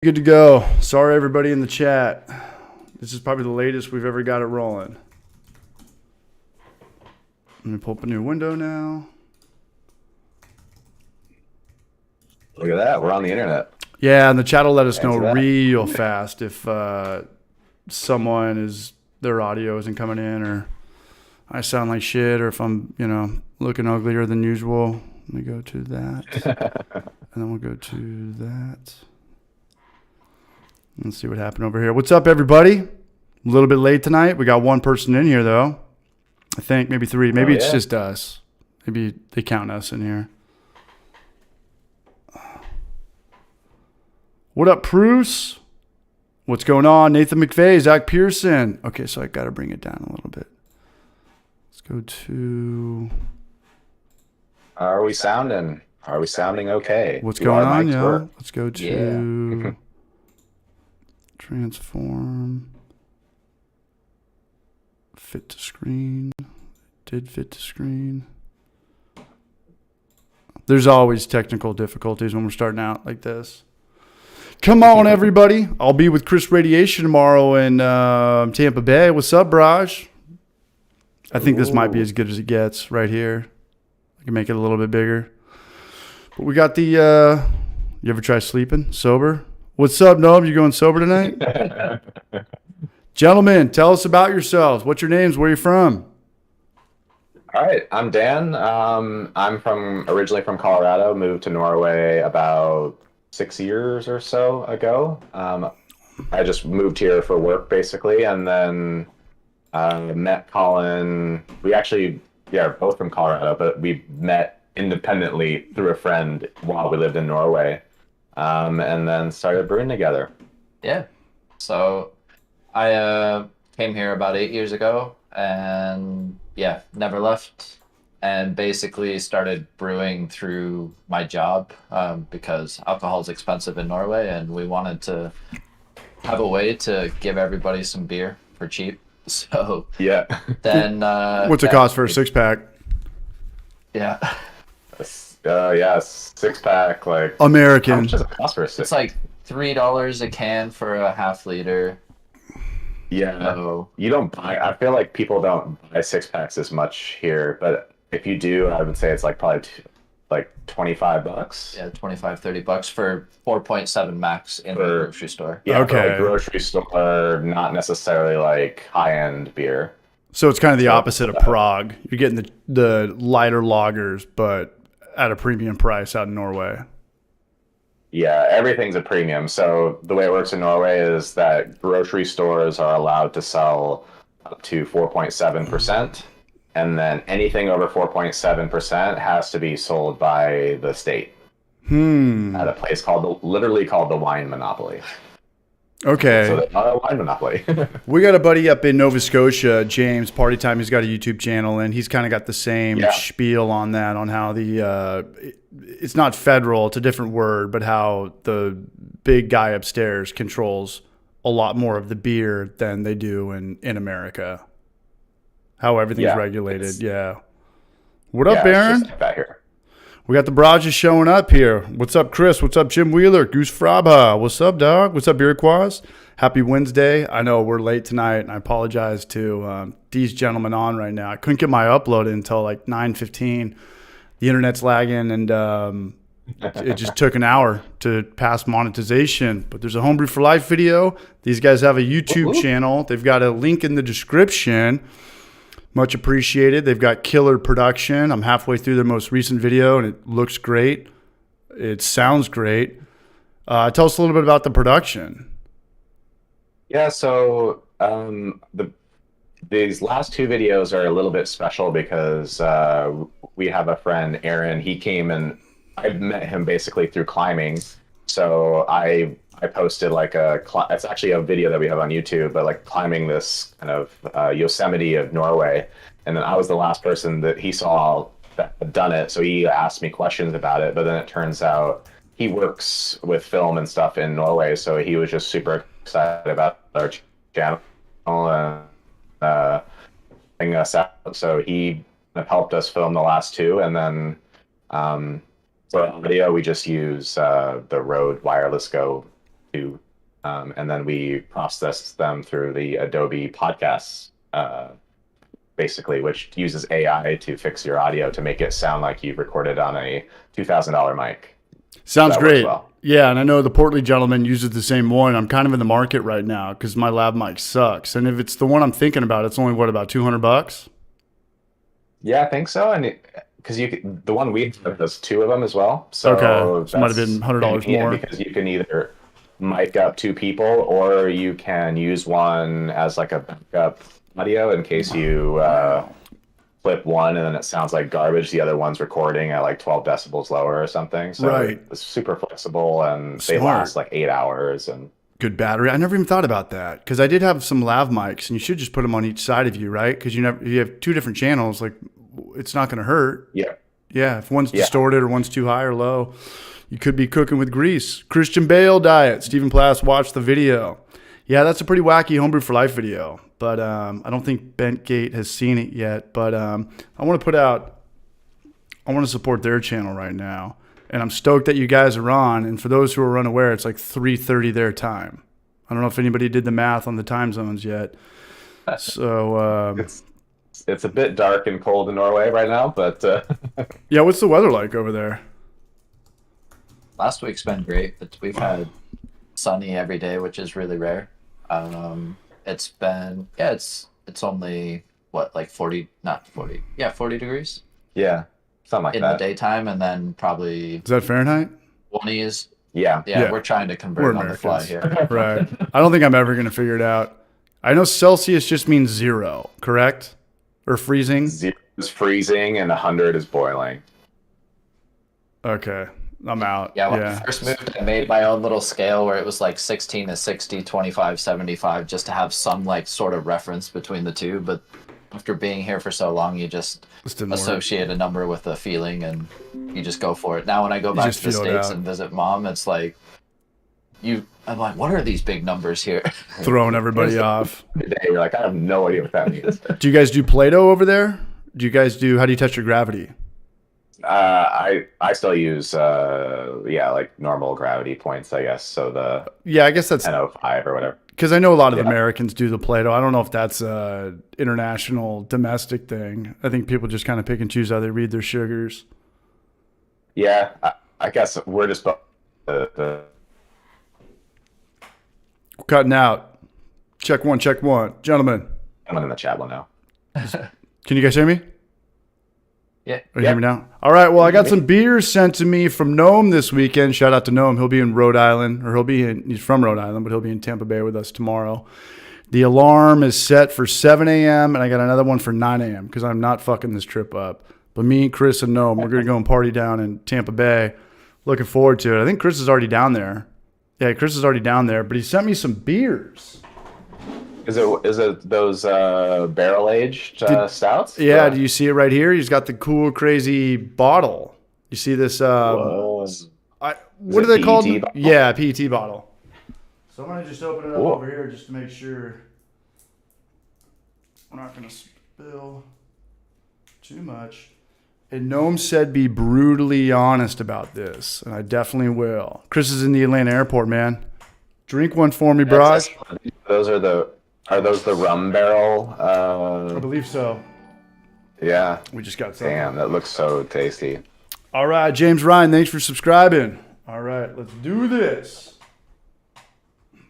Good to go. Sorry, everybody in the chat. This is probably the latest we've ever got it rolling. Let me pull up a new window now. Look at that. We're on the internet. Yeah, and the chat will let us Thanks know for that. real fast if their audio isn't coming in, or I sound like shit, or if I'm, looking uglier than usual. Let me go to that. And then we'll go to that. Let's see what happened over here. What's up, everybody? A little bit late tonight. We got one person in here, though. I think maybe three. Maybe it's just us. Maybe they count us in here. What up, Bruce? What's going on? Nathan McVeigh, Zach Pearson. Okay, so I got to bring it down a little bit. Let's go to... How are we sounding? Are we sounding okay? What's going on, yo? Let's go to... Yeah. Transform. Fit to screen. Did fit to screen. There's always technical difficulties when we're starting out like this. Come on, everybody. I'll be with Chris Radiation tomorrow in Tampa Bay. What's up, Braj? I think this might be as good as it gets right here. I can make it a little bit bigger. But we got the... you ever try sleeping sober? What's up, Noam? You going sober tonight? Gentlemen, tell us about yourselves. What's your names? Where are you from? All right. I'm Dan. I'm originally from Colorado, moved to Norway about 6 years or so ago. I just moved here for work, basically, and then met Colin. We actually, are both from Colorado, but we met independently through a friend while we lived in Norway. And then started brewing together. Yeah. So I came here about 8 years ago and never left, and basically started brewing through my job because alcohol is expensive in Norway and we wanted to have a way to give everybody some beer for cheap. So yeah. Then what's it cost for a 6-pack? Yeah. 6-pack, like American. How much does it cost for a 6? It's like $3 a can for a half liter. Yeah. So, You don't buy. I feel like people don't buy 6-packs as much here, but if you do, I would say it's like probably like $25. yeah, $25-$30 for 4.7 max in the grocery store. Yeah, Okay. for like grocery store, not necessarily like high-end beer. So it's kind of the opposite of Prague. You're getting the lighter lagers, but at a premium price out in Norway. Yeah, everything's a premium. So the way it works in Norway is that grocery stores are allowed to sell up to 4.7%, and then anything over 4.7% has to be sold by the state at a place literally called the Wine Monopoly. Okay. So they are a wine monopoly. We got a buddy up in Nova Scotia, James Party Time. He's got a YouTube channel, and he's kind of got the same spiel on that, on how it's not federal, it's a different word, but how the big guy upstairs controls a lot more of the beer than they do in America. How everything's regulated. Yeah. What up, Aaron? It's just like that here. We got the Brajas showing up here. What's up, Chris? What's up, Jim Wheeler? Goose Frabha. What's up, dog? What's up, Beerquaz? Happy Wednesday. I know we're late tonight, and I apologize to these gentlemen on right now. I couldn't get my upload in until like 9:15. The internet's lagging, and it just took an hour to pass monetization. But there's a Homebrew for Life video. These guys have a YouTube channel. They've got a link in the description. Much appreciated. They've got killer production. I'm halfway through their most recent video, and it looks great. It sounds great. Tell us a little bit about the production. Yeah, so these last two videos are a little bit special because we have a friend, Aaron. He came and I met him basically through climbing. So I posted like it's actually a video that we have on YouTube, but like climbing this kind of Yosemite of Norway. And then I was the last person that he saw that had done it. So he asked me questions about it, but then it turns out he works with film and stuff in Norway. So he was just super excited about our channel and bring us out. So he helped us film the last two. And then for audio, we just use the Rode Wireless Go to, and then we process them through the Adobe Podcasts, basically, which uses AI to fix your audio to make it sound like you've recorded on a $2,000 mic. Sounds That works great. well. Yeah, and I know the portly gentleman uses the same one. I'm kind of in the market right now because my lav mic sucks. And if it's the one I'm thinking about, it's only about $200? Yeah, I think so. And because the one we have, there's two of them as well. So Okay, so it might have been $100 convenient more. because you can either mic up two people or you can use one as like a backup audio in case you flip one and then it sounds like garbage. The other one's recording at like 12 decibels lower or something. So Right. it's super flexible and they Smart. last like 8 hours. And Good battery. I never even thought about that because I did have some lav mics, and you should just put them on each side of you, right? Because you have two different channels. Like, it's not going to hurt. yeah, Yeah, if one's distorted or one's too high or low, you could be cooking with grease. Christian Bale diet. Stephen Plass watched the video. Yeah, that's a pretty wacky Homebrew for Life video, but I don't think Bentgate has seen it yet. But I want to support their channel right now, and I'm stoked that you guys are on. And for those who are unaware, it's like 3:30 their time. I don't know if anybody did the math on the time zones yet. So it's a bit dark and cold in Norway right now, but yeah, what's the weather like over there? Last week's been great, but we've had sunny every day, which is really rare. It's been it's only what, like 40, not 40, 40 degrees yeah, something like in that. the daytime, and then probably Is that Fahrenheit? 20s. Yeah. Yeah. We're trying to We're convert on the fly Americans. here. Right. I don't think I'm ever going to figure it out. I know Celsius just means 0, correct? Or freezing? 0 is freezing and 100 is boiling. Okay. I'm out. Yeah, when I first moved, I made my own little scale where it was like 16 to 60, 25, 75, just to have some like sort of reference between the two. But after being here for so long, you just This didn't work. associate a number with a feeling and you just go for it. Now, when I go back just to the feel it States out. and visit mom, it's like, I'm like, what are these big numbers here? Throwing everybody off. Today, you're like, I have no idea what that means. Do you guys do Play-Doh over there? How do you test your gravity? I still use like normal gravity points, I guess. So the Yeah, I guess that's 1005 or whatever. because I know a lot of Americans do the Play-Doh. I don't know if that's a international, domestic thing. I think people just kind of pick and choose how they read their sugars. Yeah, I guess we're just the Cutting out. Check one. Gentlemen, someone in the chat will know. can you guys hear me? Yeah. Are you hear me now? All right. Well, I got some beers sent to me from Nome this weekend. Shout out to Nome. He'll be in Rhode Island, or he's from Rhode Island, but he'll be in Tampa Bay with us tomorrow. The alarm is set for 7 a.m., and I got another one for 9 a.m. because I'm not fucking this trip up. But me, Chris, and Nome, we're going to go and party down in Tampa Bay. Looking forward to it. I think Chris is already down there. Yeah, Chris is already down there, but he sent me some beers. Is it those barrel aged stouts? Yeah, do you see it right here? He's got the cool, crazy bottle. You see this? Whoa. What are they it called? PET bottle? Yeah, PET bottle. So I'm going to just open it up Cool. over here just to make sure we're not going to spill too much. And Nome said be brutally honest about this, and I definitely will. Chris is in the Atlanta airport, man. Drink one for me, Braj. Are those the rum barrel? I believe so. Yeah. We just got some. Damn, that looks so tasty. All right, James Ryan, thanks for subscribing. All right, let's do this.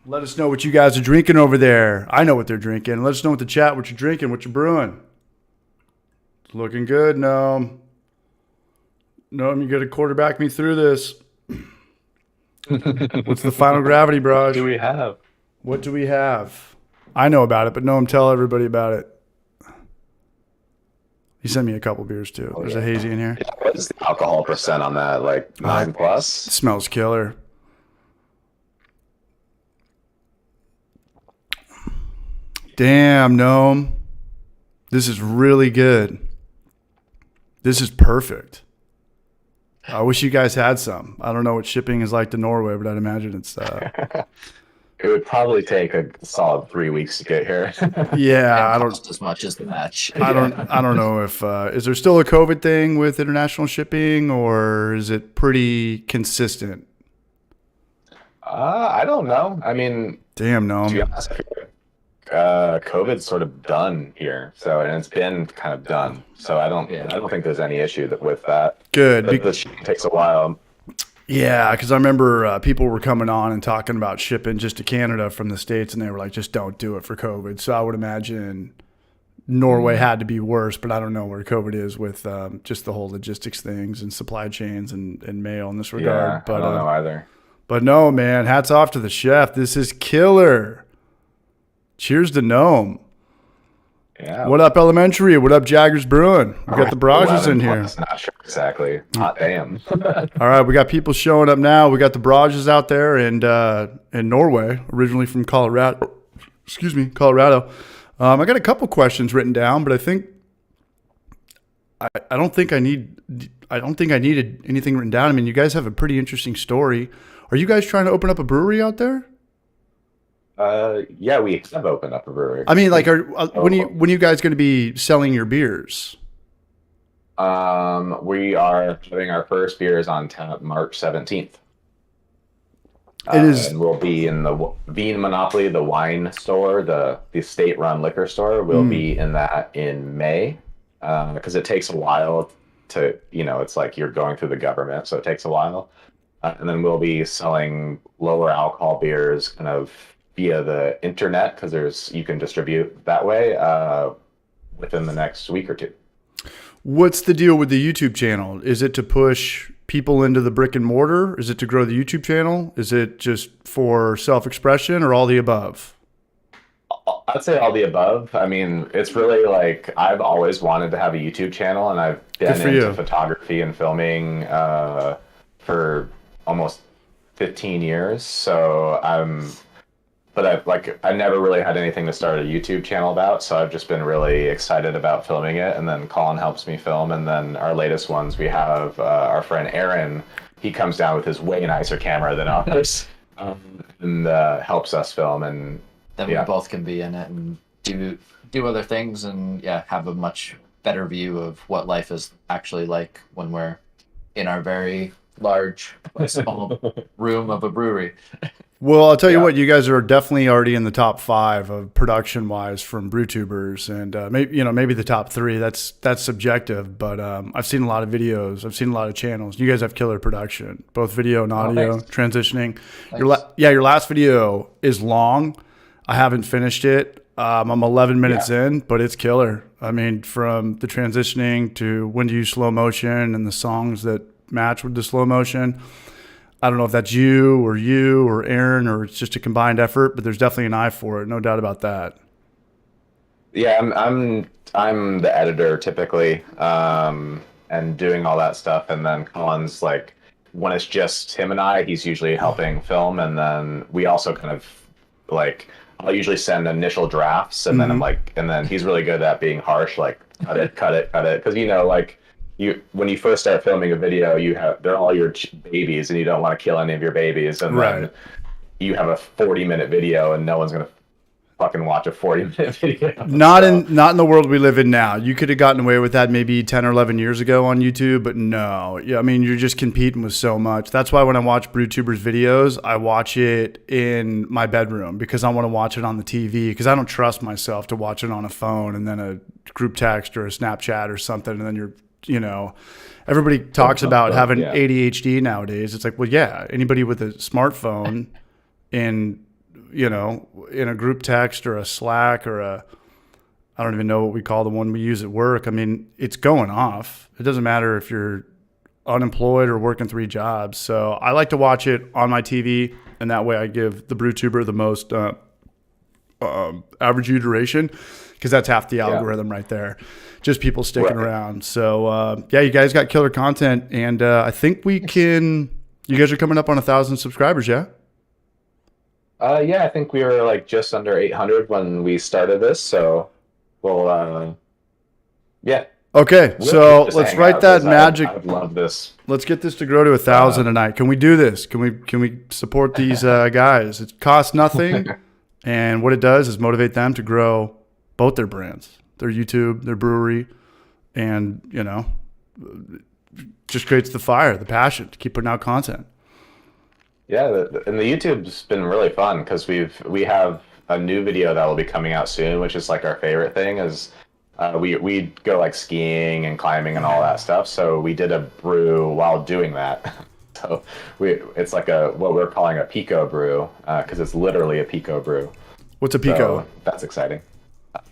Let us know what you guys are drinking over there. I know what they're drinking. Let us know in the chat what you're drinking, what you're brewing. It's looking good, Noam. Noam, you got to quarterback me through this. What's the final gravity, Braj? What do we have? What do we have? I know about it, but Noam, tell everybody about it. He sent me a couple beers too. There's a hazy in here. What is the alcohol percent on that? Like 9 plus? It smells killer. Damn, Gnome. This is really good. This is perfect. I wish you guys had some. I don't know what shipping is like to Norway, but I'd imagine it's It would probably take a solid 3 weeks to get here. yeah, And cost as much as the match. I don't know if is there still a COVID thing with international shipping, or is it pretty consistent? I don't know. I mean, Damn, to be no. honest, I feel like, COVID's sort of done here. So, and it's been kind of done. So Yeah. I don't think there's any issue with that. Good. The shipping takes a while. Yeah, because I remember people were coming on and talking about shipping just to Canada from the States, and they were like, just don't do it for COVID. So I would imagine Norway had to be worse, but I don't know where COVID is with just the whole logistics things and supply chains and mail in this regard. Yeah, I don't know either. But no, man, hats off to the chef. This is killer. Cheers to Gnome. Yeah. What up, Elementary? What up, Jaggers Brewing? We got the Barrages in 11 here. plus, not sure exactly. Hot damn. All right, we got people showing up now. We got the Barrages out there in Norway, originally from Colorado. Excuse me, Colorado. I got a couple questions written down, but I don't think I needed anything written down. I mean, you guys have a pretty interesting story. Are you guys trying to open up a brewery out there? Yeah, we have opened up a brewery. I mean, like, when you guys going to be selling your beers? We are having our first beers on tap March 17th. It is, and we'll be in the Bean Monopoly, the wine store, the state-run liquor store. We'll be in that in May, because it takes a while to, it's like you're going through the government, so it takes a while. And then we'll be selling lower alcohol beers kind of via the internet, because you can distribute that way within the next week or two. What's the deal with the YouTube channel? Is it to push people into the brick and mortar? Is it to grow the YouTube channel? Is it just for self-expression, or all the above? I'd say all the above. I mean, it's really like I've always wanted to have a YouTube channel, and I've been into photography and filming for almost 15 years. So I never really had anything to start a YouTube channel about, so I've just been really excited about filming it, and then Colin helps me film, and then our latest ones, we have our friend Aaron. He comes down with his way nicer camera than ours, and helps us film, and then we both can be in it and do other things, and have a much better view of what life is actually like when we're in our very large, small room of a brewery. Well, I'll tell you what, you guys are definitely already in the top 5 of production wise from BrewTubers, and maybe the top 3. That's subjective, but I've seen a lot of videos. I've seen a lot of channels. You guys have killer production, both video and audio, transitioning. Your last video is long. I haven't finished it. I'm 11 minutes in, but it's killer. I mean, from the transitioning to when to use slow motion and the songs that match with the slow motion. I don't know if that's you or Aaron, or it's just a combined effort, but there's definitely an eye for it. No doubt about that. Yeah, I'm the editor typically, and doing all that stuff. And then Colin's like, when it's just him and I, he's usually helping film. And then we also kind of like, I'll usually send initial drafts, and then I'm like, and then he's really good at being harsh, like cut it. Because when you first start filming a video, they're all your babies, and you don't want to kill any of your babies. And then you have a 40-minute video, and no one's gonna fucking watch a 40-minute video. Not in the world we live in now. You could have gotten away with that maybe 10 or 11 years ago on YouTube, but no. Yeah, I mean, you're just competing with so much. That's why when I watch BrewTubers videos, I watch it in my bedroom, because I want to watch it on the TV, because I don't trust myself to watch it on a phone and then a group text or a Snapchat or something, and then you're everybody talks about having ADHD nowadays. It's like, well, yeah, anybody with a smartphone in a group text or a Slack or I don't even know what we call the one we use at work. I mean, it's going off. It doesn't matter if you're unemployed or working 3 jobs. So I like to watch it on my TV, and that way I give the BrewTuber the most average view duration, because that's half the algorithm right there. Just people sticking around. So, you guys got killer content, and I think you guys are coming up on 1,000 subscribers, yeah? I think we were like just under 800 when we started this, so we'll, Okay, so let's write that magic. I love this. Let's get this to grow to 1,000 tonight. Can we do this? Can we support these guys? It costs nothing, and what it does is motivate them to grow both their brands, their YouTube, their brewery, and just creates the fire, the passion to keep putting out content. Yeah, and the YouTube's been really fun because we have a new video that will be coming out soon, which is like our favorite thing is we go like skiing and climbing and all that stuff. So we did a brew while doing that. So it's like what we're calling a pico brew because it's literally a pico brew. What's a pico? So that's exciting.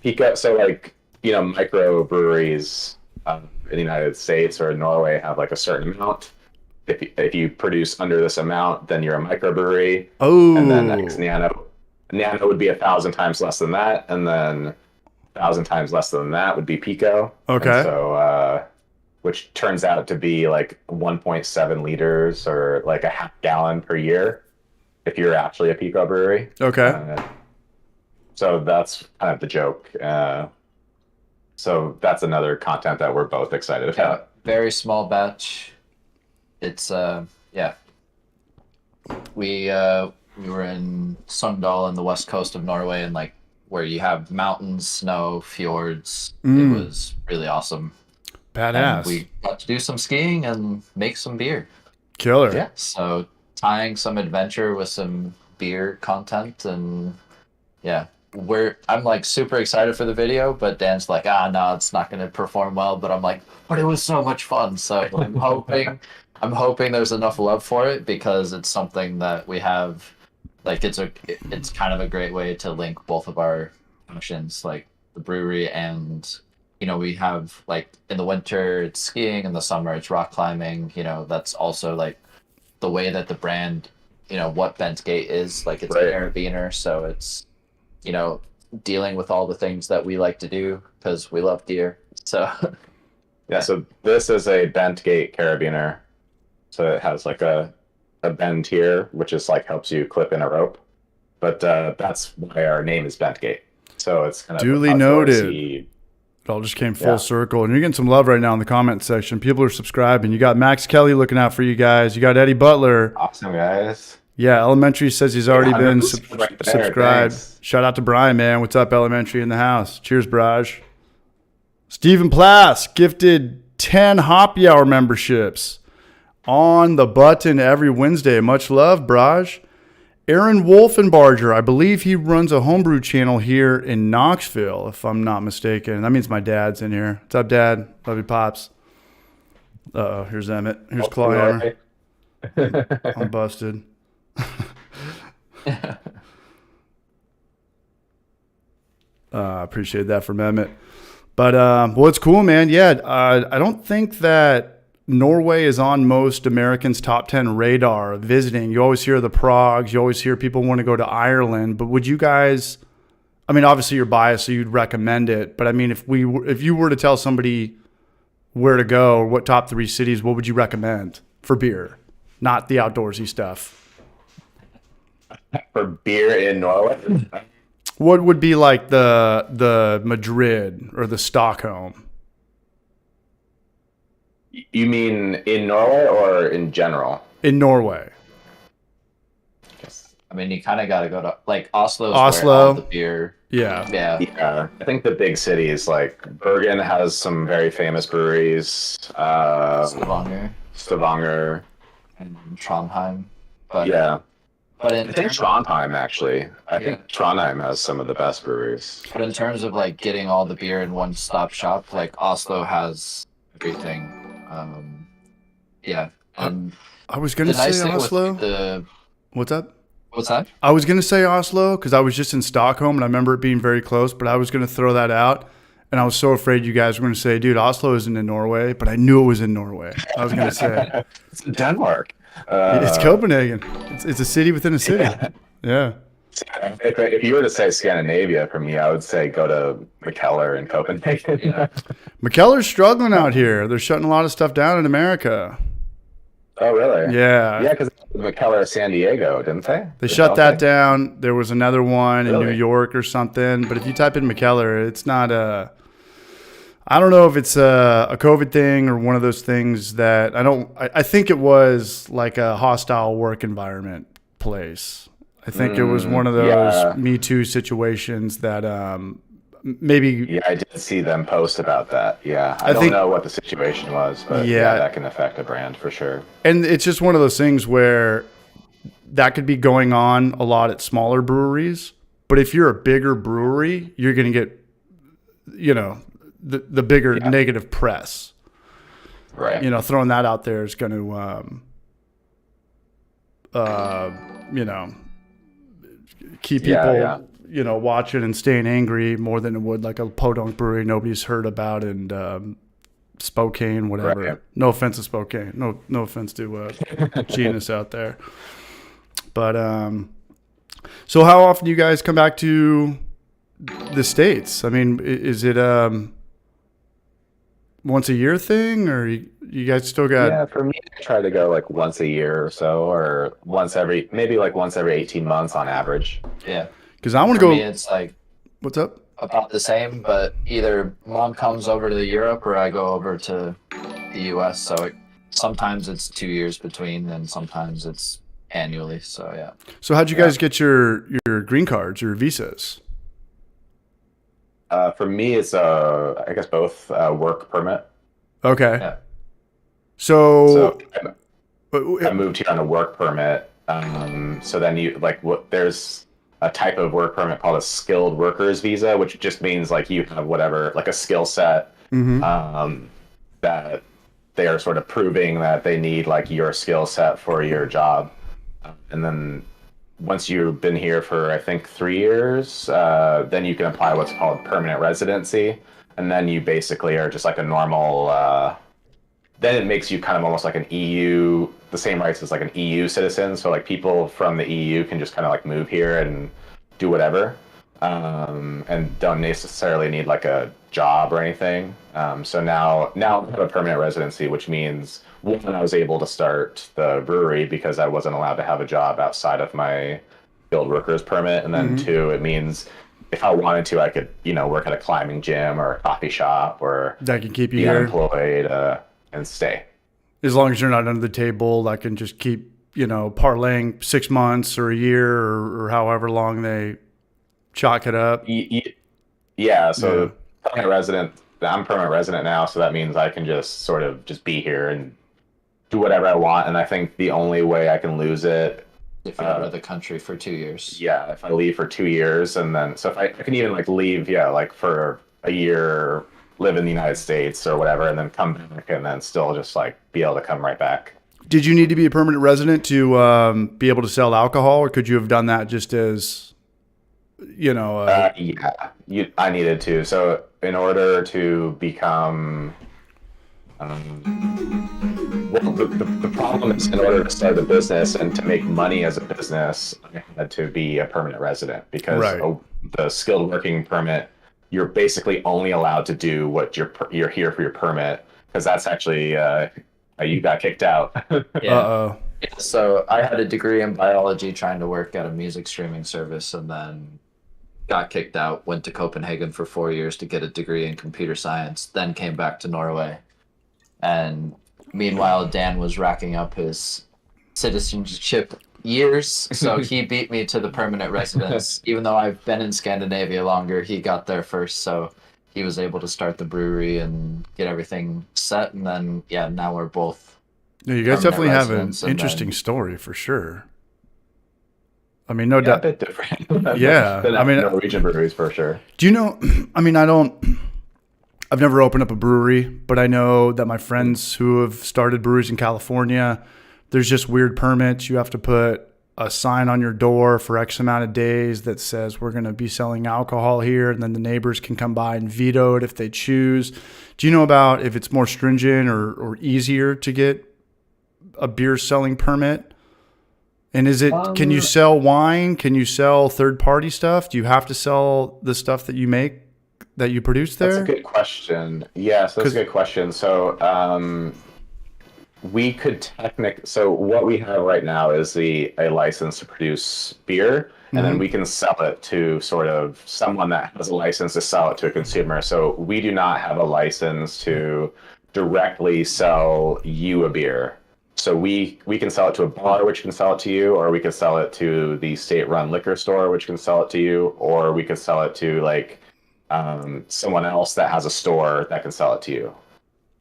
Pico, so like micro breweries in the United States or in Norway have like a certain amount. If you produce under this amount, then you're a microbrewery. Oh. And then X nano would be 1,000 times less than that, and then 1,000 times less than that would be pico. Okay. And so, which turns out to be like 1.7 liters or like a half gallon per year, if you're actually a pico brewery. Okay. So that's kind of the joke. So that's another content that we're both excited about. Yeah, very small batch. It's yeah. We were in Sogndal in the west coast of Norway, and like where you have mountains, snow, fjords. It was really awesome. Badass. And we got to do some skiing and make some beer. Killer. Yeah. So tying some adventure with some beer content, and yeah. I'm like super excited for the video, but Dan's like, no, it's not going to perform well. But I'm like, but it was so much fun. So I'm hoping there's enough love for it because it's something that we have. Like it's kind of a great way to link both of our passions, like the brewery and we have like in the winter it's skiing, in the summer it's rock climbing. That's also like the way that the brand, what Bent Gate is like. It's right. a carabiner, so it's dealing with all the things that we like to do because we love gear. So yeah, so this is a bent gate carabiner. So it has like a bend here, which is like helps you clip in a rope. But that's why our name is Bent Gate. So it's kind of duly noted. It all just came full circle. And you're getting some love right now in the comment section. People are subscribing. You got Max Kelly looking out for you guys. You got Eddie Butler. Awesome, guys. Yeah, Elementary says he's already been right there, subscribed. thanks. Shout out to Brian, man. What's up, Elementary in the house? Cheers, Braj. Stephen Plass gifted 10 Hoppy Hour memberships on the button every Wednesday. Much love, Braj. Aaron Wolfenbarger, I believe he runs a homebrew channel here in Knoxville, if I'm not mistaken. That means my dad's in here. What's up, Dad? Love you, Pops. Uh-oh, here's Emmett. Here's Clawhammer. I'm busted. Appreciate that from Emmett. But well, it's cool, man. Yeah, I don't think that Norway is on most Americans' top 10 radar visiting. You always hear the Pragues. You always hear people want to go to Ireland. But would you guys? I mean, obviously you're biased, so you'd recommend it. But I mean, if you were to tell somebody where to go or what top 3 cities, what would you recommend for beer, not the outdoorsy stuff? For beer in Norway? What would be like the Madrid or the Stockholm? You mean in Norway or in general? In Norway. I mean, you kind of got to go to like Oslo. Where all the beer. Yeah. Yeah. I think the big cities like Bergen has some very famous breweries. Stavanger. And Trondheim. But yeah. But I think Trondheim actually. I think Trondheim has some of the best breweries. But in terms of like getting all the beer in one stop shop, like Oslo has everything. Yeah. And I was gonna say Oslo. What's up? What's that? I was gonna say Oslo because I was just in Stockholm and I remember it being very close. But I was gonna throw that out, and I was so afraid you guys were gonna say, "Dude, Oslo isn't in Norway," but I knew it was in Norway. I was gonna say it's in Denmark. It's Copenhagen. It's a city within a city. Yeah. If you were to say Scandinavia for me, I would say go to McKellar in Copenhagen. McKellar's struggling out here. They're shutting a lot of stuff down in America. Oh, really? Yeah. Yeah, because McKellar San Diego, didn't they? They shut that down. There was another one in Really? New York or something. But if you type in McKellar, it's not a... I don't know if it's a COVID thing or one of those things that I think it was like a hostile work environment place. I think it was one of those Me Too situations that maybe. Yeah, I did see them post about that. Yeah. I don't know what the situation was, but yeah, that can affect a brand for sure. And it's just one of those things where that could be going on a lot at smaller breweries. But if you're a bigger brewery, you're going to get, the bigger negative press. Right. Throwing that out there is going to, keep people, watching and staying angry more than it would like a podunk brewery nobody's heard about in Spokane, whatever. Right. No offense to Spokane. No offense to Genus out there. But so how often do you guys come back to the States? I mean, is it once a year thing, or you guys still got? Yeah, for me, I try to go like once a year or so, or maybe once every 18 months on average. Yeah. Because I want to For go. me, it's like What's up? about the same, but either mom comes over to Europe or I go over to the US. So sometimes it's 2 years between, and sometimes it's annually. So yeah. So how'd you guys get your green cards or visas? For me, it's I guess both work permit. Okay. Yeah. So, I moved here on a work permit. So then there's a type of work permit called a skilled workers visa, which just means like you have whatever, like a skill set that they are sort of proving that they need like your skill set for your job. And then once you've been here for, I think, 3 years, then you can apply what's called permanent residency. And then you basically are just like a normal, then it makes you kind of almost like an EU, the same rights as like an EU citizen. So like people from the EU can just kind of like move here and do whatever, and don't necessarily need like a job or anything. So now I have a permanent residency, which means one, I was able to start the brewery because I wasn't allowed to have a job outside of my skilled workers permit. And then two, it means if I wanted to, I could, work at a climbing gym or a coffee shop or that can keep you be here unemployed, and stay. as long as you're not under the table. That can just keep parlaying 6 months or a year or however long they chalk it up. Yeah. So permanent resident. I'm permanent resident now, so that means I can just sort of just be here and do whatever I want. And I think the only way I can lose it, If you're out of the country for 2 years. yeah, if I leave for 2 years, and then so if I can even like leave, like for a year, live in the United States or whatever, and then come back, and then still just like be able to come right back. Did you need to be a permanent resident to be able to sell alcohol, or could you have done that just as I needed to. So in order to become, the problem is in order to start a business and to make money as a business, I had to be a permanent resident because the skilled working permit, you're basically only allowed to do what you're here for your permit, because that's actually you got kicked out. Yeah. So I had a degree in biology trying to work at a music streaming service, and then got kicked out, went to Copenhagen for 4 years to get a degree in computer science, then came back to Norway. And meanwhile, Dan was racking up his citizenship years, so he beat me to the permanent residence. Even though I've been in Scandinavia longer, he got there first, so he was able to start the brewery and get everything set. And then, now we're both. Yeah, you guys definitely have an residents, and interesting then- story for sure. I mean, no A doubt. bit different. Yeah, than I mean, Norwegian breweries for sure. Do you know? I mean, I've never opened up a brewery, but I know that my friends who have started breweries in California, there's just weird permits. You have to put a sign on your door for X amount of days that says we're going to be selling alcohol here, and then the neighbors can come by and veto it if they choose. Do you know about if it's more stringent or easier to get a beer selling permit? And is it, can you sell wine? Can you sell third party stuff? Do you have to sell the stuff that you make, that you produce there? That's a good question. Yes, that's a good question. So we could so what we have right now is a license to produce beer, and then we can sell it to sort of someone that has a license to sell it to a consumer. So we do not have a license to directly sell you a beer. So we can sell it to a bar, which can sell it to you, or we can sell it to the state-run liquor store, which can sell it to you, or we could sell it to like someone else that has a store that can sell it to you.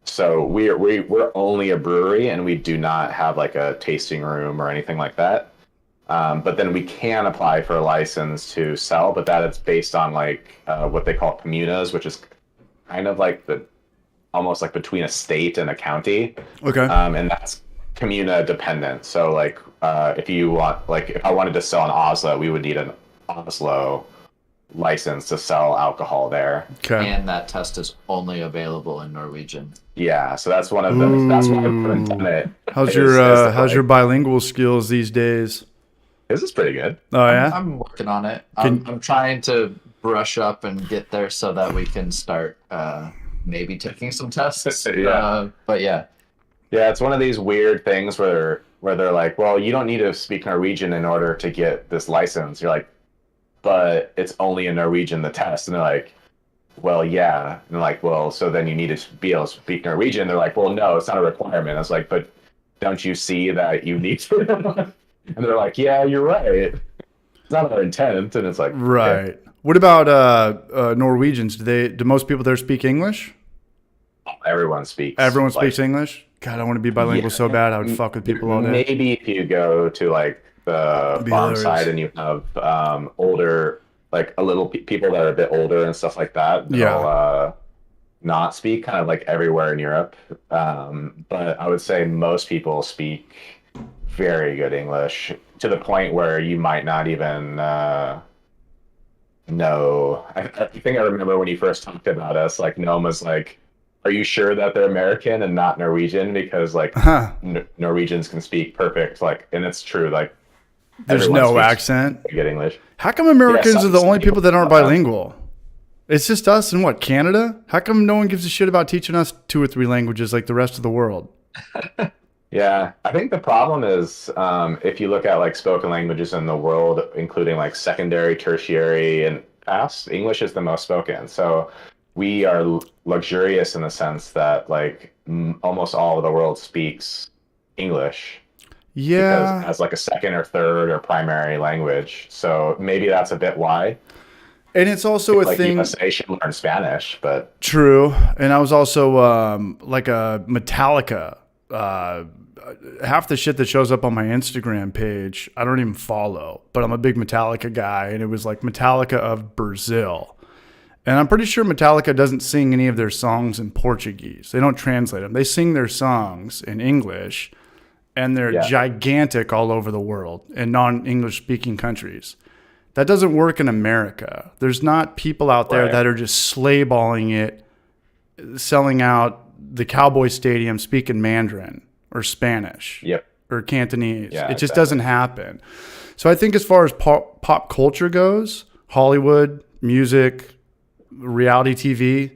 So we're only a brewery, and we do not have like a tasting room or anything like that. But then we can apply for a license to sell, but that is based on like what they call communas, which is kind of like the almost like between a state and a county, Okay. and that's communa dependent. So like if you want, like if I wanted to sell in Oslo, we would need an Oslo license to sell alcohol there. Okay. And that test is only available in Norwegian. Yeah, so that's one of the. That's why I haven't done it. How's is- your is that, how's your like, bilingual skills these days? This is pretty good. Oh yeah. I'm working on it. Can- I'm trying to brush up and get there so that we can start maybe taking some tests. Yeah. But yeah, Yeah, it's one of these weird things where they're like, well, you don't need to speak Norwegian in order to get this license. You're like, but it's only in Norwegian the test, and they're like, well, yeah, and they're like, well, so then you need to be able to speak Norwegian. They're like, well, no, it's not a requirement. I was like, but don't you see that you need to? And they're like, yeah, you're right. It's not our intent, and it's like, Right. okay. What about Norwegians? Do most people there speak English? Everyone speaks. Everyone like, speaks English? God, I want to be bilingual so bad. I would fuck with people all day. Maybe if you go to like the Be farm hilarious. side and you have older, like a little people that are a bit older and stuff like that, they'll Yeah. not speak kind of like everywhere in Europe. But I would say most people speak very good English to the point where you might not even know. I think I remember when you first talked about us, like Noam was like, are you sure that they're American and not Norwegian? Because like Huh. Norwegians can speak perfect, like, and it's true. Like, There's everyone no speaks accent. good English. How come Americans Yeah, some- are the only some people that aren't people- bilingual? It's just us and what, Canada? How come no one gives a shit about teaching us 2 or 3 languages like the rest of the world? Yeah, I think the problem is if you look at like spoken languages in the world, including like secondary, tertiary, and past, English is the most spoken. So we are luxurious in the sense that like almost all of the world speaks English Yeah. as like a second or third or primary language. So maybe that's a bit why. And it's also a Like thing. USA should learn Spanish, but True. And I was also like a Metallica. Half the shit that shows up on my Instagram page, I don't even follow, but I'm a big Metallica guy. And it was like Metallica of Brazil. And I'm pretty sure Metallica doesn't sing any of their songs in Portuguese. They don't translate them. They sing their songs in English, and they're Yeah. gigantic all over the world in non-English speaking countries. That doesn't work in America. There's not people out there Right. that are just sleigh balling it, selling out the Cowboy Stadium speaking Mandarin or Spanish yep. or Cantonese. Yeah, it just exactly. doesn't happen. So I think as far as pop culture goes, Hollywood, music, reality TV,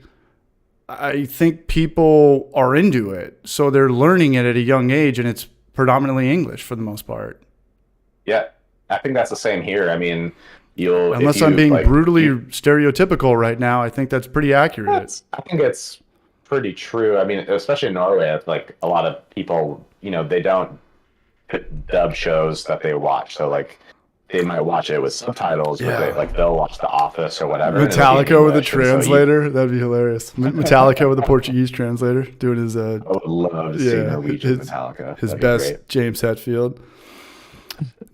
I think people are into it. So they're learning it at a young age, and it's predominantly English for the most part. Yeah, I think that's the same here. I mean, you'll Unless if you, I'm being like, brutally stereotypical right now, I think that's pretty accurate. I think it's pretty true. I mean, especially in Norway, it's like a lot of people, they don't put dub shows that they watch. So like they might watch it with subtitles, Yeah. but they'll watch The Office or whatever. and it'll be in Metallica with a English, and so translator. That'd be hilarious. Metallica with a Portuguese translator doing his I would love to see Norwegian Metallica. his That'd be best great. James Hetfield.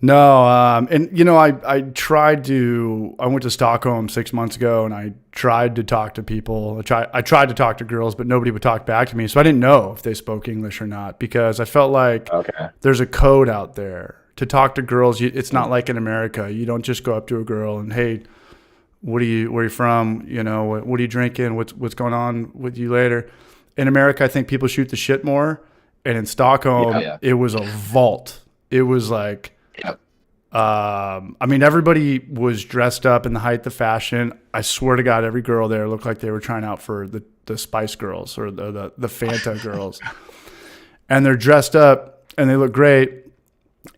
No, and I tried to. I went to Stockholm 6 months ago, and I tried to talk to people. I tried to talk to girls, but nobody would talk back to me. So I didn't know if they spoke English or not, because I felt like Okay. there's a code out there to talk to girls. It's not like in America. You don't just go up to a girl and, hey, where are you from? What are you drinking? What's going on with you later? In America, I think people shoot the shit more, and in Stockholm, Yeah. it was a vault. It was like. Yep. I mean, everybody was dressed up in the height of fashion. I swear to God, every girl there looked like they were trying out for the Spice Girls or the Fanta girls. And they're dressed up and they look great.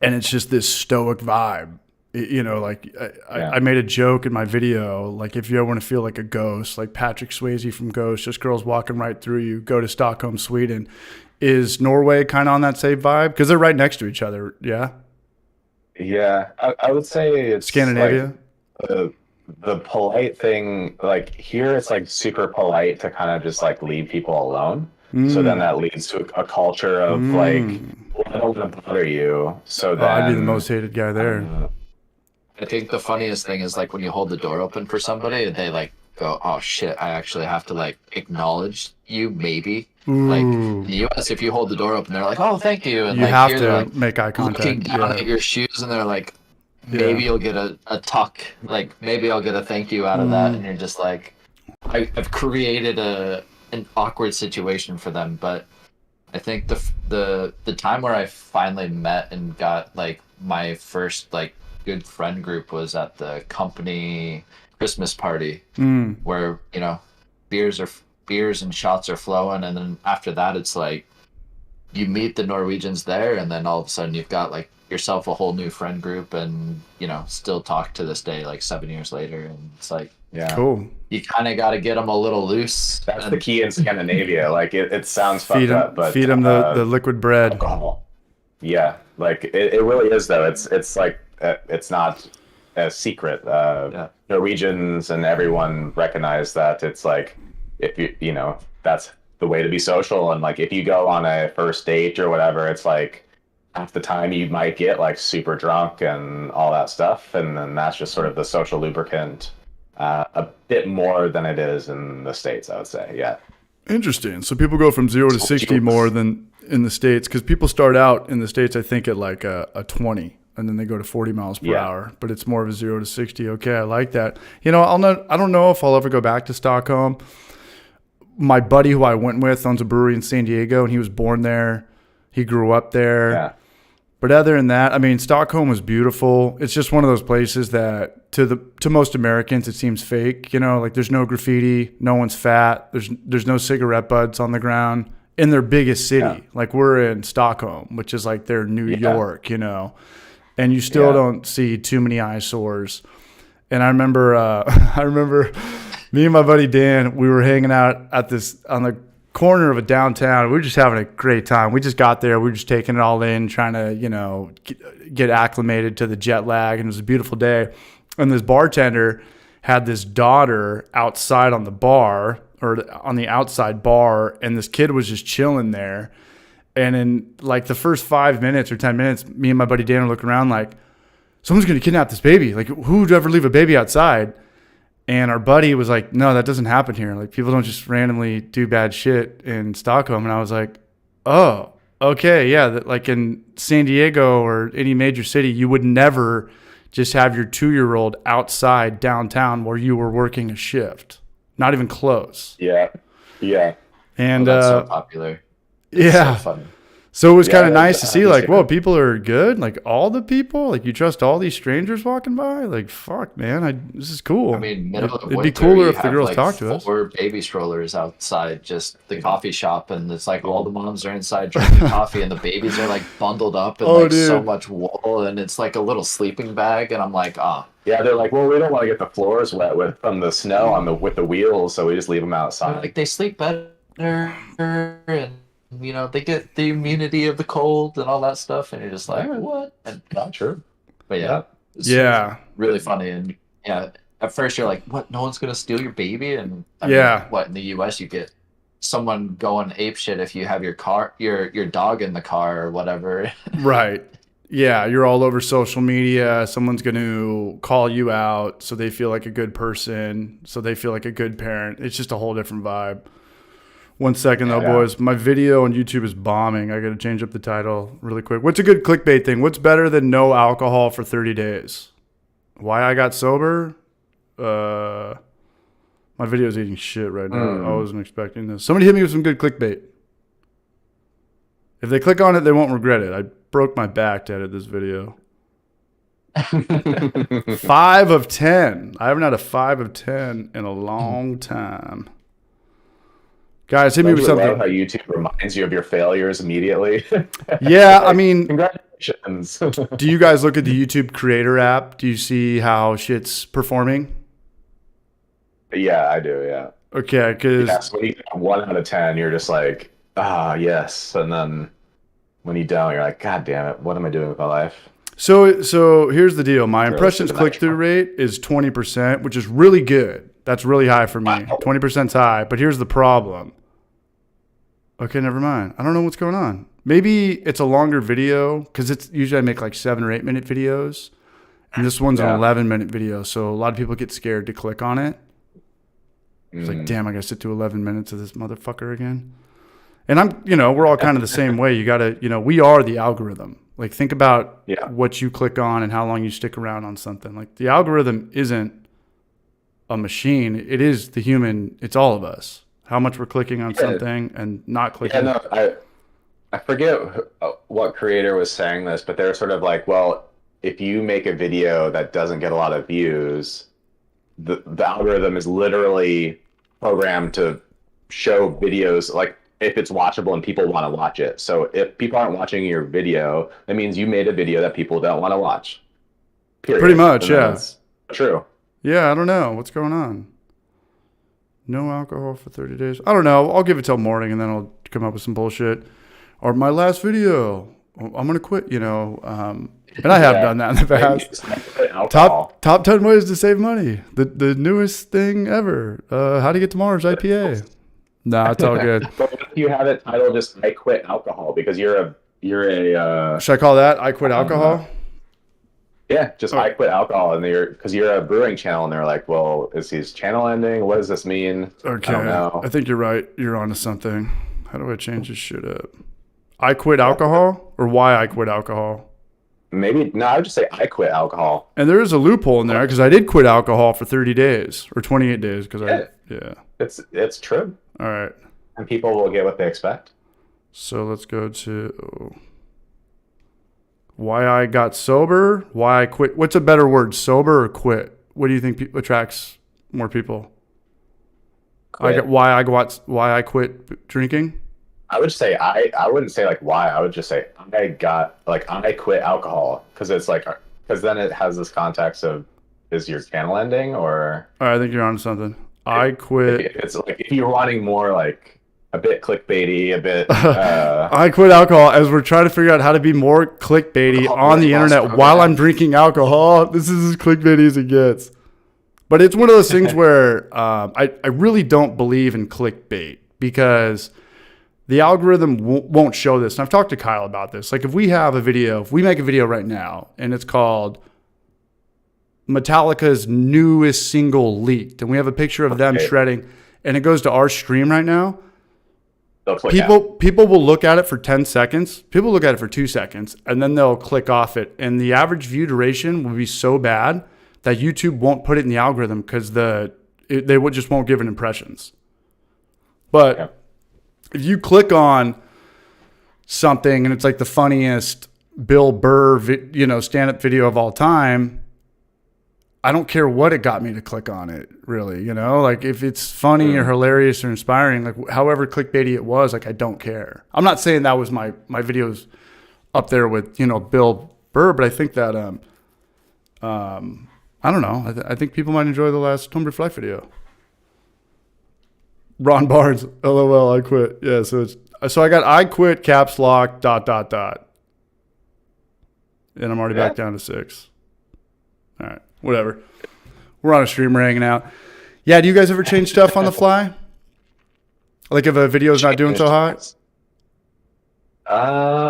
And it's just this stoic vibe. I made a joke in my video, like if you ever want to feel like a ghost, like Patrick Swayze from Ghost, just girls walking right through you, go to Stockholm, Sweden. Is Norway kind of on that same vibe? Because they're right next to each other. Yeah. Yeah, I would say it's Scandinavia. like the polite thing. Like here, it's like super polite to kind of just like leave people alone. So then that leads to a culture of like, well, I don't want to bother you. So Oh, I'd be the then, most hated guy there. I think the funniest thing is like when you hold the door open for somebody and they like go, "Oh shit, I actually have to like acknowledge you, maybe." Like in the U.S., if you hold the door open, they're like, "Oh, thank you," and You like have here to they're like make eye looking contact. down Yeah. at your shoes and they're like, maybe you'll get a tuck, like maybe I'll get a thank you out of that, and you're just like, I've created an awkward situation for them. But I think the time where I finally met and got like my first like good friend group was at the company Christmas party, where beers and shots are flowing, and then after that it's like you meet the Norwegians there, and then all of a sudden you've got like yourself a whole new friend group, and still talk to this day, like 7 years later, and it's like, yeah, Cool. you kind of got to get them a little loose. That's the key in Scandinavia. Like it sounds Feed fucked up, but feed them the liquid bread. alcohol. Yeah, like it really is though. It's like it's not a secret. Norwegians and everyone recognize that it's like if that's the way to be social, and like if you go on a first date or whatever, it's like half the time you might get like super drunk and all that stuff, and then that's just sort of the social lubricant. A bit more than it is in the States, I would say. Yeah. Interesting. So people go from 0 to 60 more than in the States, because people start out in the States, I think, at like a 20, and then they go to 40 miles per hour. But it's more of a 0 to 60. Okay, I like that. I don't know if I'll ever go back to Stockholm. My buddy who I went with owns a brewery in San Diego, and he was born there. He grew up there. Yeah. But other than that, I mean, Stockholm was beautiful. It's just one of those places that to most Americans, it seems fake. Like there's no graffiti, no one's fat, there's no cigarette butts on the ground in their biggest city. Yeah. Like we're in Stockholm, which is like their New York, and you still don't see too many eyesores. And I remember me and my buddy Dan, we were hanging out on the corner of a downtown. We were just having a great time. We just got there. We were just taking it all in, trying to, get acclimated to the jet lag. And it was a beautiful day. And this bartender had this daughter outside on the bar, or on the outside bar. And this kid was just chilling there. And in like the first 5 minutes or 10 minutes, me and my buddy Dan were looking around like, someone's going to kidnap this baby. Like, who would ever leave a baby outside? And our buddy was like, no, that doesn't happen here. Like, people don't just randomly do bad shit in Stockholm. And I was like, oh, okay, yeah. Like in San Diego or any major city, you would never just have your 2-year-old outside downtown where you were working a shift. Not even close. Yeah. Yeah. And that's so popular. Yeah. So fun. So it was kind of nice to see, like, whoa, people are good. Like, all the people, like, you trust all these strangers walking by. Like, fuck, man, this is cool. I mean, middle of It'd winter, be cooler you if the have, girls like, talked to us. 4 baby strollers outside, just the coffee shop, and it's like all the moms are inside drinking coffee, and the babies are like bundled up in so much wool, and it's like a little sleeping bag, and I'm like, Yeah, they're like, well, we don't want to get the floors wet from the snow with the wheels, so we just leave them outside. Like they sleep better, and they get the immunity of the cold and all that stuff, and you're just like, what? And not true. But it's really funny. And at first you're like, what? No one's gonna steal your baby? And I mean, what, in the U.S. you get someone going apeshit if you have your dog in the car or whatever. Right. Yeah, you're all over social media. Someone's going to call you out so they feel like a good person, so they feel like a good parent. It's just a whole different vibe. 1 second, though, boys. My video on YouTube is bombing. I got to change up the title really quick. What's a good clickbait thing? What's better than no alcohol for 30 days? Why I got sober? My video's eating shit right now. I wasn't expecting this. Somebody hit me with some good clickbait. If they click on it, they won't regret it. I broke my back to edit this video. 5 of 10. I haven't had a 5 of 10 in a long time. Guys, hit me with something. I love how YouTube reminds you of your failures immediately. Yeah, I mean, congratulations. Do you guys look at the YouTube Creator app? Do you see how shit's performing? Yeah, I do. Yeah. Okay, because when you get 1 out of 10, you're just like, yes, and then when you don't, you're like, God damn it, what am I doing with my life? So here's the deal. My impressions click-through rate is 20%, which is really good. That's really high for me. 20%'s high, but here's the problem. Okay, never mind. I don't know what's going on. Maybe it's a longer video because it's usually I make like 7 or 8 minute videos, and this one's an 11-minute video. So a lot of people get scared to click on it. It's like, damn, I gotta sit through 11 minutes of this motherfucker again. And we're all kind of the same way. You gotta, we are the algorithm. Like, think about what you click on and how long you stick around on something. Like, the algorithm isn't a machine. It is the human. It's all of us. How much we're clicking on something and not clicking. Yeah, no, I forget what creator was saying this, but they're sort of like, well, if you make a video that doesn't get a lot of views, the algorithm is literally programmed to show videos like if it's watchable and people want to watch it. So if people aren't watching your video, that means you made a video that people don't want to watch. Period. Pretty much, yeah. That's true. Yeah, I don't know. What's going on? No alcohol for 30 days. I don't know. I'll give it till morning and then I'll come up with some bullshit. Or my last video, I'm going to quit, And I have done that in the past. Top 10 ways to save money. The newest thing ever. How to get to Mars IPA. Nah, it's all good. But if you have it titled just I quit alcohol because you're a should I call that I quit alcohol? Yeah, just I quit alcohol, and because you're a brewing channel, and they're like, well, is his channel ending? What does this mean? Okay, I don't know. I think you're right. You're onto something. How do I change this shit up? I quit alcohol, or why I quit alcohol? Maybe no. I would just say I quit alcohol. And there is a loophole in there because I did quit alcohol for 30 days or 28 days because It's true. All right. And people will get what they expect. So let's go to why I got sober, why I quit. What's a better word, sober or quit? What do you think attracts more people? Why I quit drinking? I would say I wouldn't say like why. I would just say I quit alcohol because then it has this context of is your channel ending or? All right, I think you're onto something. I quit. It's like if you're wanting more like a bit clickbaity, a bit. I quit alcohol as we're trying to figure out how to be more clickbaity on the internet while I'm drinking alcohol. This is as clickbaity as it gets. But it's one of those things where I really don't believe in clickbait because the algorithm won't show this. And I've talked to Kyle about this. Like if we make a video right now and it's called Metallica's newest single leaked, and we have a picture of them shredding, and it goes to our stream right now. People will look at it for 10 seconds. People look at it for 2 seconds, and then they'll click off it. And the average view duration will be so bad that YouTube won't put it in the algorithm because they just won't give it impressions. But if you click on something and it's like the funniest Bill Burr, stand-up video of all time, I don't care what it got me to click on it, really. Like if it's funny or hilarious or inspiring, like however clickbaity it was, like I don't care. I'm not saying that was my videos up there with Bill Burr, but I think that I don't know. I think people might enjoy the last Homebrew Flight video. Ron Barnes, LOL, I quit. Yeah, so I got I quit caps lock ... And I'm already back down to 6. All right. Whatever. We're on a stream, we're hanging out. Yeah, do you guys ever change stuff on the fly? Like if a video's not doing so hot?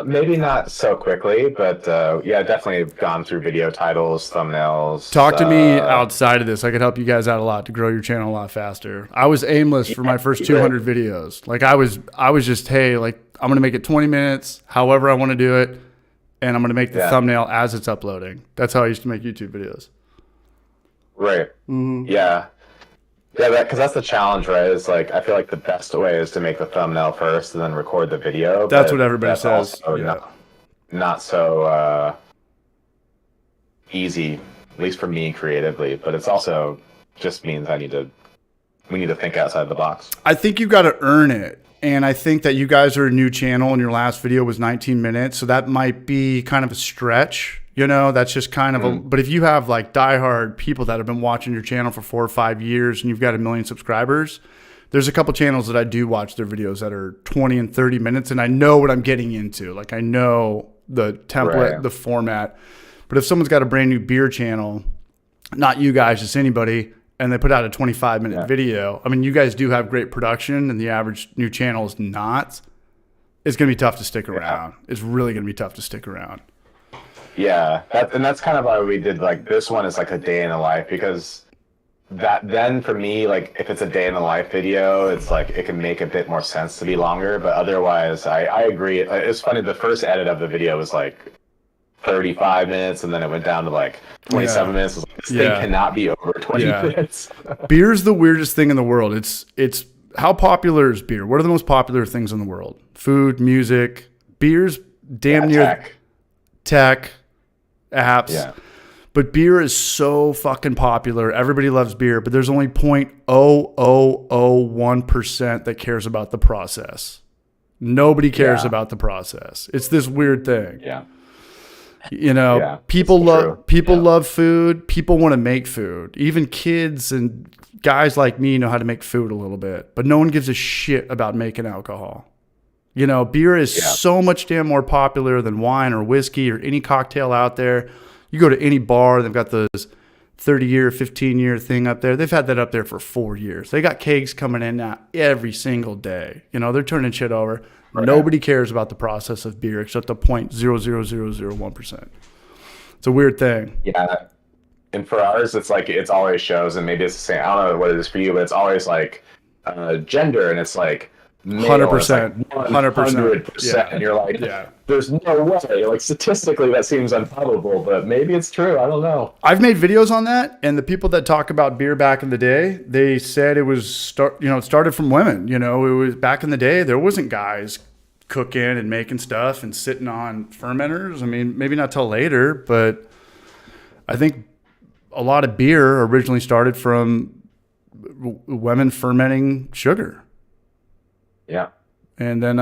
Maybe not so quickly, but definitely gone through video titles, thumbnails. Talk to me outside of this. I could help you guys out a lot to grow your channel a lot faster. I was aimless for my first 200 videos. Like I was just, hey, like I'm going to make it 20 minutes, however I want to do it, and I'm going to make the thumbnail as it's uploading. That's how I used to make YouTube videos. Right. Mm-hmm. Yeah. Yeah, because that's the challenge, right? Is like I feel like the best way is to make the thumbnail first and then record the video. That's what everybody says. Not so easy, at least for me creatively. But it's also just means we need to think outside the box. I think you got to earn it. And I think that you guys are a new channel and your last video was 19 minutes. So that might be kind of a stretch. That's just kind of but if you have like diehard people that have been watching your channel for 4 or 5 years and you've got 1 million subscribers, there's a couple channels that I do watch their videos that are 20 and 30 minutes and I know what I'm getting into. Like I know the template, the format. But if someone's got a brand new beer channel, not you guys, just anybody, and they put out a 25-minute video, I mean, you guys do have great production and the average new channel is not. it's going to be tough to stick around. It's really going to be tough to stick around. Yeah, that's kind of why we did like this one is like a day in the life, because that then for me, like if it's a day in the life video, it's like it can make a bit more sense to be longer. But otherwise, I agree. It's funny. The first edit of the video was like 35 minutes, and then it went down to like 27 minutes. Like, this thing cannot be over 20 minutes. Beer's the weirdest thing in the world. It's how popular is beer? What are the most popular things in the world? Food, music. Beer's damn near tech, apps. Yeah. But beer is so fucking popular. Everybody loves beer, but there's only 0.0001% that cares about the process. Nobody cares about the process. It's this weird thing. Yeah. You know, people love food. People want to make food. Even kids and guys like me know how to make food a little bit, but no one gives a shit about making alcohol. You know, beer is so much damn more popular than wine or whiskey or any cocktail out there. You go to any bar, they've got those 30-year, 15-year thing up there. They've had that up there for 4 years. They got kegs coming in now every single day. You know, they're turning shit over. Right. Nobody cares about the process of beer except the 0.00001%. It's a weird thing. Yeah. And for ours, it's like, it's always shows, and maybe it's the same. I don't know what it is for you, but it's always like gender, and it's like 100%. 100%. And you're like, there's no way. Like, statistically, that seems improbable, but maybe it's true. I don't know. I've made videos on that, and the people that talk about beer back in the day, they said it was it started from women. You know, it was back in the day, there wasn't guys cooking and making stuff and sitting on fermenters. I mean, maybe not till later, but I think a lot of beer originally started from women fermenting sugar. Yeah. And then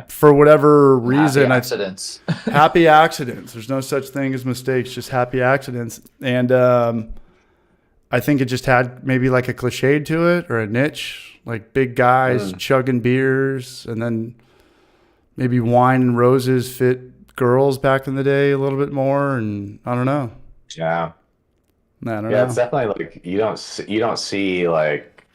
for whatever reason, happy accidents. There's no such thing as mistakes, just happy accidents. And I think it just had maybe like a cliche to it or a niche, like big guys chugging beers, and then maybe wine and roses fit girls back in the day a little bit more. And I don't know. Yeah. I don't know. It's definitely like you don't see like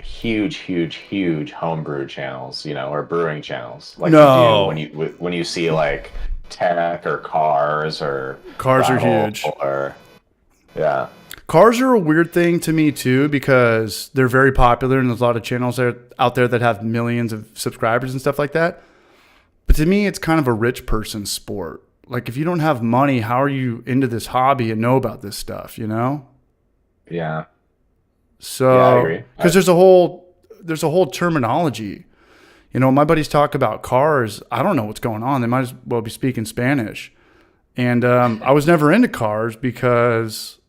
huge homebrew channels, you know, or brewing channels like you do when you see like tech or cars are huge. Cars are a weird thing to me too, because they're very popular and there's a lot of channels out there that have millions of subscribers and stuff like that. But to me, it's kind of a rich person's sport. Like, if you don't have money, how are you into this hobby and know about this stuff, you know? Yeah. So, I agree. Because there's a whole terminology. You know, my buddies talk about cars. I don't know what's going on. They might as well be speaking Spanish. And I was never into cars because,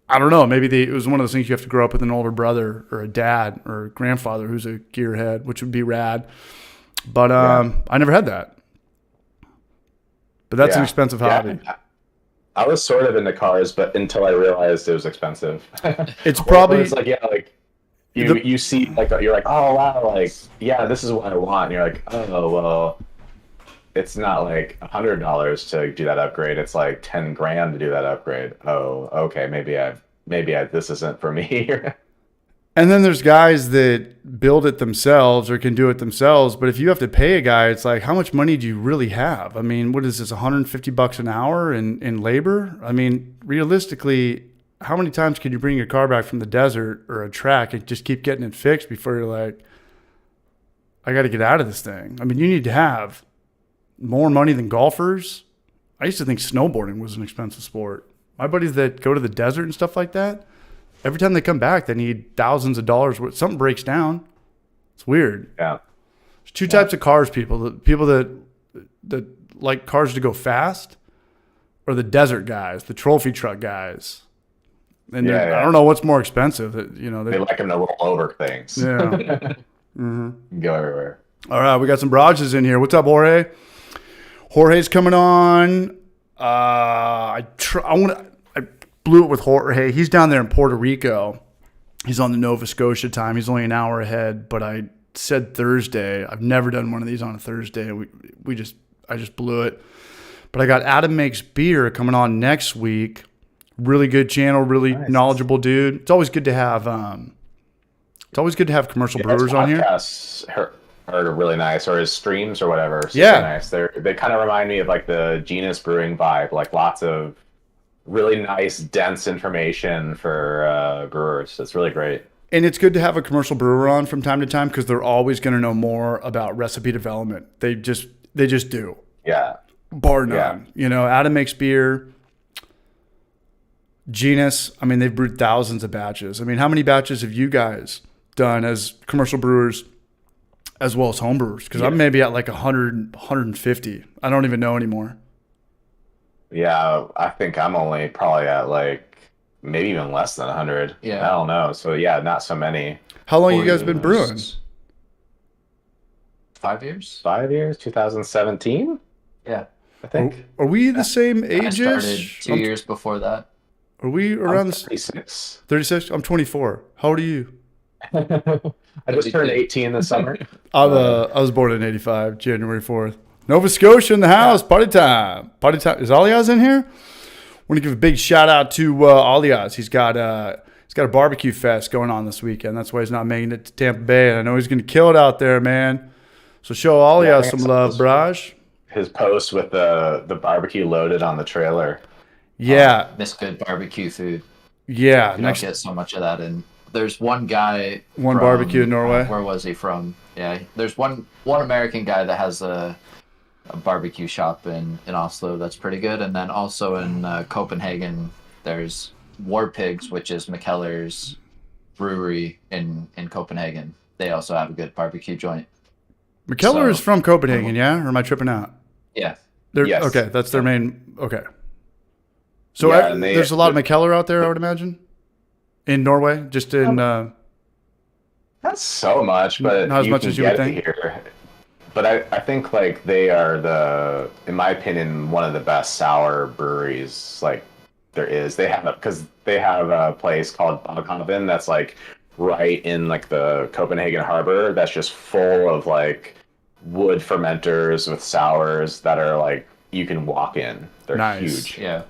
I don't know, maybe it was one of those things you have to grow up with an older brother or a dad or a grandfather who's a gearhead, which would be rad. But I never had that. But that's an expensive hobby. I was sort of into cars, but until I realized it was expensive. It's probably it's like, you see, like, you're like, oh wow, like, yeah, this is what I want. And you're like, oh well, it's not like $100 to do that upgrade. It's like 10 grand to do that upgrade. Oh, okay, maybe this isn't for me. And then there's guys that build it themselves or can do it themselves. But if you have to pay a guy, it's like, how much money do you really have? I mean, what is this, $150 an hour in labor? I mean, realistically, how many times can you bring your car back from the desert or a track and just keep getting it fixed before you're like, I got to get out of this thing? I mean, you need to have more money than golfers. I used to think snowboarding was an expensive sport. My buddies that go to the desert and stuff like that, every time they come back, they need thousands of dollars. Something breaks down. It's weird. Yeah. There's two types of cars people. The people that like cars to go fast, or the desert guys, the trophy truck guys. And I don't know what's more expensive. You know, they like them to roll over things. Yeah. Mm-hmm. Go everywhere. All right, we got some barrages in here. What's up, Jorge? Jorge's coming on. I blew it with Jorge. He's down there in Puerto Rico. He's on the Nova Scotia time. He's only an hour ahead, but I said Thursday. I've never done one of these on a Thursday. I just blew it. But I got Adam Makes Beer coming on next week. Really good channel, really knowledgeable dude. It's always good to have commercial brewers on here. are really nice, or his streams or whatever. Super Yeah. nice. They kind of remind me of like the Genus Brewing vibe, like lots of really nice, dense information for brewers. It's really great. And it's good to have a commercial brewer on from time to time because they're always going to know more about recipe development. They just do. Yeah. Bar none. You know, Adam makes beer. Genus, I mean, they've brewed thousands of batches. I mean, how many batches have you guys done as commercial brewers as well as home brewers? Because I'm maybe at like 100, 150. I don't even know anymore. Yeah, I think I'm only probably at like maybe even less than 100. Yeah. I don't know. So yeah, not so many. How long 4 you guys been brewing? years. 5 years? 5 years, 2017, Yeah. I think. Are we the same I started ages? 2 years before that. Are we around I'm the 36. 36? I'm 24. How old are you? I just turned 18 this summer. I was born in 85, January 4th. Nova Scotia in the house. Party time. Party time. Is Aliaz in here? Want to give a big shout out to Aliaz. He's got a barbecue fest going on this weekend. That's why he's not making it to Tampa Bay. And I know he's going to kill it out there, man. So show Aliaz some love, Braj. His post with the barbecue loaded on the trailer. Yeah. Miss good barbecue food. Yeah. You don't get so much of that. And there's one guy. One barbecue in Norway. Where was he from? Yeah. There's one American guy that has a barbecue shop in Oslo that's pretty good. And then also in Copenhagen, there's War Pigs, which is McKellar's brewery in Copenhagen. They also have a good barbecue joint. McKellar is from Copenhagen, yeah? Or am I tripping out? Yeah. Yes. Okay, that's their main. Okay. So Yeah, there's a lot of McKellar out there, I would imagine, in Norway, just in. Not so much, but Not as you much can as you would get it think. here. But I think like they are in my opinion, one of the best sour breweries like there is. They have a place called Baghaven that's like right in like the Copenhagen harbor that's just full of like wood fermenters with sours that are like you can walk in. They're Nice. huge. Yeah.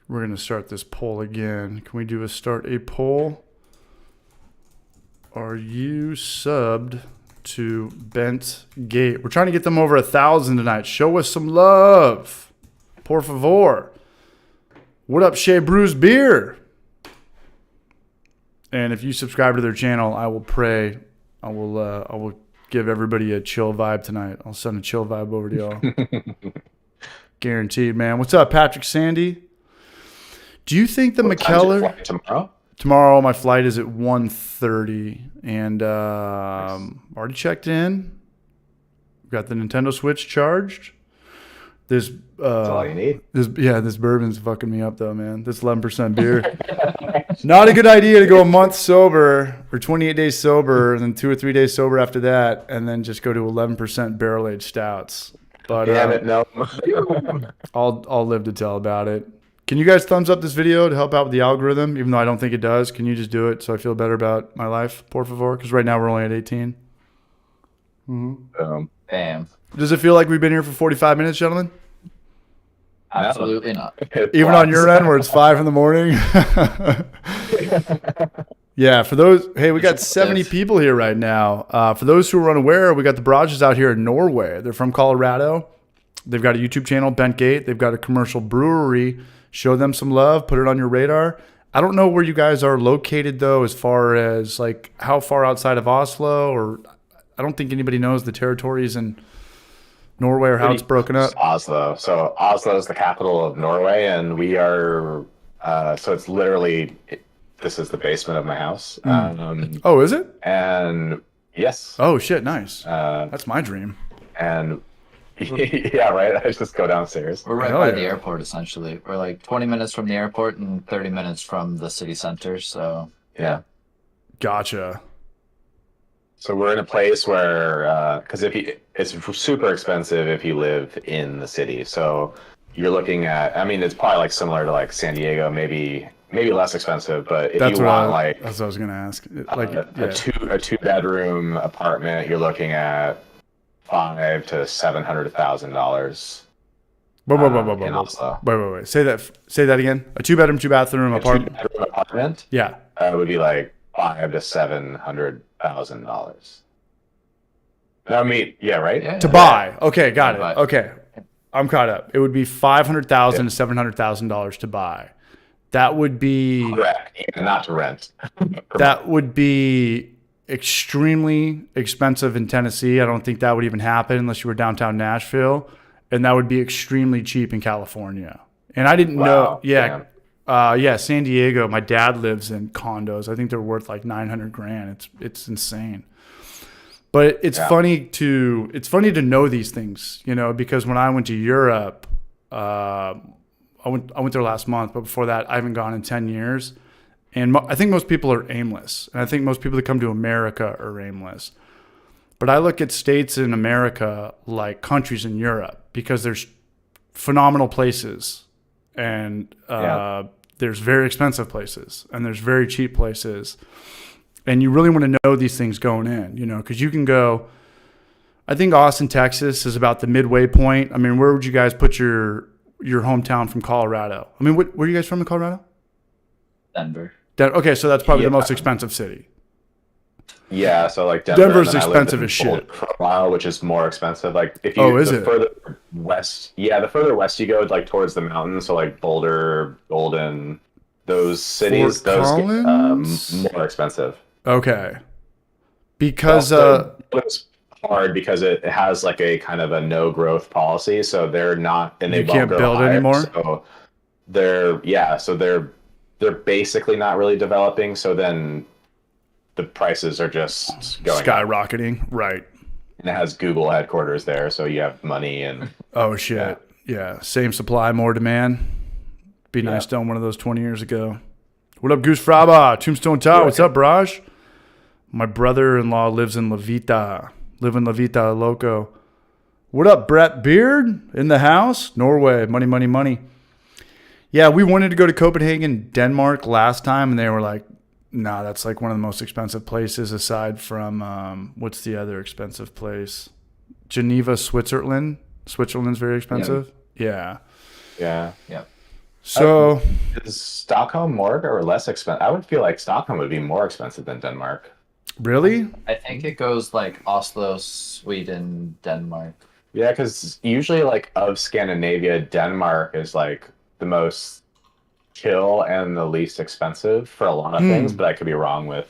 We're gonna start this poll again. Can we do start a poll? Are you subbed to Bent Gate? We're trying to get them over 1,000 tonight. Show us some love, por favor. What up, Shea Brews Beer? And if you subscribe to their channel, I will pray. I will give everybody a chill vibe tonight. I'll send a chill vibe over to y'all. Guaranteed, man. What's up, Patrick Sandy? Do you think the What time's your McKellar flight tomorrow? tomorrow? My flight is at 1:30, and already checked in. Got the Nintendo Switch charged. This That's all you need. this bourbon's fucking me up though, man. This 11% beer. Not a good idea to go a month sober or 28 days sober, and then 2 or 3 days sober after that, and then just go to 11% barrel aged stouts. But Damn it, no. I'll live to tell about it. Can you guys thumbs up this video to help out with the algorithm? Even though I don't think it does, can you just do it so I feel better about my life, por favor? Because right now we're only at 18. Damn. Does it feel like we've been here for 45 minutes, gentlemen? Absolutely not. Even on your end where it's 5 in the morning? Yeah, for those, hey, we got 70 people here right now. For those who are unaware, we got the Brages out here in Norway. They're from Colorado. They've got a YouTube channel, Bent Gate. They've got a commercial brewery. Show them some love. Put it on your radar. I don't know where you guys are located, though, as far as like how far outside of Oslo, or I don't think anybody knows the territories in Norway or how it's broken up. Oslo. So Oslo is the capital of Norway, and we are. So it's literally. This is the basement of my house. Oh, is it? And yes. Oh, shit. Nice. Uh, That's my dream. and yeah, right. I just go downstairs. We're right Hell by yeah. the airport, essentially. We're like 20 minutes from the airport and 30 minutes from the city center. So, Yeah. Gotcha. So we're in a place where, because it's super expensive if you live in the city. So you're looking at. I mean, it's probably like similar to like San Diego, maybe less expensive. But if That's you what want like that's what I was gonna ask. Like, a yeah. two bedroom apartment, you're looking at $500,000 to $700,000. In Oslo. Wait. Say that again. A 2-bedroom, 2-bathroom apartment. A 2-bedroom apartment Yeah. would be like $500,000 to $700,000. I mean, yeah, right. Yeah. To buy. Okay, got buy. it. Okay, I'm caught up. It would be $500,000 to $700,000 to buy. That would be Correct. Yeah, not to rent. that would be extremely expensive in Tennessee. I don't think that would even happen unless you were downtown Nashville, and that would be extremely cheap in California. And I didn't know. Wow, Yeah, yeah, San Diego. My dad lives in condos. I think they're worth like 900 grand. It's insane. But it's funny to know these things, you know, because when I went to Europe, I went there last month, but before that, I haven't gone in 10 years. And I think most people are aimless. And I think most people that come to America are aimless. But I look at states in America like countries in Europe because there's phenomenal places and there's very expensive places and there's very cheap places. And you really want to know these things going in, you know, because you can go. I think Austin, Texas is about the midway point. I mean, where would you guys put your hometown from Colorado? I mean, where are you guys from in Colorado? Denver. Okay, so that's probably the most expensive city. Yeah, so like Denver, Denver's expensive as shit. Colorado, which is more expensive. Like if you further west, the further west you go, like towards the mountains, so like Boulder, Golden, those cities, Fort those get more expensive. Okay, because it's hard because it has like a kind of a no growth policy, so they're not and they you can't build higher, anymore. So they're basically not really developing. So then the prices are just going skyrocketing, right? And it has Google headquarters there, so you have money and oh shit, yeah. Same supply, more demand. Be nice to own one of those 20 years ago. What up, Goose Fraba? Tombstone Tower. What's up, Braj? My brother-in-law lives in La Vita. Live in La Vita Loco. What up, Brett Beard? In the house? Norway. Money, money, money. Yeah, we wanted to go to Copenhagen, Denmark last time, and they were like, nah, that's like one of the most expensive places aside from, what's the other expensive place? Geneva, Switzerland. Switzerland's very expensive. Yeah. Yeah. So is Stockholm more or less expensive? I would feel like Stockholm would be more expensive than Denmark. really? I think it goes like Oslo, Sweden, Denmark. Yeah, because usually like of Scandinavia, Denmark is like the most chill and the least expensive for a lot of things, but I could be wrong with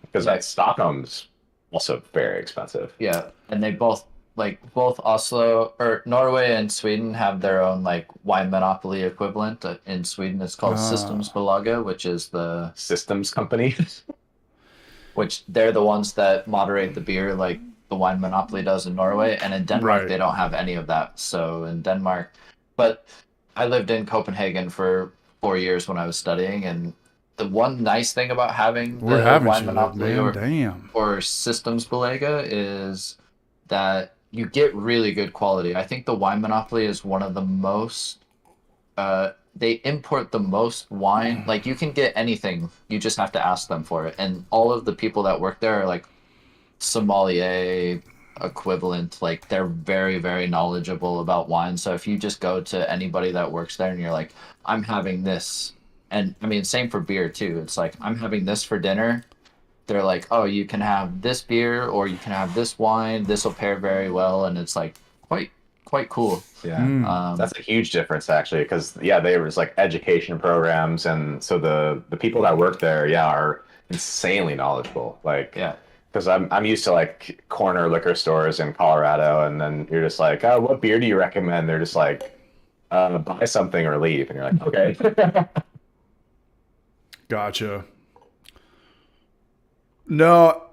because Stockholm's also very expensive. Yeah, and they both Oslo or Norway and Sweden have their own like wine monopoly equivalent. In Sweden, it's called Systembolaget, which is the Systems company. which they're the ones that moderate the beer like the wine monopoly does in Norway. And in Denmark, they don't have any of that. So in Denmark, but I lived in Copenhagen for 4 years when I was studying, and the one nice thing about having the wine monopoly or Systembolaget is that you get really good quality. I think the wine monopoly is one of the most they import the most wine. Like you can get anything, you just have to ask them for it. And all of the people that work there are like sommelier equivalent. Like they're very, very knowledgeable about wine. So if you just go to anybody that works there and you're like, I'm having this, and I mean same for beer too. It's like I'm having this for dinner. They're like, oh, you can have this beer or you can have this wine. This will pair very well, and it's like quite cool. Yeah, that's a huge difference actually, because there was like education programs, and so the people that work there, are insanely knowledgeable. Like, because I'm used to like corner liquor stores in Colorado, and then you're just like, oh, what beer do you recommend? They're just like, buy something or leave, and you're like, okay. Gotcha. No,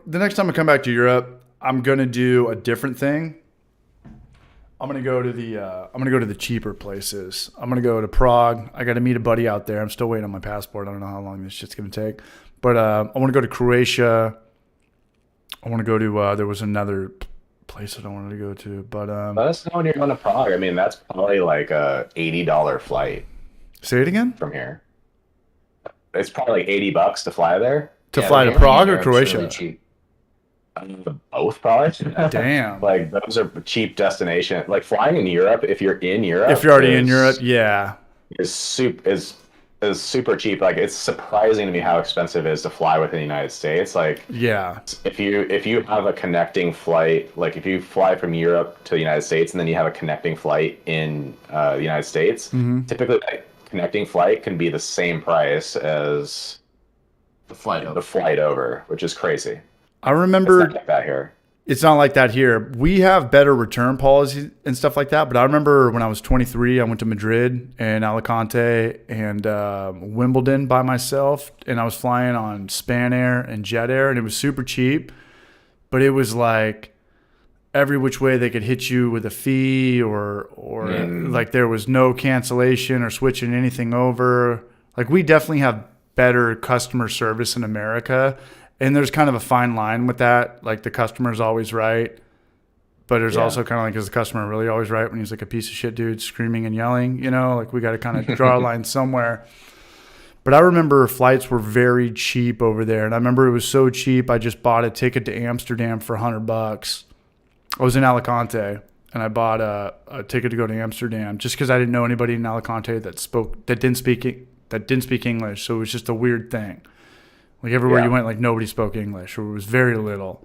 the next time I come back to Europe, I'm gonna do a different thing. I'm gonna go to the cheaper places. I'm gonna go to Prague. I got to meet a buddy out there. I'm still waiting on my passport. I don't know how long this shit's gonna take, but I want to go to Croatia. I want to go to. There was another place that I wanted to go to, but let us know when you're going to Prague. I mean, that's probably like a $80 flight. Say it again. From here, it's probably like $80 to fly there. To fly to Prague or Croatia? Really cheap. Both probably. Damn. Like those are cheap destination. Like flying in Europe, if you're in Europe. If you're already in Europe, is is super cheap. Like it's surprising to me how expensive it is to fly within the United States. Like Yeah. if you have a connecting flight, like if you fly from Europe to the United States and then you have a connecting flight in the United States, typically that connecting flight can be the same price as The flight over. the flight over, which is crazy. I It's remember not like that here. it's not like that here. We have better return policies and stuff like that. But I remember when I was 23, I went to Madrid and Alicante and Wimbledon by myself. And I was flying on Spanair and Jet Air. And it was super cheap. But it was like every which way they could hit you with a fee or like there was no cancellation or switching anything over. Like we definitely have better customer service in America. And there's kind of a fine line with that. Like the customer's always right. But there's also kind of like, is the customer really always right when he's like a piece of shit dude screaming and yelling? You know, like we got to kind of draw a line somewhere. But I remember flights were very cheap over there. And I remember it was so cheap, I just bought a ticket to Amsterdam for $100. I was in Alicante and I bought a ticket to go to Amsterdam just because I didn't know anybody in Alicante that didn't speak English. So it was just a weird thing. Like everywhere you went, like nobody spoke English, or it was very little.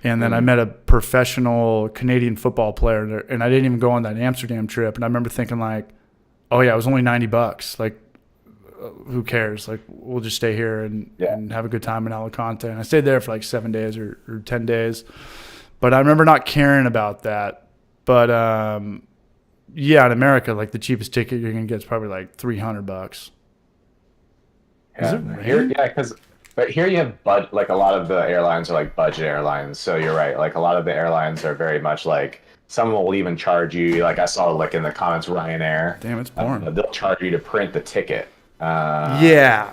And then I met a professional Canadian football player there, and I didn't even go on that Amsterdam trip. And I remember thinking like, oh yeah, it was only $90. Like, who cares? Like, we'll just stay here and have a good time in Alicante. And I stayed there for like 7 days or 10 days. But I remember not caring about that. But yeah, in America, like the cheapest ticket you're gonna get is probably like $300. Is it Here, but here you have like a lot of the airlines are like budget airlines. So you're right. Like a lot of the airlines are very much like some will even charge you. Like I saw like in the comments, Ryanair. Damn, it's boring. They'll charge you to print the ticket. Yeah.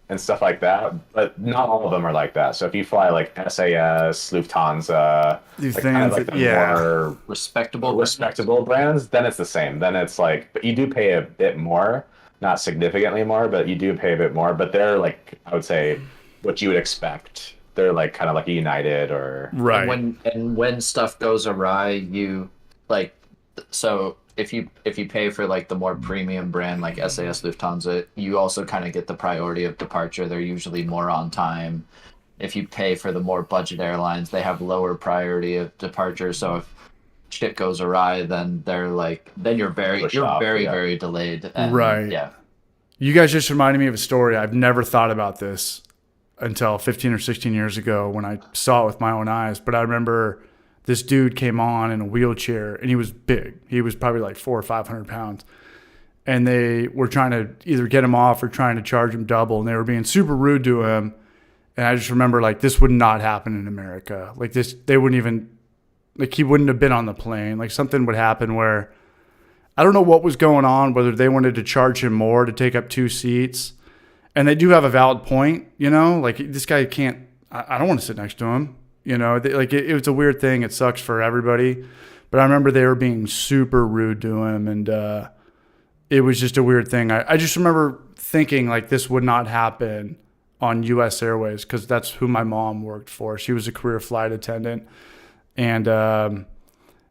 And stuff like that. But not all of them are like that. So if you fly like SAS, Lufthansa, These like things, kind of like the more Respectable brands, then it's the same. Then it's like, but you do pay a bit more. Not significantly more, but you do pay a bit more. But they're like, I would say, what you would expect. They're like kind of like a United or Right. When stuff goes awry, you like so if you pay for like the more premium brand like SAS, Lufthansa, you also kind of get the priority of departure. They're usually more on time. If you pay for the more budget airlines, they have lower priority of departure. So if shit goes awry, then you're very delayed. And, Right. Yeah. You guys just reminded me of a story. I've never thought about this until 15 or 16 years ago when I saw it with my own eyes. But I remember this dude came on in a wheelchair and he was big. He was probably like 400 or 500 pounds. And they were trying to either get him off or trying to charge him double. And they were being super rude to him. And I just remember like this would not happen in America. Like this, they wouldn't even, like he wouldn't have been on the plane. Like something would happen where I don't know what was going on, whether they wanted to charge him more to take up 2 seats. And they do have a valid point, you know, like this guy can't, I don't want to sit next to him. You know, it was a weird thing. It sucks for everybody. But I remember they were being super rude to him. And it was just a weird thing. I just remember thinking like this would not happen on U.S. Airways because that's who my mom worked for. She was a career flight attendant. And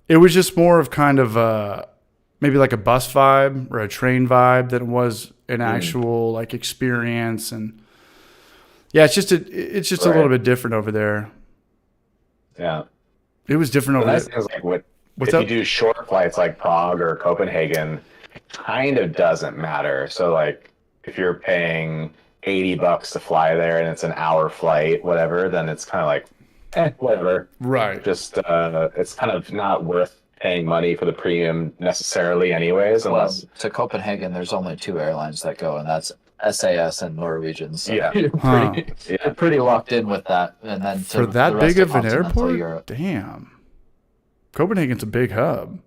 it was just more of kind of maybe like a bus vibe or a train vibe than it was an actual like experience. And yeah, it's just a little bit different over there. Yeah. It was different over nice there. thing is like What's if up? you do short flights like Prague or Copenhagen, it kind of doesn't matter. So like if you're paying $80 to fly there and it's an hour flight, whatever, then it's kind of like, whatever. Right. Just it's kind of not worth paying money for the premium necessarily anyways, unless to Copenhagen, there's only 2 airlines that go, and that's SAS and Norwegian. So Yeah. you're pretty locked in with that. And then For the that rest big of an continental airport? Europe. Damn. Copenhagen's a big hub.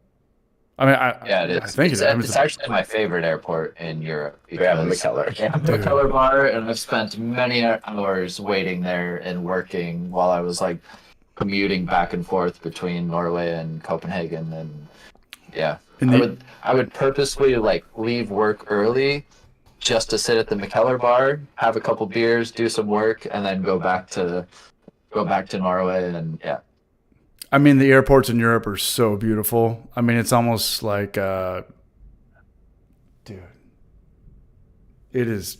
I mean, Yeah, it is. I think It's actually my favorite airport in Europe. they have the because- McKellar. Yeah, the McKellar bar, and I've spent many hours waiting there and working while I was like commuting back and forth between Norway and Copenhagen, and yeah, I would purposely like leave work early just to sit at the McKellar bar, have a couple beers, do some work, and then go back to Norway, and yeah. I mean, the airports in Europe are so beautiful. I mean, it's almost like, dude, it is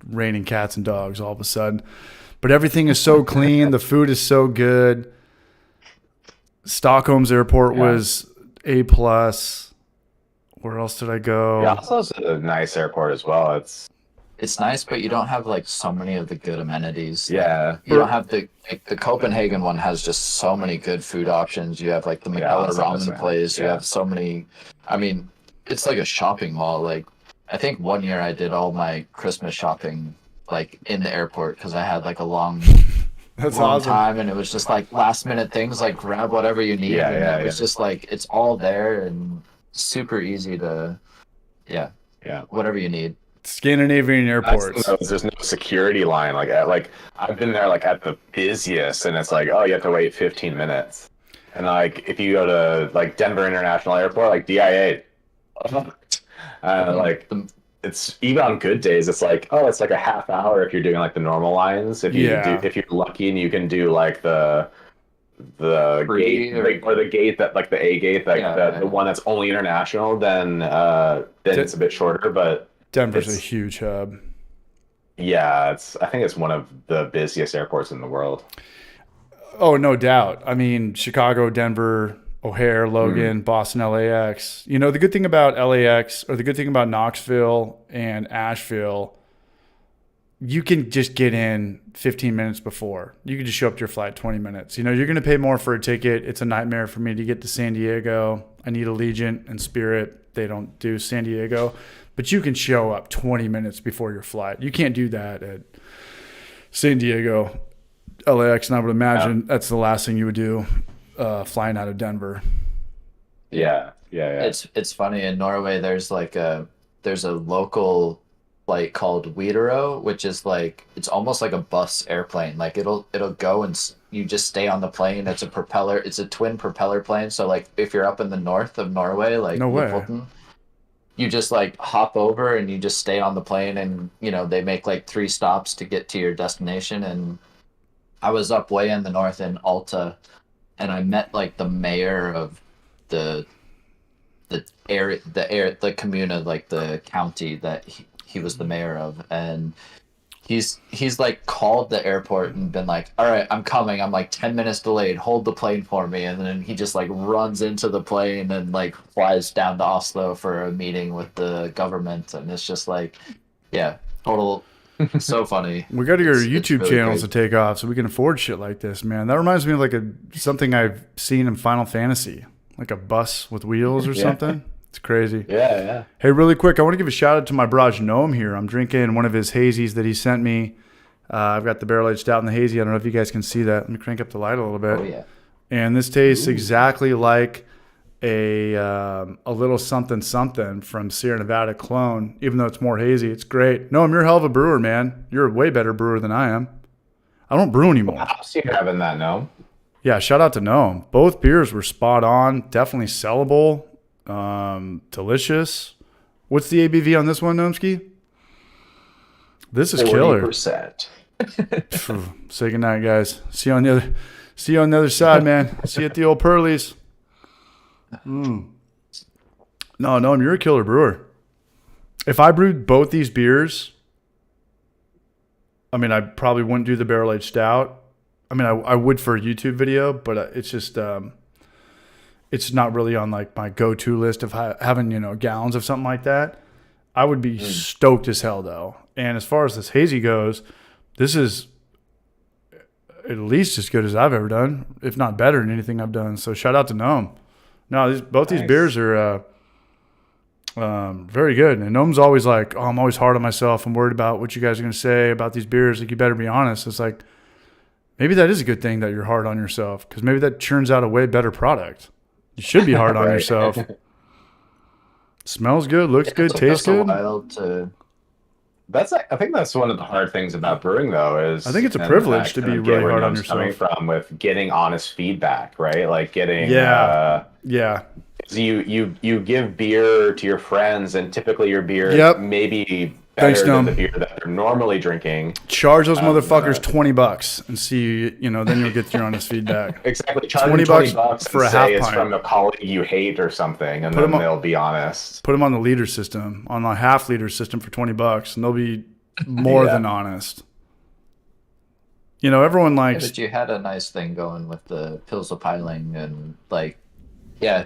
raining cats and dogs all of a sudden. But everything is so clean. The food is so good. Stockholm's airport was A+. Where else did I go? Yeah, Oslo's a nice airport as well. It's nice, but you don't have like so many of the good amenities. Yeah. You don't have the Copenhagen one has just so many good food options. You have like the Magala ramen place. You have so many. I mean, it's like a shopping mall. Like, I think one year I did all my Christmas shopping like in the airport because I had like a long awesome. time, and it was just like last minute things like grab whatever you need. It was just like it's all there and super easy to, whatever you need. Scandinavian airports. There's no security line like I've been there like at the busiest, and it's like, oh, you have to wait 15 minutes. And like if you go to like Denver International Airport, like DIA, it's even on good days, it's like, oh, it's like a half hour if you're doing like the normal lines. If you're lucky and you can do like the gate or the gate that like the A gate, the one that's only international, then it's a bit shorter, but Denver's a huge hub. Yeah, I think it's one of the busiest airports in the world. Oh, no doubt. I mean, Chicago, Denver, O'Hare, Logan, Boston, LAX. You know, the good thing about LAX, or the good thing about Knoxville and Asheville, you can just get in 15 minutes before. You can just show up to your flight 20 minutes. You know, you're going to pay more for a ticket. It's a nightmare for me to get to San Diego. I need Allegiant and Spirit. They don't do San Diego. But you can show up 20 minutes before your flight. You can't do that at San Diego, LAX, and I would imagine that's the last thing you would do flying out of Denver. Yeah. It's funny, in Norway there's a local flight called Widerøe, which is like, it's almost like a bus airplane. Like it'll go and you just stay on the plane. It's a twin propeller plane. So like if you're up in the north of Norway, like no way. Lofoten, you just like hop over and you just stay on the plane, and you know they make like 3 stops to get to your destination. And I was up way in the north in Alta, and I met like the mayor of the communa, like the county that he was the mayor of, and he's like called the airport and been like, all right, I'm coming, I'm like 10 minutes delayed, hold the plane for me. And then he just like runs into the plane and like flies down to Oslo for a meeting with the government. And it's just like, total so funny. We got to get our YouTube really channels to take off so we can afford shit like this, man. That reminds me of like something I've seen in Final Fantasy, like a bus with wheels or something. It's crazy. Yeah. Hey, really quick, I want to give a shout out to my barrage gnome here. I'm drinking one of his hazies that he sent me. I've got the barrel-aged stout and the hazy. I don't know if you guys can see that. Let me crank up the light a little bit. Oh, yeah. And this tastes exactly like a little something from Sierra Nevada clone, even though it's more hazy. It's great. Noam, you're a hell of a brewer, man. You're a way better brewer than I am. I don't brew anymore. How else are you having that, Noam? Yeah, shout out to Noam. Both beers were spot on. Definitely sellable. Delicious. What's the ABV on this one, Nomsky? This is 40%. Killer. Say goodnight, guys. See you on the other side, man. See you at the old Pearlies. No, you're a killer brewer. If I brewed both these beers, I mean, I probably wouldn't do the barrel-aged stout. I mean, I would for a YouTube video, but it's just it's not really on like my go-to list of having, gallons of something like that. I would be stoked as hell though. And as far as this hazy goes, this is at least as good as I've ever done, if not better than anything I've done. So shout out to Noam. No, both these beers are very good. And Noam's always like, oh, I'm always hard on myself. I'm worried about what you guys are going to say about these beers. Like, you better be honest. It's like, maybe that is a good thing that you're hard on yourself, because maybe that churns out a way better product. You should be hard on yourself. Smells good, looks good, tastes good. I think that's one of the hard things about brewing, though. Is I think it's a privilege to be really hard on yourself. Coming from with getting honest feedback, right? Like getting You give beer to your friends, and typically your beer maybe Thanks, better than Nom. the beer that they're normally drinking. Charge those motherfuckers $20 and see, then you'll get your honest feedback. Exactly. Charge $20 them $20 for and a half say it's pint. from a colleague you hate or something, and Put 'em then on- they'll be honest. Put them on the liter system, on the half liter system for $20, and they'll be more Yeah. than honest. Everyone likes. But you had a nice thing going with the Pilsner and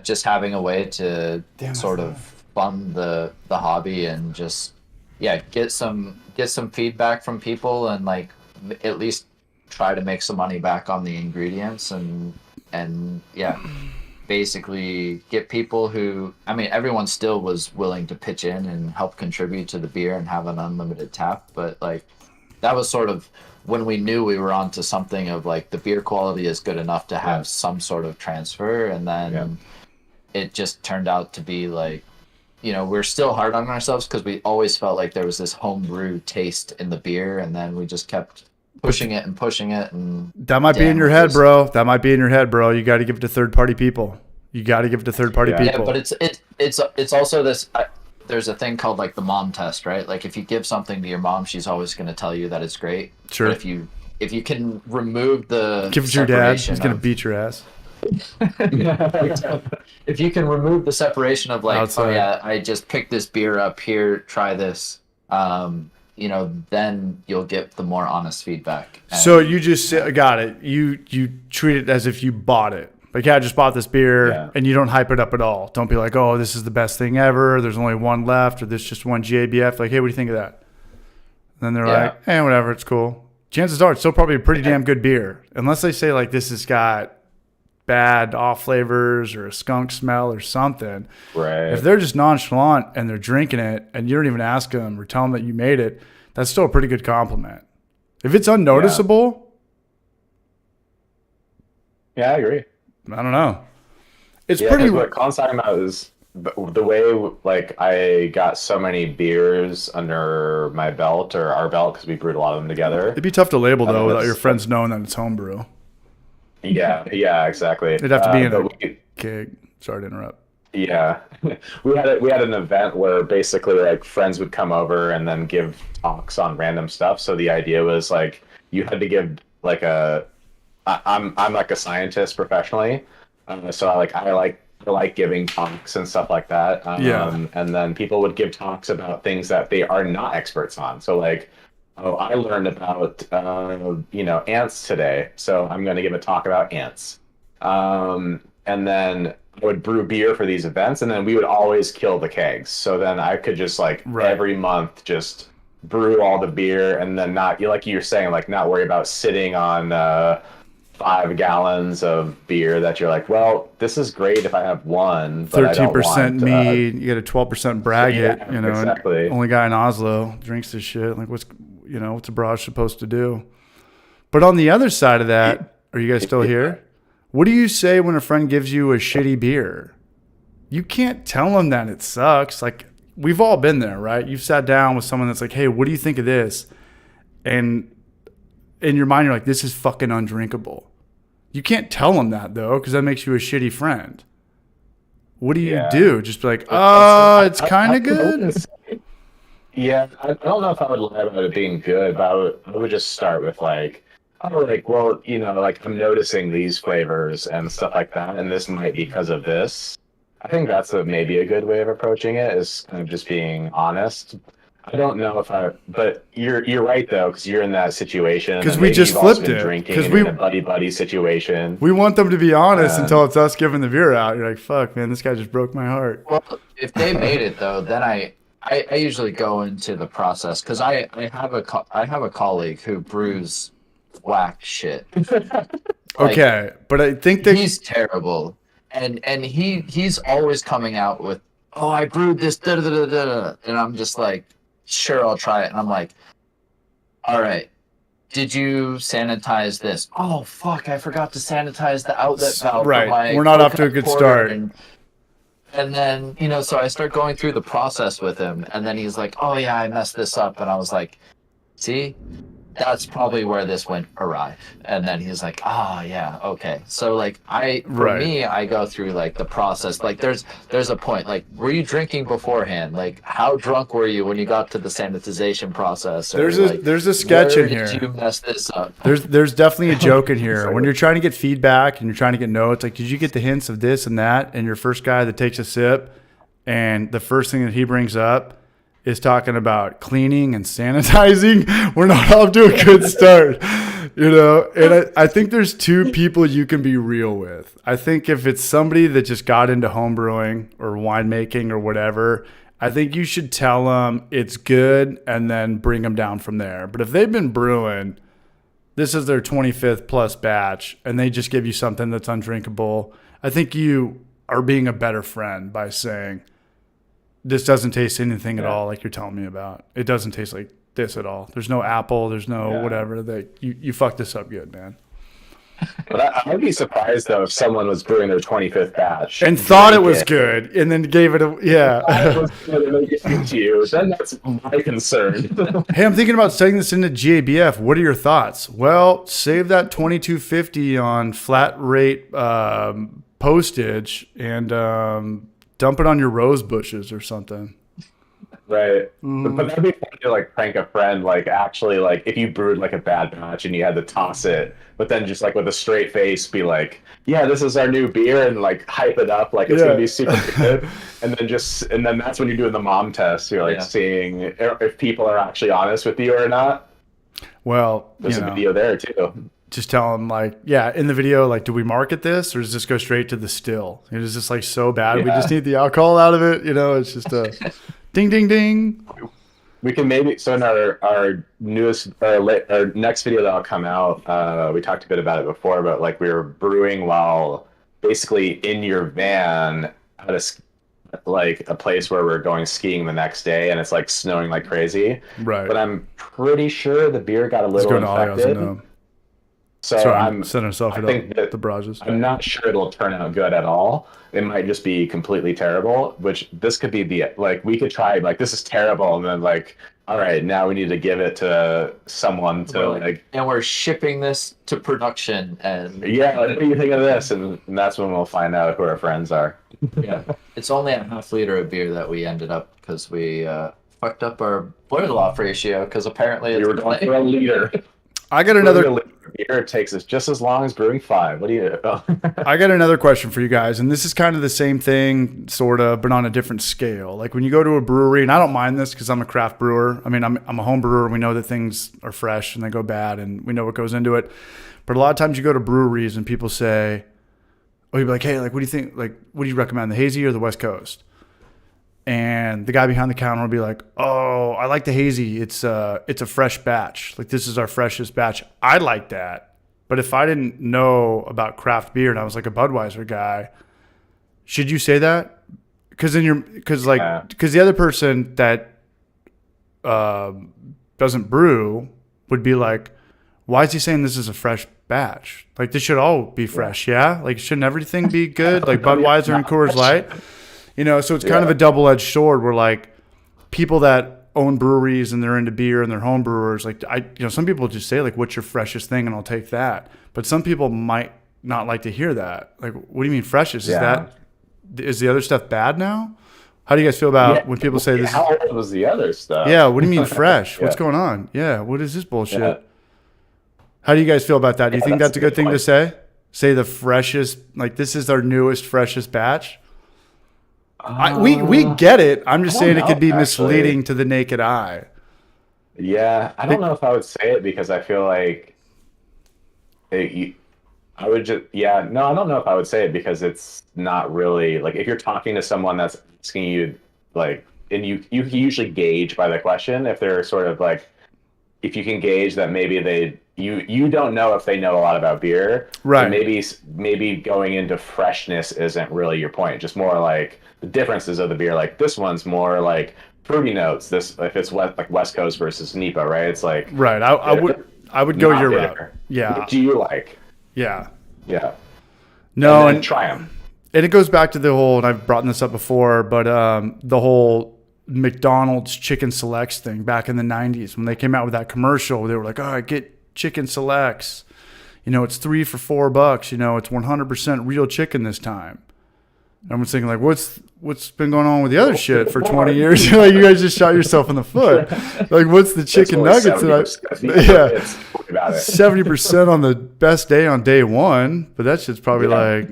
just having a way to sort of fund the hobby and just get some feedback from people and at least try to make some money back on the ingredients and basically get people who, everyone still was willing to pitch in and help contribute to the beer and have an unlimited tap, but that was sort of when we knew we were onto something of the beer quality is good enough to have some sort of transfer, and then it just turned out to be we're still hard on ourselves because we always felt like there was this homebrew taste in the beer, and then we just kept pushing it, and That might be in your head, bro. That might be in your head, bro. You got to give it to third-party people. people. Yeah, but it's also this. There's a thing called the mom test, right? If you give something to your mom, she's always going to tell you that it's great. Sure. But if you can remove the Give it to your dad. He's going to beat your ass. If you can remove the separation of Outside. oh yeah, I just picked this beer up here, try this, then you'll get the more honest feedback. So you just got it. You treat it as if you bought it. I just bought this beer, and you don't hype it up at all. Don't be like, oh, this is the best thing ever. There's only one left, or there's just one GABF. Hey, what do you think of that? And then they're like, hey, whatever, it's cool. Chances are it's still probably a pretty damn good beer, unless they say this has got bad off flavors or a skunk smell or something. Right. If they're just nonchalant and they're drinking it, and you don't even ask them or tell them that you made it, that's still a pretty good compliment. If it's unnoticeable, I agree. I don't know. It's 'cause pretty. What Colin's talking about is the way I got so many beers under my belt or our belt because we brewed a lot of them together. It'd be tough to label though without that's- your friends knowing that it's homebrew. Yeah, exactly. It'd have to be in a but keg. Sorry to interrupt. Yeah, we had an event where basically friends would come over and then give talks on random stuff. So the idea was you had to give I'm a scientist professionally, so I like giving talks and stuff like that. And then people would give talks about things that they are not experts on. So oh, I learned about ants today, so I'm going to give a talk about ants. And then I would brew beer for these events, and then we would always kill the kegs. So then I could just every month just brew all the beer, and then not you're saying not worry about sitting on 5 gallons of beer that you're well, this is great if I have one, but 13% mead. You get a 12% braggot. Exactly. Only guy in Oslo drinks this shit. What's a barrage supposed to do? But on the other side of that, are you guys still here? What do you say when a friend gives you a shitty beer? You can't tell them that it sucks. We've all been there, right? You've sat down with someone that's hey, what do you think of this? And in your mind, you're this is fucking undrinkable. You can't tell them that, though, because that makes you a shitty friend. What do you do? Just be it's kind of good? Yeah, I don't know if I would lie about it being good, but I would just start with I'm noticing these flavors and stuff like that, and this might be because of this. I think that's maybe a good way of approaching it, is kind of just being honest. I don't know but you're right though, because you're in that situation. Because we just flipped it. Because we in a buddy situation. We want them to be honest until it's us giving the beer out. You're fuck, man, this guy just broke my heart. Well, if they made it though, then I usually go into the process because I have a colleague who brews whack shit. Okay, but I think that he's terrible, and he's always coming out with, oh, I brewed this da da da da, and I'm just sure, I'll try it. And I'm all right, did you sanitize this? Oh, fuck, I forgot to sanitize the outlet valve. Right, we're not off to a good start. And then, so I start going through the process with him. And then he's oh, yeah, I messed this up. And I was see, that's probably where this went awry. And then he's like, oh yeah, okay. So like for Right. me, I go through like the process. Like there's a point. Like, were you drinking beforehand? Like, how drunk were you when you got to the sanitization process? Or, There's a sketch where in here. did you mess this up? There's definitely a joke in here. When you're trying to get feedback and you're trying to get notes, like, did you get the hints of this and that? And your first guy that takes a sip, and the first thing that he brings up is talking about cleaning and sanitizing. We're not off to a good start, And I think there's two people you can be real with. I think if it's somebody that just got into home brewing or winemaking or whatever, I think you should tell them it's good and then bring them down from there. But if they've been brewing, this is their 25th plus batch, and they just give you something that's undrinkable, I think you are being a better friend by saying, this doesn't taste anything at all like you're telling me about. It doesn't taste like this at all. There's no apple. There's no whatever. That you fucked this up good, man. But I would be surprised, though, if someone was brewing their 25th batch and thought it was good and then gave it a, to you, then that's my concern. Hey, I'm thinking about setting this into GABF. What are your thoughts? Well, save that $22.50 on flat rate postage and dump it on your rose bushes or something. Right. But that'd be fun to like prank a friend, like actually like if you brewed like a bad batch and you had to toss it, but then just like with a straight face be like, yeah, this is our new beer, and like hype it up like it's gonna be super good. And then that's when you're doing the mom test. You're like seeing if people are actually honest with you or not. Well, there's a video there too. Just tell them like, in the video, like, do we market this or does this go straight to the still? It is just like so bad. We just need the alcohol out of it. It's just a ding, ding, ding. We can maybe, so in our next video that'll come out, we talked a bit about it before, but like we were brewing while basically in your van at a place where we're going skiing the next day, and it's like snowing like crazy. Right. But I'm pretty sure the beer got a little infected. So I'm setting ourselves up the barrages. I'm not sure it'll turn out good at all. It might just be completely terrible, which this could be we could try, like, this is terrible. And then like, all right, now we need to give it to someone to and we're shipping this to production. And what do you think of this? And that's when we'll find out who our friends are. It's only a half liter of beer that we ended up because we fucked up our boil off ratio because apparently we were going for a liter. I got another beer takes us just as long as brewing 5. What do you? I got another question for you guys, and this is kind of the same thing, sort of, but on a different scale. Like when you go to a brewery, and I don't mind this because I'm a craft brewer. I mean, I'm a home brewer. We know that things are fresh and they go bad, and we know what goes into it. But a lot of times you go to breweries and people say, "Oh, you'd be like, hey, like, what do you think? Like, what do you recommend, the hazy or the West Coast?" And the guy behind the counter will be like, "Oh, I like the hazy. It's a fresh batch. Like, this is our freshest batch." I like that. But if I didn't know about craft beer and I was like a Budweiser guy, should you say that? Because the other person that doesn't brew would be like, "Why is he saying this is a fresh batch? Like, this should all be fresh, yeah? Like, shouldn't everything be good? Like Budweiser and Coors Light?" So it's kind of a double-edged sword where like people that own breweries and they're into beer and they're home brewers, like some people just say like, "What's your freshest thing?" and I'll take that. But some people might not like to hear that. Like, what do you mean freshest? Is the other stuff bad now? How do you guys feel about when people say this? How old was the other stuff? Yeah, what do you mean fresh? What's going on? Yeah, what is this bullshit? Yeah. How do you guys feel about that? Do you think that's a good thing to say? Say the freshest, like this is our newest, freshest batch? We get it. I'm just saying it could be misleading to the naked eye. Yeah, I don't know if I would say it because I feel like I would just I don't know if I would say it because it's not really like if you're talking to someone that's asking you like, and you can usually gauge by the question if they're sort of like, if you can gauge that maybe you don't know if they know a lot about beer, right? Maybe going into freshness isn't really your point. Just more like the differences of the beer. Like this one's more like fruity notes. This if it's like West Coast versus NEPA, right? It's like right. I would go your route. Yeah. What do you like? Yeah. Yeah. No, and try them. And it goes back to the whole, and I've brought this up before, but the whole McDonald's chicken selects thing back in the 90s when they came out with that commercial. They were like, "Oh, get chicken selects. You know, it's 3 for $4. You know, it's 100% real chicken this time." And I'm thinking, like, what's been going on with the other shit for 20 years? Like, you guys just shot yourself in the foot. Like, what's the chicken nuggets? Yeah, 70% on the best day on day one, but that shit's probably like,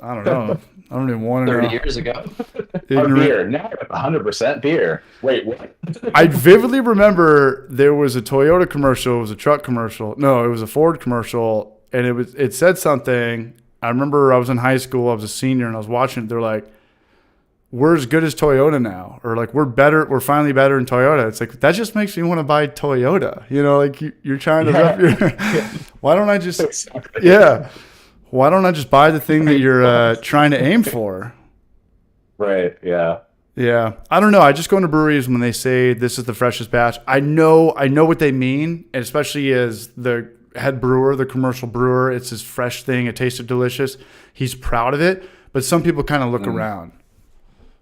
I don't know. I don't even want to know. 30 years ago. Beer. Now it's 100% beer. Wait, what? I vividly remember there was a Toyota commercial. It was a truck commercial. No, it was a Ford commercial, and it said something. I remember I was in high school. I was a senior, and I was watching it. They're like, "We're as good as Toyota now," or like, "We're better. We're finally better in Toyota." It's like, that just makes me want to buy Toyota. You know, like you're trying to rep your. Why don't I just? Yeah. Why don't I just buy the thing that you're trying to aim for? Right. Yeah. Yeah. I don't know. I just go into breweries when they say this is the freshest batch. I know what they mean, and especially as the head brewer, the commercial brewer, it's his fresh thing. It tasted delicious. He's proud of it. But some people kind of look around.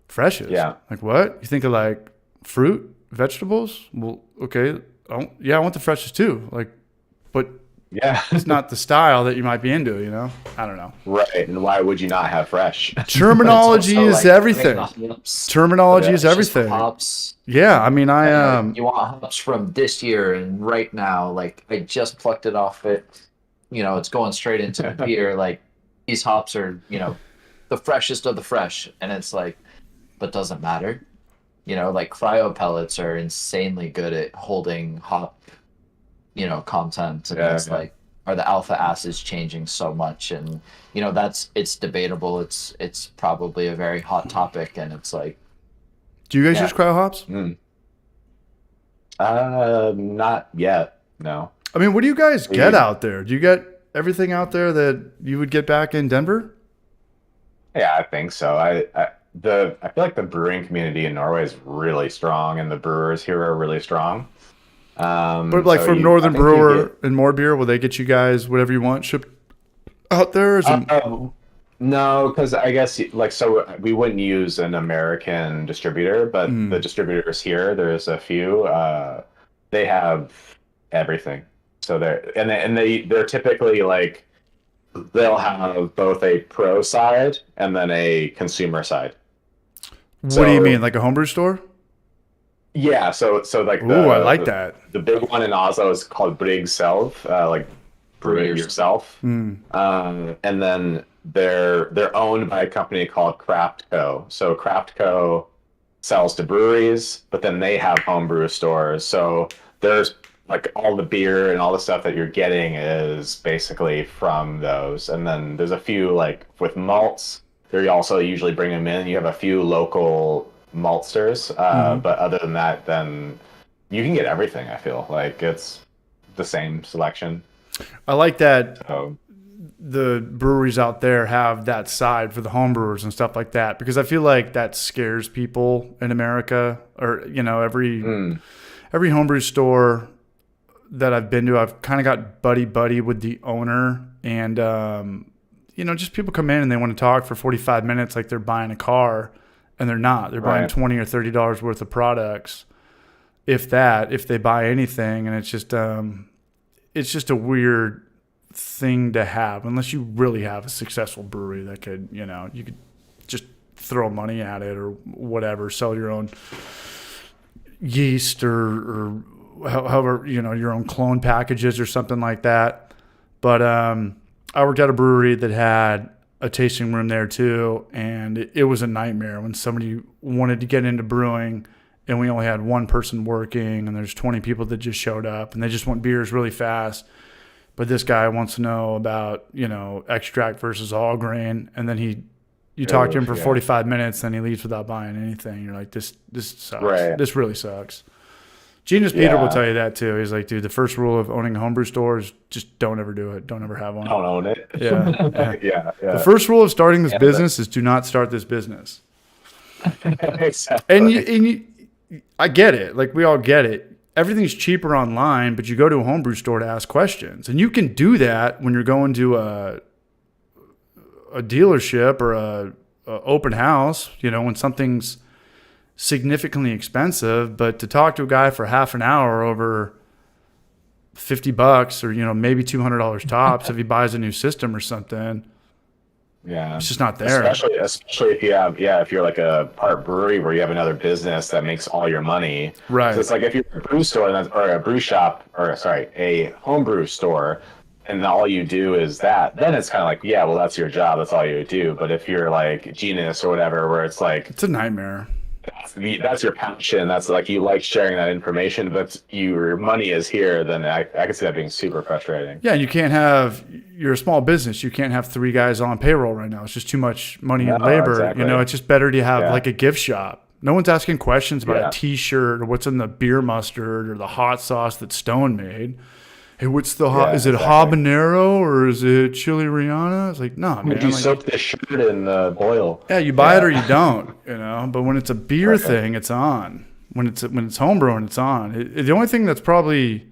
Freshest? Yeah. Like what? You think of like fruit, vegetables? Well, okay. Oh, yeah, I want the freshest too. Like, but yeah, it's not the style that you might be into, you know? I don't know. Right. And why would you not have fresh? Terminology is everything. Terminology is everything. Hops. Yeah, I mean, You want hops from this year and right now. Like, I just plucked it off it. You know, it's going straight into the beer. Like, these hops are, you know, the freshest of the fresh. And it's like, but doesn't matter. You know, like cryo pellets are insanely good at holding hop, you know, content. And it's like, are the alpha acids changing so much? And, you know, it's debatable. It's probably a very hot topic. And it's like, do you guys use cryo hops? Not yet. No. I mean, what do you guys get out there? Do you get everything out there that you would get back in Denver? Yeah, I think so. I feel like the brewing community in Norway is really strong, and the brewers here are really strong. But like from Northern Brewer and More Beer, will they get you guys whatever you want shipped out there? No, because I guess so we wouldn't use an American distributor, but the distributors here, there's a few. They have everything, so they're typically like they'll have both a pro side and then a consumer side. What do you mean, like a homebrew store? Yeah, so like I like that. The big one in Oslo is called Brewing self, like brew it yourself. And then they're owned by a company called Craft Co. So Craft Co. sells to breweries, but then they have homebrew stores. So there's like all the beer and all the stuff that you're getting is basically from those. And then there's a few like with malts. They also usually bring them in. You have a few local maltsters, but other than that, then you can get everything. I feel like it's the same selection. I like that the breweries out there have that side for the homebrewers and stuff like that, because I feel like that scares people in America, or you know, every homebrew store that I've been to, I've kind of got buddy with the owner, and you know, just people come in and they want to talk for 45 minutes like they're buying a car. And they're not. They're buying $20 or $30 worth of products, if they buy anything. And it's just a weird thing to have, unless you really have a successful brewery that could, you know, you could just throw money at it or whatever, sell your own yeast or however, you know, your own clone packages or something like that. But I worked at a brewery that had a tasting room there too, and it was a nightmare when somebody wanted to get into brewing and we only had one person working and there's 20 people that just showed up and they just want beers really fast, but this guy wants to know about, you know, extract versus all grain, and then you talk to him for 45 minutes, then he leaves without buying anything. You're like, this sucks. This really sucks. Genius Peter will tell you that too. He's like, dude, the first rule of owning a homebrew store is just don't ever do it. Don't ever have one. Don't own it. Yeah. The first rule of starting this business is do not start this business. Exactly. And I get it. Like, we all get it. Everything's cheaper online, but you go to a homebrew store to ask questions. And you can do that when you're going to a dealership or a open house, you know, when something's significantly expensive, but to talk to a guy for half an hour over $50 or, maybe $200 tops if he buys a new system or something, Yeah, it's just not there. Especially if you have, if you're like a part brewery where you have another business that makes all your money. Right. So it's like if you're a brew store or a brew shop, or sorry, a homebrew store, and all you do is that, then it's kind of like, yeah, well, that's your job, that's all you do. But if you're like Genus or whatever, where it's like, It's a nightmare. that's your passion, that's like, you like sharing that information, but your money is here, then I can see that being super frustrating. Yeah, and you're a small business. You can't have 3 guys on payroll right now. It's just too much money and labor. Exactly. It's just better to have like a gift shop. No one's asking questions about a T-shirt or what's in the beer mustard or the hot sauce that Stone made. Hey, what's the hot? Is it habanero or is it chili Rihanna? It's like, no, man. Would you soak this shirt in oil? Yeah, you buy it or you don't, But when it's a beer thing, it's on. When it's homebrewing, it's on. The only thing that's probably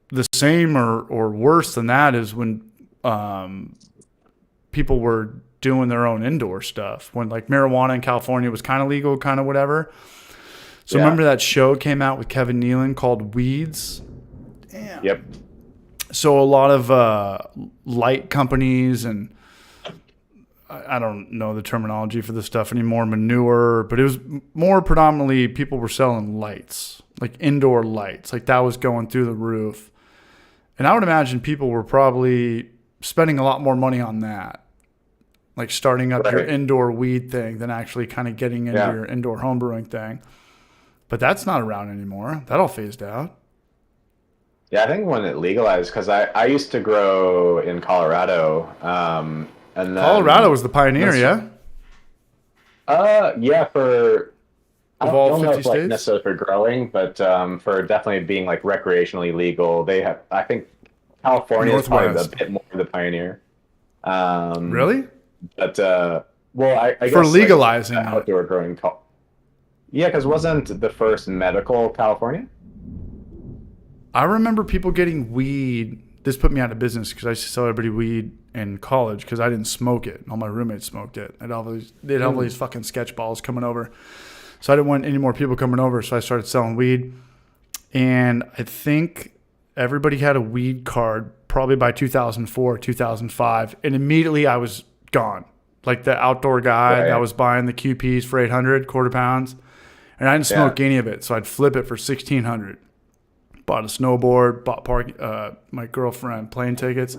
the same or worse than that is when people were doing their own indoor stuff. When like marijuana in California was kind of legal, kind of whatever. So remember that show came out with Kevin Nealon called Weeds? Damn. Yep. So a lot of light companies and I don't know the terminology for this stuff anymore, manure, but it was more predominantly people were selling lights, like indoor lights. Like that was going through the roof. And I would imagine people were probably spending a lot more money on that, like starting up your indoor weed thing than actually kind of getting into your indoor homebrewing thing. But that's not around anymore. That all phased out. Yeah, I think when it legalized, because I used to grow in Colorado, and then Colorado was the pioneer, yeah? Yeah, for I Of all don't know 50 if like states? necessarily for growing, but for definitely being like recreationally legal. They have, I think, California is probably Northwest. a bit more the pioneer. Really? But well, I guess For legalizing like, it. outdoor growing. Yeah, because wasn't the first medical California? I remember people getting weed. This put me out of business because I used to sell everybody weed in college because I didn't smoke it. All my roommates smoked it. They'd have all these fucking sketch balls coming over. So I didn't want any more people coming over, so I started selling weed. And I think everybody had a weed card probably by 2004, 2005. And immediately I was gone. Like the outdoor guy that was buying the QPs for 800 quarter pounds. And I didn't smoke any of it, so I'd flip it for 1,600. Bought a snowboard, bought my girlfriend plane tickets.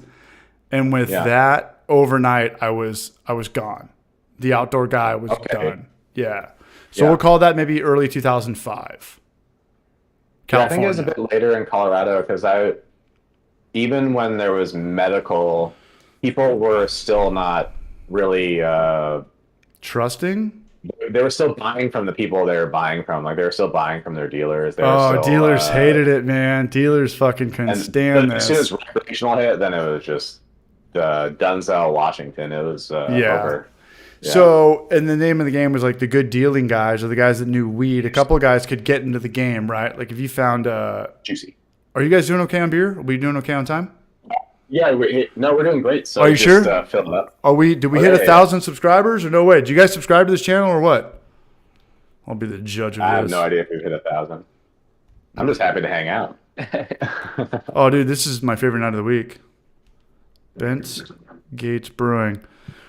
And with that, overnight, I was gone. The outdoor guy was done. Yeah. So we'll call that maybe early 2005. California. Yeah, I think it was a bit later in Colorado because even when there was medical, people were still not really trusting. They were still buying from the people they were buying from. Like they were still buying from their dealers. Dealers hated it, man. Dealers fucking couldn't stand this. As soon as recreational hit, then it was just Dunzo, Washington. It was over. Yeah. So, and the name of the game was like the good dealing guys or the guys that knew weed. A couple of guys could get into the game, right? Like if you found juicy. Are you guys doing okay on beer? Are we doing okay on time? Yeah, we're doing great. So are you sure? Fill it up. Did we hit 1,000 subscribers or no way? Did you guys subscribe to this channel or what? I'll be the judge of this. I have no idea if we've hit 1,000. I'm just happy to hang out. Oh, dude, this is my favorite night of the week. Bent's Gates Brewing.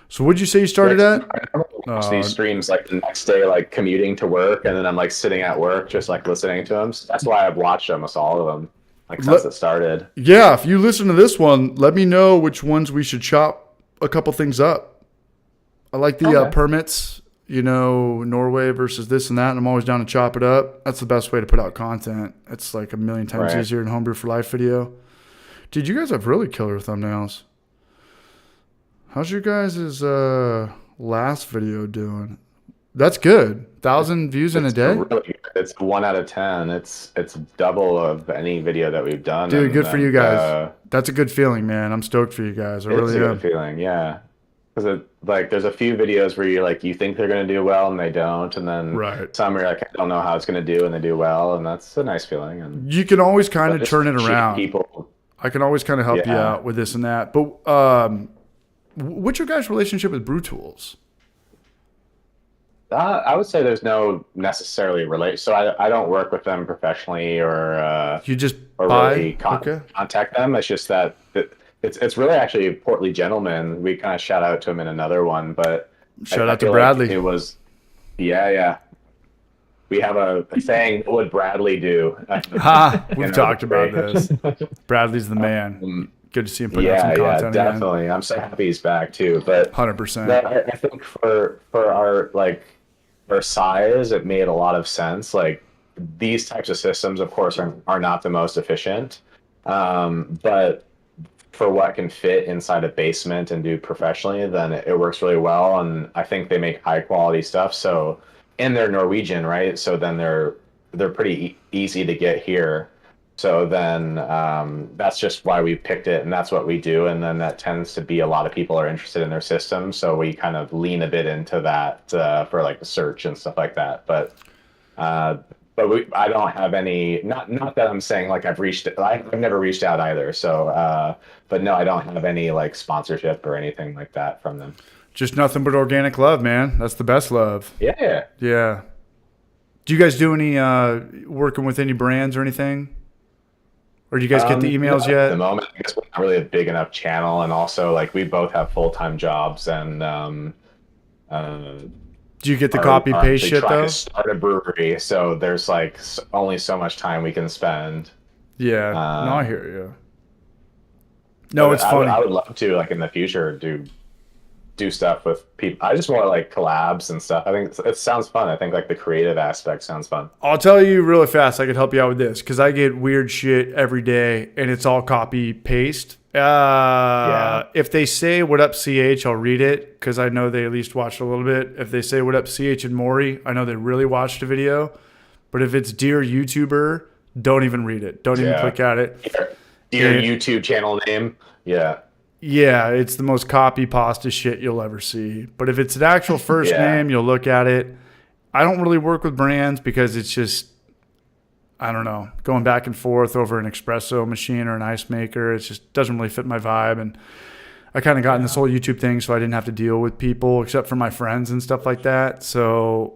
So what'd you say you started at? I watch these streams like the next day, like commuting to work, and then I'm like sitting at work just like listening to them. So that's why I've watched almost all of them. Like since it started. Yeah, if you listen to this one, let me know which ones we should chop a couple things up. I like the permits, Norway versus this and that, and I'm always down to chop it up. That's the best way to put out content. It's like a million times easier than Homebrew for Life video. Dude, you guys have really killer thumbnails. How's your guys' last video doing? That's good. 1,000 views in a day? Really good. It's 1 out of 10. It's double of any video that we've done. Dude, good for you guys. That's a good feeling, man. I'm stoked for you guys. I really am. It's a good feeling, yeah. Because there's a few videos where you think they're going to do well and they don't, and then some are like, I don't know how it's going to do, and they do well, and that's a nice feeling. And you can always kind of turn it around. People. I can always kind of help you out with this and that. But what's your guys' relationship with Brew Tools? I would say there's no necessarily relate. So I don't work with them professionally You just or buy? really Okay. contact them. It's just that it's really actually a portly gentleman. We kind of shout out to him in another one, but Shout I out to feel like Bradley. it was yeah. We have a saying, what would Bradley do Ha! We've in our talked about brewery? this. Bradley's the man. Um, Good to see him putting out some yeah, content again. definitely. I'm so happy he's back too. But no, 100%. I think for our our size, it made a lot of sense. Like these types of systems, of course, are not the most efficient, but for what can fit inside a basement and do professionally, then it works really well. And I think they make high quality stuff. So, and they're Norwegian, right? So then they're pretty easy to get here. So then that's just why we picked it, and that's what we do. And then that tends to be a lot of people are interested in their system, so we kind of lean a bit into that for like the search and stuff like that. Uh, I don't have any. Not that I'm saying like I've never reached out either. So, but no, I don't have any like sponsorship or anything like that from them. Just nothing but organic love, man. That's the best love. Yeah. Yeah. Do you guys do any working with any brands or anything? Or do you guys get the emails At yet? the moment, I guess we're not really a big enough channel, and also like we both have full-time jobs, and uh, Do you get the are, copy are paste actually shit trying though? to start a brewery. So there's like only so much time we can spend. Yeah. No, I Um, hear you. No, but it's funny. I would love to like in the future do stuff with people. I just want like collabs and stuff. I think it sounds fun. I think like the creative aspect sounds fun. I'll tell you really fast. I could help you out with this because I get weird shit every day, and it's all copy paste. Yeah. If they say "What up, CH," I'll read it because I know they at least watched a little bit. If they say "What up, CH" and Maury, I know they really watched a video. But if it's "Dear YouTuber," don't even read it. Don't even Yeah. click at it. Your And- YouTube channel name. Yeah. Yeah, it's the most copy pasta shit you'll ever see. But if it's an actual first Yeah. name, you'll look at it. I don't really work with brands because it's just, I don't know, going back and forth over an espresso machine or an ice maker. It just doesn't really fit my vibe. And I kind of got in this whole YouTube thing, so I didn't have to deal with people except for my friends and stuff like that. So,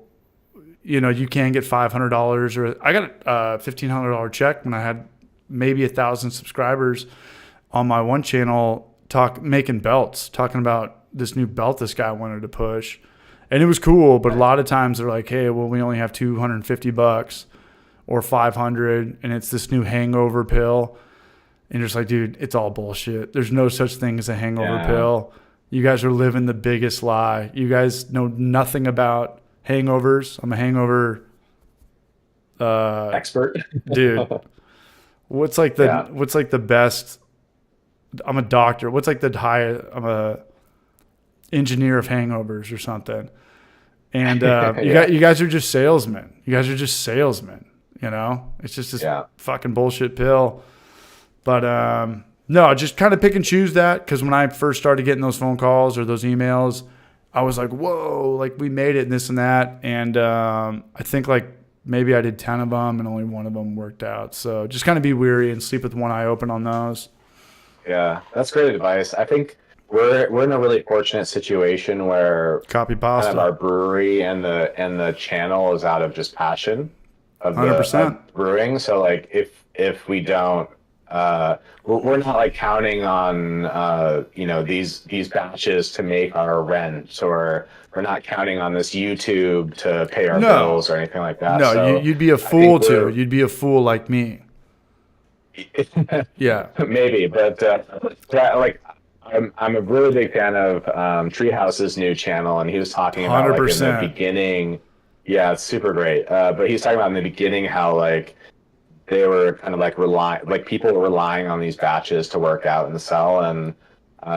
you know, you can get $500 or I got a $1,500 check when I had maybe 1,000 subscribers on my one channel making belts, talking about this new belt this guy wanted to push. And it was cool, but a lot of times they're like, hey, well, we only have $250 or 500 and it's this new hangover pill. And you're just like, dude, it's all bullshit. There's no such thing as a hangover Yeah. pill. You guys are living the biggest lie. You guys know nothing about hangovers. I'm a hangover Expert. dude. What's like the best? I'm a doctor. What's like the high? I'm a engineer of hangovers or something. And you guys are just salesmen. You guys are just salesmen. You know, it's just this fucking bullshit pill. But no, just kind of pick and choose that because when I first started getting those phone calls or those emails, I was like, whoa, like we made it and this and that. And I think like maybe I did 10 of them and only one of them worked out. So just kind of be weary and sleep with one eye open on those. Yeah, that's great advice. I think we're in a really fortunate situation where Copy kind of pasta. our brewery and the channel is out of just passion of 100%. of brewing. So like if we don't we're not like counting on these batches to make our rent, or we're not counting on this YouTube to pay our bills or anything like that. No, So you'd be a fool to. You'd be a fool like me. Yeah. maybe, but like I'm a really big fan of Treehouse's new channel, and he was talking about like in the 100%. beginning. Yeah, it's super great. But he's talking about in the beginning how like they were kind of like people were relying on these batches to work out and sell, and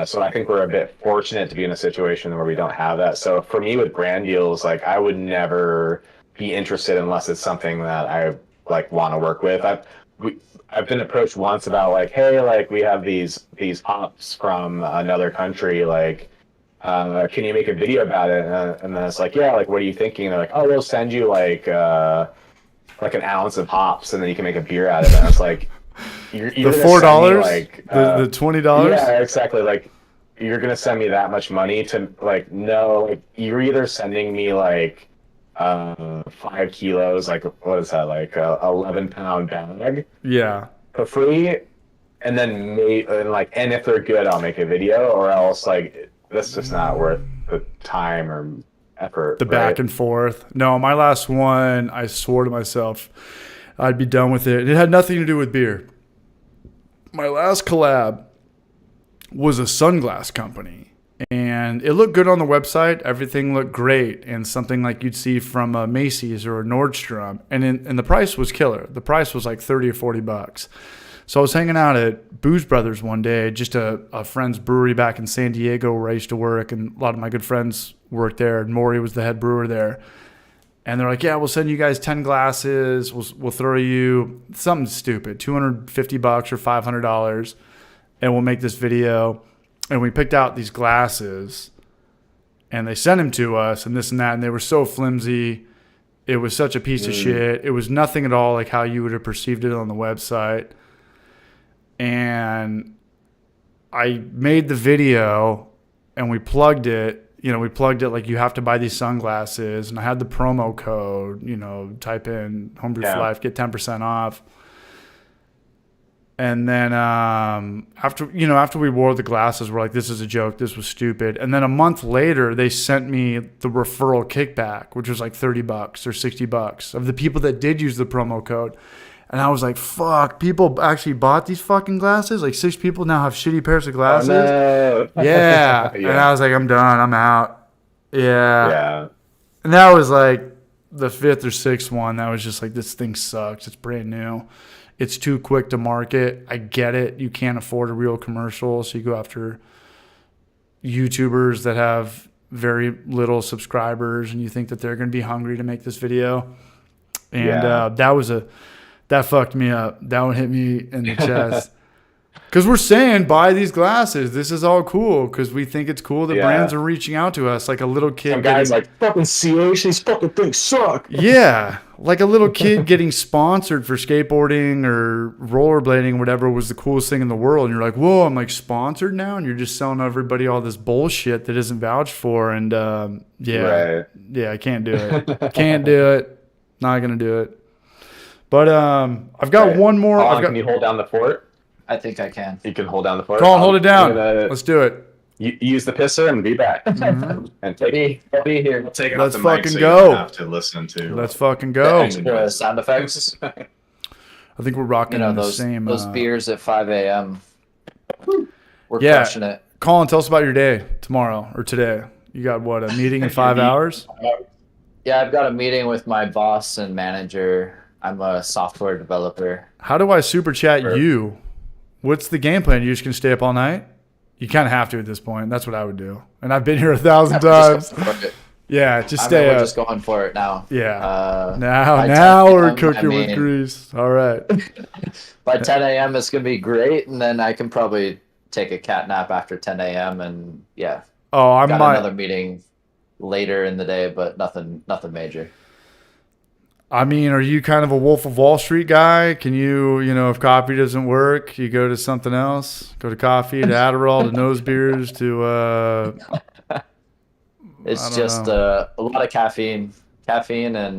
so I think we're a bit fortunate to be in a situation where we don't have that. So for me with brand deals, like I would never be interested unless it's something that I like want to work with. I've been approached once about like, hey, like we have these hops from another country, like can you make a video about it? And then it's like, yeah, like what are you thinking? And they're like, oh, we'll send you like an ounce of hops, and then you can make a beer out of it. And it's like you're The gonna $4, send me, like the $20. yeah, exactly. Like you're gonna send me that much money to like no, like you're either sending me like 5 kilos, like what is that, like a 11-pound bag Yeah. for free, and then and if they're good, I'll make a video, or else like that's just not worth the time or effort, The back right? and forth. No, my last one, I swore to myself I'd be done with it. It had nothing to do with beer. My last collab was a sunglass company, and it looked good on the website. Everything looked great, and something like you'd see from a Macy's or a Nordstrom, and the price was killer. The price was like 30 or 40 bucks. So I was hanging out at Booze Brothers one day, just a friend's brewery back in San Diego where I used to work, and a lot of my good friends worked there, and Maury was the head brewer there. And they're like, yeah, we'll send you guys 10 glasses. We'll throw you something stupid, $250 or $500, and we'll make this video. And we picked out these glasses, and they sent them to us, and this and that, and they were so flimsy. It was such a piece of shit. It was nothing at all like how you would have perceived it on the website. And I made the video, and we plugged it. We plugged it like you have to buy these sunglasses, and I had the promo code, type in Homebrew for Life, get 10% off. And then after we wore the glasses, we're like, this is a joke. This was stupid. And then a month later, they sent me the referral kickback, which was like $30 or $60 of the people that did use the promo code. And I was like, fuck, people actually bought these fucking glasses? Like 6 people now have shitty pairs of glasses? Oh, no. Yeah. Yeah. And I was like, I'm done. I'm out. Yeah. Yeah. And that was like the 5th or 6th one. That was just like, this thing sucks. It's brand new. It's too quick to market. I get it. You can't afford a real commercial. So you go after YouTubers that have very little subscribers, and you think that they're going to be hungry to make this video. And that fucked me up. That one hit me in the chest. Because we're saying, buy these glasses. This is all cool because we think it's cool that brands are reaching out to us. Like a little kid. Some guy's like, fucking CH, these fucking things suck. Yeah. Like a little kid getting sponsored for skateboarding or rollerblading, whatever, was the coolest thing in the world. And you're like, whoa, I'm like sponsored now? And you're just selling everybody all this bullshit that isn't vouched for. And yeah, I can't do it. Can't do it. Not going to do it. But I've got one more. Can you hold down the fort? I think I can. You can hold down the fort. Colin, hold it down. Let's do it. Use the pisser and be back. And I'll be here. take it Let's off the mic fucking so go. you don't have to listen to. Let's fucking go. Extra sound effects. I think we're rocking those same. Those beers at 5 a.m. We're crushing it. Colin, tell us about your day tomorrow or today. You got what, a meeting in 5 hours? Yeah, I've got a meeting with my boss and manager. I'm a software developer. How do I super chat you? What's the game plan? You just gonna stay up all night? You kind of have to at this point. That's what I would do. And I've been here 1,000 times. Yeah, just stay up. We're just going for it now. Yeah. Now we're cooking with grease. All right. By 10 a.m. it's gonna be great, and then I can probably take a cat nap after 10 a.m. and yeah. Oh, I got might. another meeting later in the day, but nothing major. I mean, are you kind of a Wolf of Wall Street guy? Can you, if coffee doesn't work, you go to something else? Go to coffee, to Adderall, to nose beers, to... It's just a lot of caffeine. Caffeine and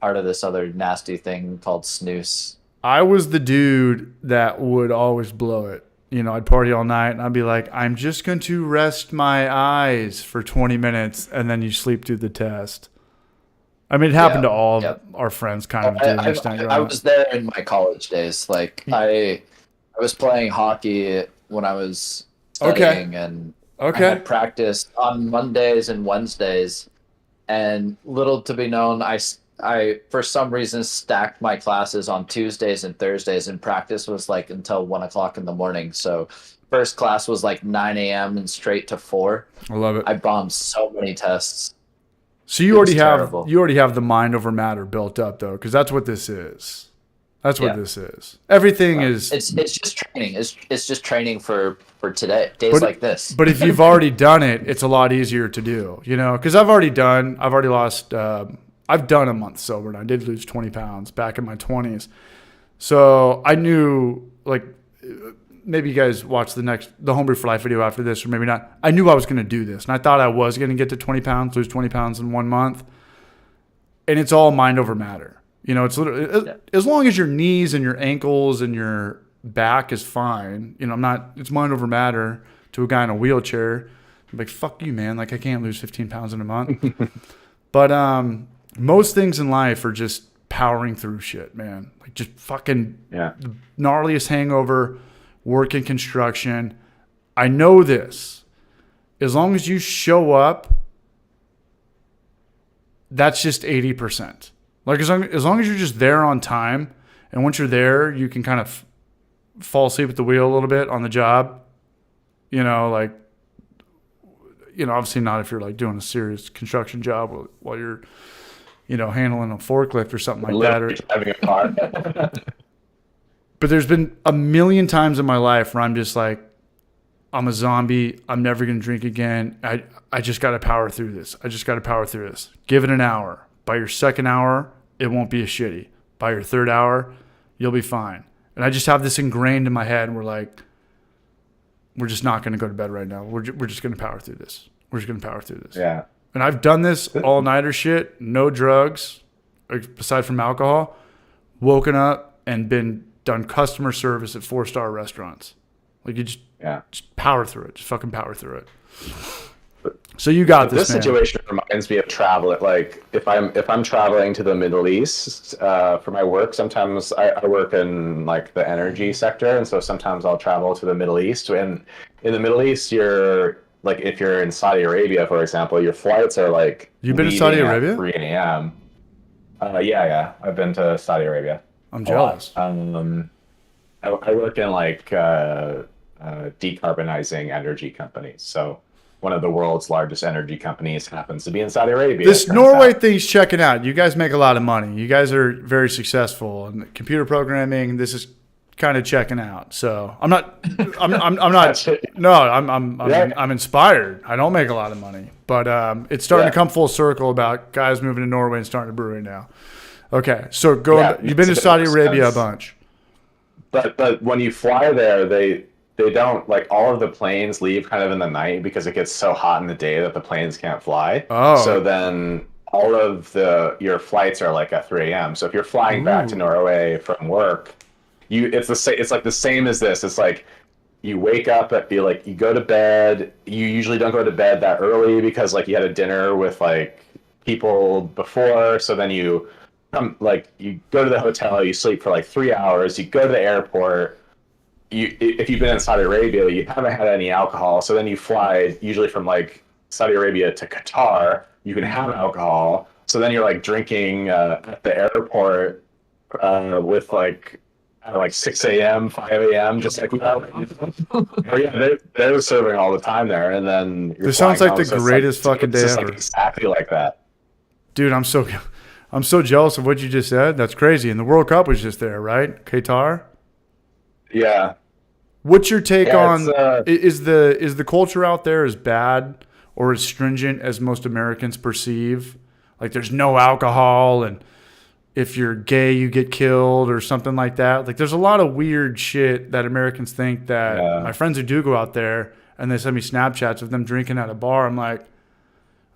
part of this other nasty thing called snooze. I was the dude that would always blow it. I'd party all night, and I'd be like, I'm just going to rest my eyes for 20 minutes, and then you sleep through the test. I mean, it happened to all of our friends kind of. I was there in my college days. Like, I was playing hockey when I was studying, and I had practice on Mondays and Wednesdays. And little to be known, I for some reason stacked my classes on Tuesdays and Thursdays, and practice was like until 1 o'clock in the morning. So first class was like 9 a.m. and straight to 4. I love it. I bombed so many tests. So you already have the mind over matter built up, though, because that's what this is. That's what this is. Everything is. It's just training. It's just training for today, days like this. But if you've already done it, it's a lot easier to do. Because I've already lost. I've done a month sober, and I did lose 20 pounds back in my 20s. So I knew, like, maybe you guys watch the Homebrew for Life video after this, or maybe not. I knew I was going to do this, and I thought I was going to get to 20 pounds, lose 20 pounds in 1 month. and it's all mind over matter. You know, it's literally as long as your knees and your ankles and your back is fine. You know, it's mind over matter to a guy in a wheelchair. I'm like, fuck you, man. Like, I can't lose 15 pounds in a month. But most things in life are just powering through shit, man. Like, just fucking the gnarliest hangover, work in construction. I know this. As long as you show up, that's just 80%. Like, as long as you're just there on time, and once you're there, you can kind of fall asleep at the wheel a little bit on the job. You know, like, you know, obviously not if you're like doing a serious construction job while you're, you know, handling a forklift or something like that. Or having a car. But there's been a million times in my life where I'm just like, I'm a zombie. I'm never going to drink again. I just got to power through this. Give it an hour. By your second hour, it won't be as shitty. By your third hour, you'll be fine. And I just have this ingrained in my head. And we're like, we're just not going to go to bed right now. We're just going to power through this. Yeah. And I've done this all-nighter shit, no drugs, aside from alcohol, woken up and done customer service at 4-star restaurants. Like, you just power through it. Just fucking power through it. So you got this, man. Situation reminds me of travel. Like, if I'm traveling to the Middle East for my work, sometimes I work in like the energy sector, and so sometimes I'll travel to the Middle East. And in the Middle East, you're like, if you're in Saudi Arabia, for example, your flights are like. You've been to Saudi Arabia? 3 a.m. Yeah, I've been to Saudi Arabia. I'm jealous. I work in like decarbonizing energy companies. So one of the world's largest energy companies happens to be in Saudi Arabia. This Norway thing's checking out. You guys make a lot of money. You guys are very successful in computer programming. This is kind of checking out. So I'm not. No, I'm inspired. I don't make a lot of money, but it's starting to come full circle about guys moving to Norway and starting a brewery now. Okay, so you've been to Saudi Arabia a bunch. But when you fly there, they don't, like, all of the planes leave kind of in the night because it gets so hot in the day that the planes can't fly. Oh. So then all of your flights are like at 3 a.m. So if you're flying back to Norway from work, it's like the same as this. It's like you wake up you go to bed. You usually don't go to bed that early because like you had a dinner with like people before. So then you go to the hotel, you sleep for like 3 hours, you go to the airport. If you've been in Saudi Arabia, you haven't had any alcohol, so then you fly usually from like Saudi Arabia to Qatar. You can have alcohol, so then you're like drinking at the airport with like at like 6 a.m., 5 a.m., just like they're serving all the time there, and then this sounds like the greatest fucking day ever. Like exactly like that, dude. I'm so jealous of what you just said. That's crazy. And the World Cup was just there, right? Qatar. Yeah. What's your take on is the culture out there as bad or as stringent as most Americans perceive? Like, there's no alcohol, and if you're gay, you get killed or something like that. Like, there's a lot of weird shit that Americans think that my friends who do go out there and they send me Snapchats of them drinking at a bar. I'm like,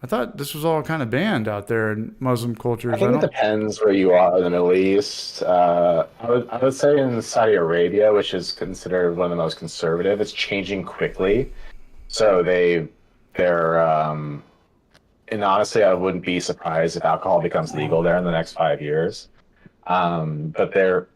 I thought this was all kind of banned out there in Muslim cultures. I think it depends where you are in the Middle East. I would say in Saudi Arabia, which is considered one of the most conservative, it's changing quickly. So they're and honestly, I wouldn't be surprised if alcohol becomes legal there in the next 5 years. But they're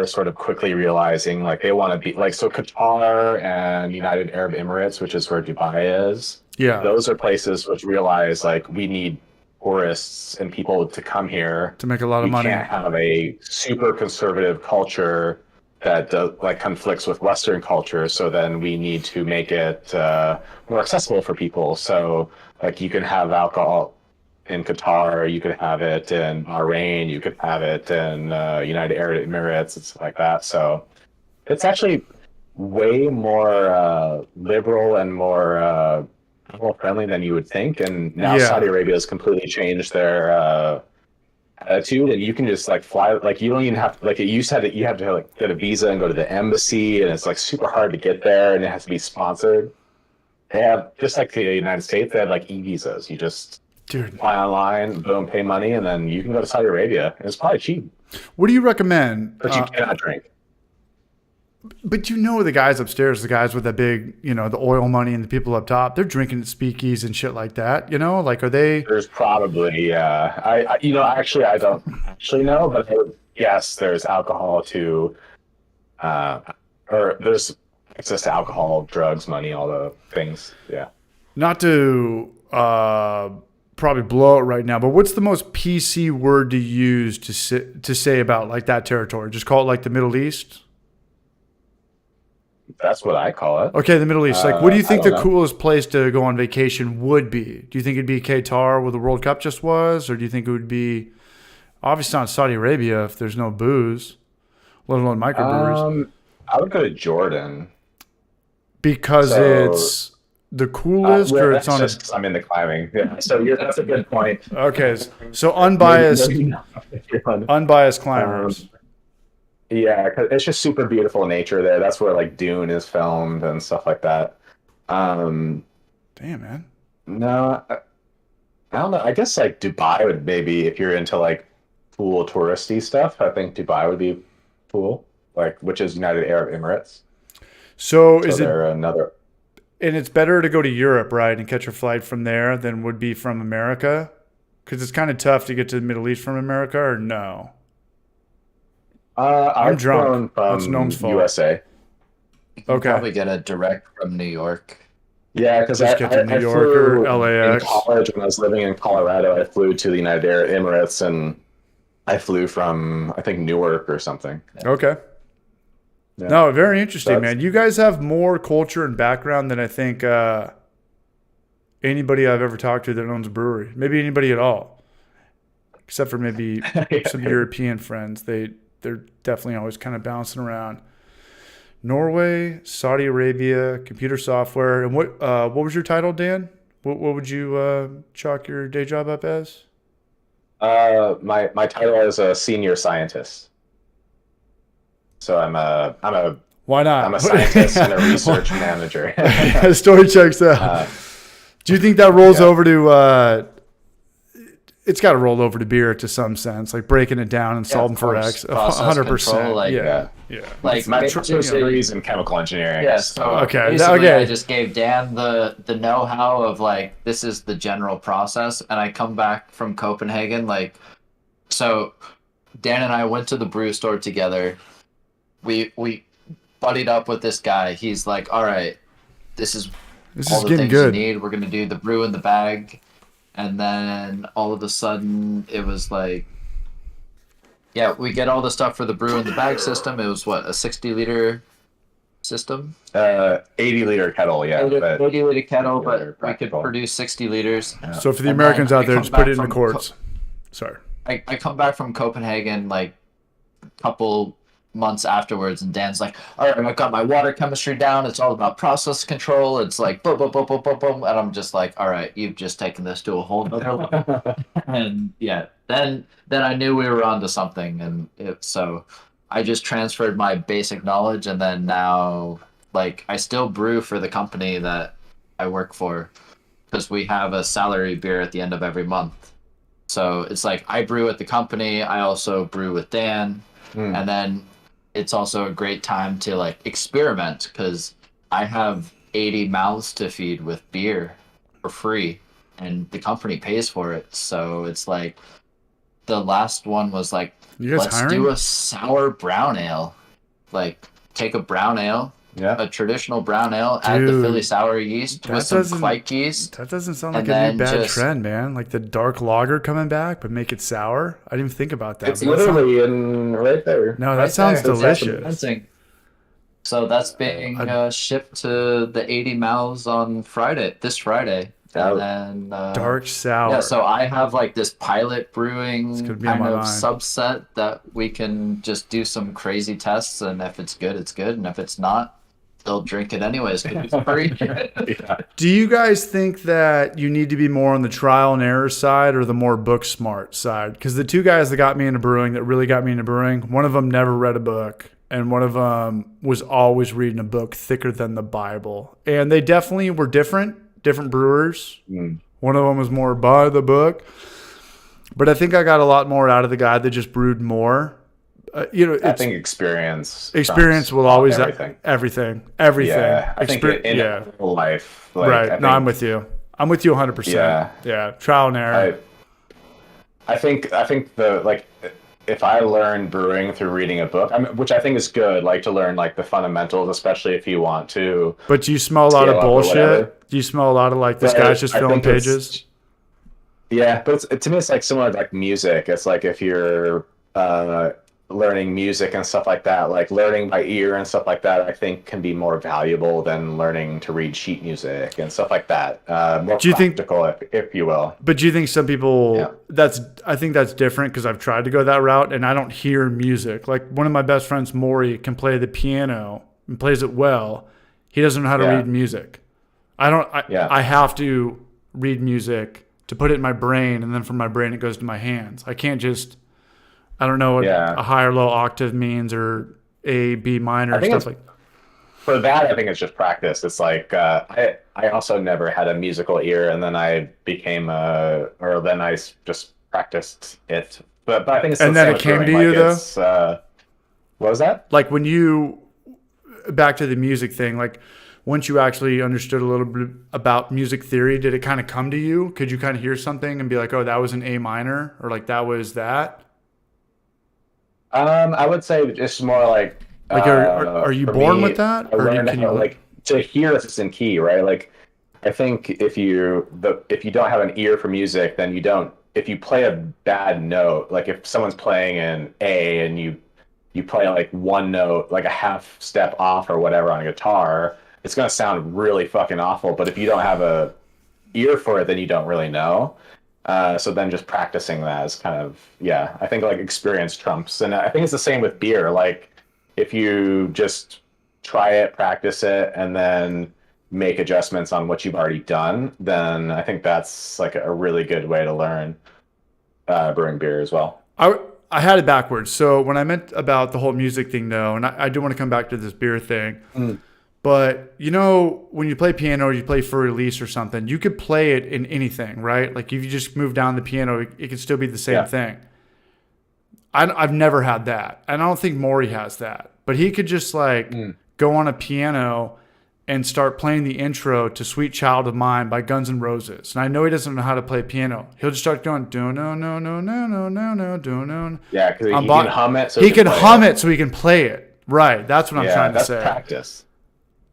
sort of quickly realizing like they want to be like, so Qatar and United Arab Emirates, which is where Dubai is. Yeah, those are places which realize like we need tourists and people to come here to make a lot of money. We can't have a super conservative culture that like conflicts with Western culture. So then we need to make it more accessible for people. So like you can have alcohol in Qatar, you could have it in Bahrain, you could have it in United Arab Emirates, and stuff like that. So it's actually way more liberal and more friendly than you would think. And now Saudi Arabia has completely changed their attitude, and you can just like fly, like you don't even have to, like it used to you have to like get a visa and go to the embassy, and it's like super hard to get there, and it has to be sponsored. They have, just like the United States, they have like e-visas. You just Dude, Apply online, boom, pay money, and then you can go to Saudi Arabia. It's probably cheap, what do you recommend? but you cannot drink. But the guys upstairs, the guys with the big, the oil money and the people up top, they're drinking at speakeasies and shit like that. Like, are they? There's probably, yeah. Actually, I don't actually know, but I would guess there's alcohol to, or there's access to alcohol, drugs, money, all the things. Yeah. Not to probably blow it right now, but what's the most PC word to use to say about like that territory? Just call it like the Middle East. That's what I call it. Okay, the Middle East. Like, what do you think the know. coolest place to go on vacation would be? Do you think it'd be Qatar where the World Cup just was? Or do you think it would be, obviously not Saudi Arabia if there's no booze, let alone microbreweries? I would go to Jordan. Because it's the coolest or it's on just, I'm into climbing. Yeah. So that's a good point. Okay, so unbiased unbiased climbers. Yeah, because it's just super beautiful nature there. That's where like Dune is filmed and stuff like that. Damn, man. No, I don't know. I guess like Dubai would maybe, if you're into like cool touristy stuff, I think Dubai would be cool. Like, which is United Arab Emirates. So is it another? And it's better to go to Europe, right, and catch a flight from there than would be from America? Because it's kind of tough to get to the Middle East from America, or no? I'm drunk. From That's Gnome's fault. USA. You can Okay. probably get a direct from New York. Yeah, because Just I get to New I York flew or LAX. in college when I was living in Colorado. I flew to the United Arab Emirates, and I flew from, I think, Newark or something. Okay. Yeah. No, very interesting, That's- man. You guys have more culture and background than I think anybody I've ever talked to that owns a brewery. Maybe anybody at all, except for maybe some European friends. They're definitely always kind of bouncing around. Norway, Saudi Arabia, computer software, and what was your title, Dan? What would you chalk your day job up as? My title is a senior scientist. So I'm a Why not? I'm a scientist and a research manager. Yeah, story checks out. Do you think that rolls over to? It's got to roll over to beer to some sense, like breaking it down and solving for X. 100%. Like, Yeah. like My basically- degrees in chemical engineering. Yeah, so Okay, basically okay. I just gave Dan the know-how of like this is the general process, and I come back from Copenhagen like, so Dan and I went to the brew store together. We buddied up with this guy. He's like, all right, this is This all is the getting things good. you need. We're gonna do the brew in the bag, and then all of a sudden it was like, yeah, we get all the stuff for the brew in the bag system. It was what, a 60-liter system? 80-liter kettle, yeah. 80-liter kettle, but we could practical. produce 60 liters. So for the And Americans then out there, I just come put it back in the from quarts. Sorry. I come back from Copenhagen like a couple months afterwards, and Dan's like, all right, I've got my water chemistry down. It's all about process control. It's like boom, boom, boom, boom, boom, boom. And I'm just like, all right, you've just taken this to a whole nother level. And yeah, then I knew we were onto something. And so I just transferred my basic knowledge, and then now like I still brew for the company that I work for, because we have a salary beer at the end of every month. So it's like I brew at the company, I also brew with Dan, and then it's also a great time to like experiment, because I have 80 mouths to feed with beer for free, and the company pays for it. So it's like the last one was like, You guys let's hiring? do a sour brown ale. Like take a brown ale, Yeah. a traditional brown ale, add the Dude, Philly sour yeast that with some doesn't- Kvike yeast. That doesn't sound like And a new then bad just- trend, man. Like the dark lager coming back, but make it sour. I didn't even think about that. It's but that sounds- literally in right there. No, that Right sounds there. That's delicious. amazing. So that's being shipped to the 80 mouths on this Friday. Oh. And then Dark sour. yeah, so I have like this pilot brewing gonna be on kind my of mind. subset that we can just do some crazy tests, and if it's good, it's good, and if it's not, they'll drink it anyways because it's free. Yeah. Do you guys think that you need to be more on the trial and error side or the more book smart side? Because the two guys that got me into brewing, that really got me into brewing, one of them never read a book, and one of them was always reading a book thicker than the Bible. And they definitely were different brewers. One of them was more by the book. But I think I got a lot more out of the guy that just brewed more. I think experience will always everything. Everything. Yeah, I think in life. Like, right. I'm with you. I'm with you 100%. Yeah. Trial and error. I think if I learned brewing through reading a book, which I think is good, like to learn like the fundamentals, especially if you want to. But do you smell a lot of bullshit? Do you smell a lot of like this guy's just filling pages? Yeah, but to me, it's like similar to like music. It's like if you're learning music and stuff like that, like learning by ear and stuff like that, I think can be more valuable than learning to read sheet music and stuff like that. More practical, if you will. But do you think some people, I think that's different because I've tried to go that route and I don't hear music. Like one of my best friends, Maury, can play the piano and plays it well. He doesn't know how to read music. I have to read music to put it in my brain, and then from my brain it goes to my hands. I can't just, I don't know what a high or low octave means, or A, B minor, stuff like that. For that, I think it's just practice. It's like I also never had a musical ear, and then I then I just practiced it. But I think it's and then it came to you though. What was that? Like when you back to the music thing, like once you actually understood a little bit about music theory, did it kind of come to you? Could you kind of hear something and be like, oh, that was an A minor, or like that was that? I would say just more like are you born with that, or can you like to hear assistant key, right? Like I think if you don't have an ear for music, then you don't. If you play a bad note, like if someone's playing an A and you play like one note, like a half step off or whatever on a guitar, it's gonna sound really fucking awful. But if you don't have a ear for it, then you don't really know. So then just practicing that is kind of, I think like experience trumps. And I think it's the same with beer. Like if you just try it, practice it, and then make adjustments on what you've already done, then I think that's like a really good way to learn brewing beer as well. I had it backwards. So when I meant about the whole music thing though, and I do want to come back to this beer thing, but you know, when you play piano or you play for release or something, you could play it in anything, right? Like if you just move down the piano, it could still be the same thing. I've never had that. And I don't think Maury has that, but he could just like go on a piano and start playing the intro to Sweet Child of Mine by Guns N' Roses. And I know he doesn't know how to play piano. He'll just start going, do no, no, no, no, no, no, no, do no. Yeah, because he can hum it. So he can hum it so he can play it. Right. That's what I'm trying to say. That's practice.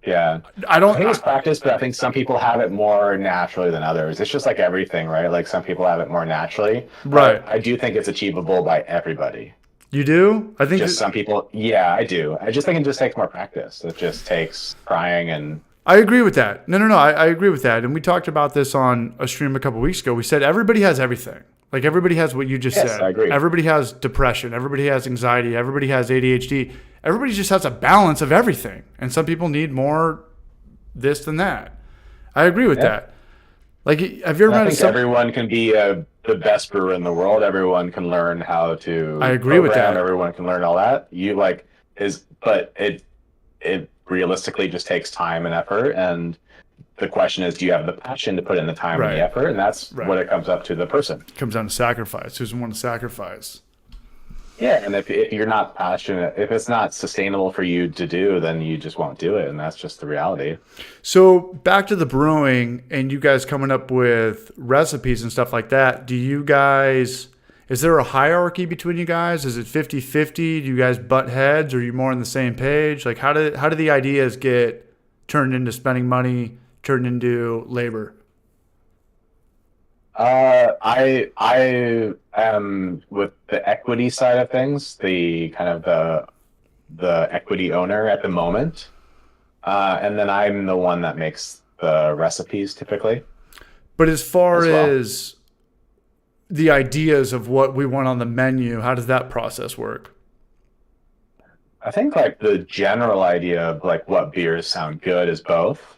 Yeah. I think it's practice, but I think some people have it more naturally than others. It's just like everything, right? Like some people have it more naturally. Right. I do think it's achievable by everybody. You do? I think just some people. Yeah, I do. I just think it just takes more practice. It just takes trying and. I agree with that. No. I agree with that. And we talked about this on a stream a couple weeks ago. We said everybody has everything. Like everybody has what you just said. I agree. Everybody has depression. Everybody has anxiety. Everybody has ADHD. Everybody just has a balance of everything. And some people need more this than that. I agree with that. Like, have you ever met everyone can be the best brewer in the world. Everyone can learn how to. I agree with that. Everyone can learn all that. But it realistically just takes time and effort. And the question is, do you have the passion to put in the time and the effort? And that's what it comes up to the person. It comes down to sacrifice. Who's want to sacrifice? Yeah, and if you're not passionate, if it's not sustainable for you to do, then you just won't do it, and that's just the reality. So back to the brewing and you guys coming up with recipes and stuff like that, is there a hierarchy between you guys? Is it 50-50? Do you guys butt heads, or are you more on the same page? Like how do the ideas get turned into spending money, turned into labor? I am with the equity side of things, the kind of the equity owner at the moment, and then I'm the one that makes the recipes typically. But as far as the ideas of what we want on the menu, how does that process work? I think like the general idea of like what beers sound good is both.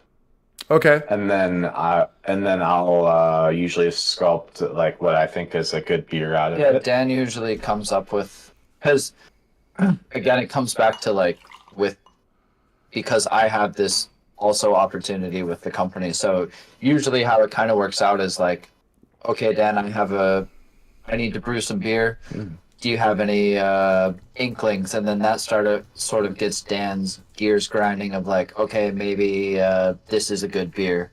Okay. And then I'll usually sculpt like what I think is a good beer out of it. Yeah, Dan usually comes up with, because again, it comes back to like because I have this also opportunity with the company. So usually how it kind of works out is like, okay, Dan, I need to brew some beer. Do you have any inklings? And then that sort of gets Dan's gears grinding of like, okay, maybe this is a good beer.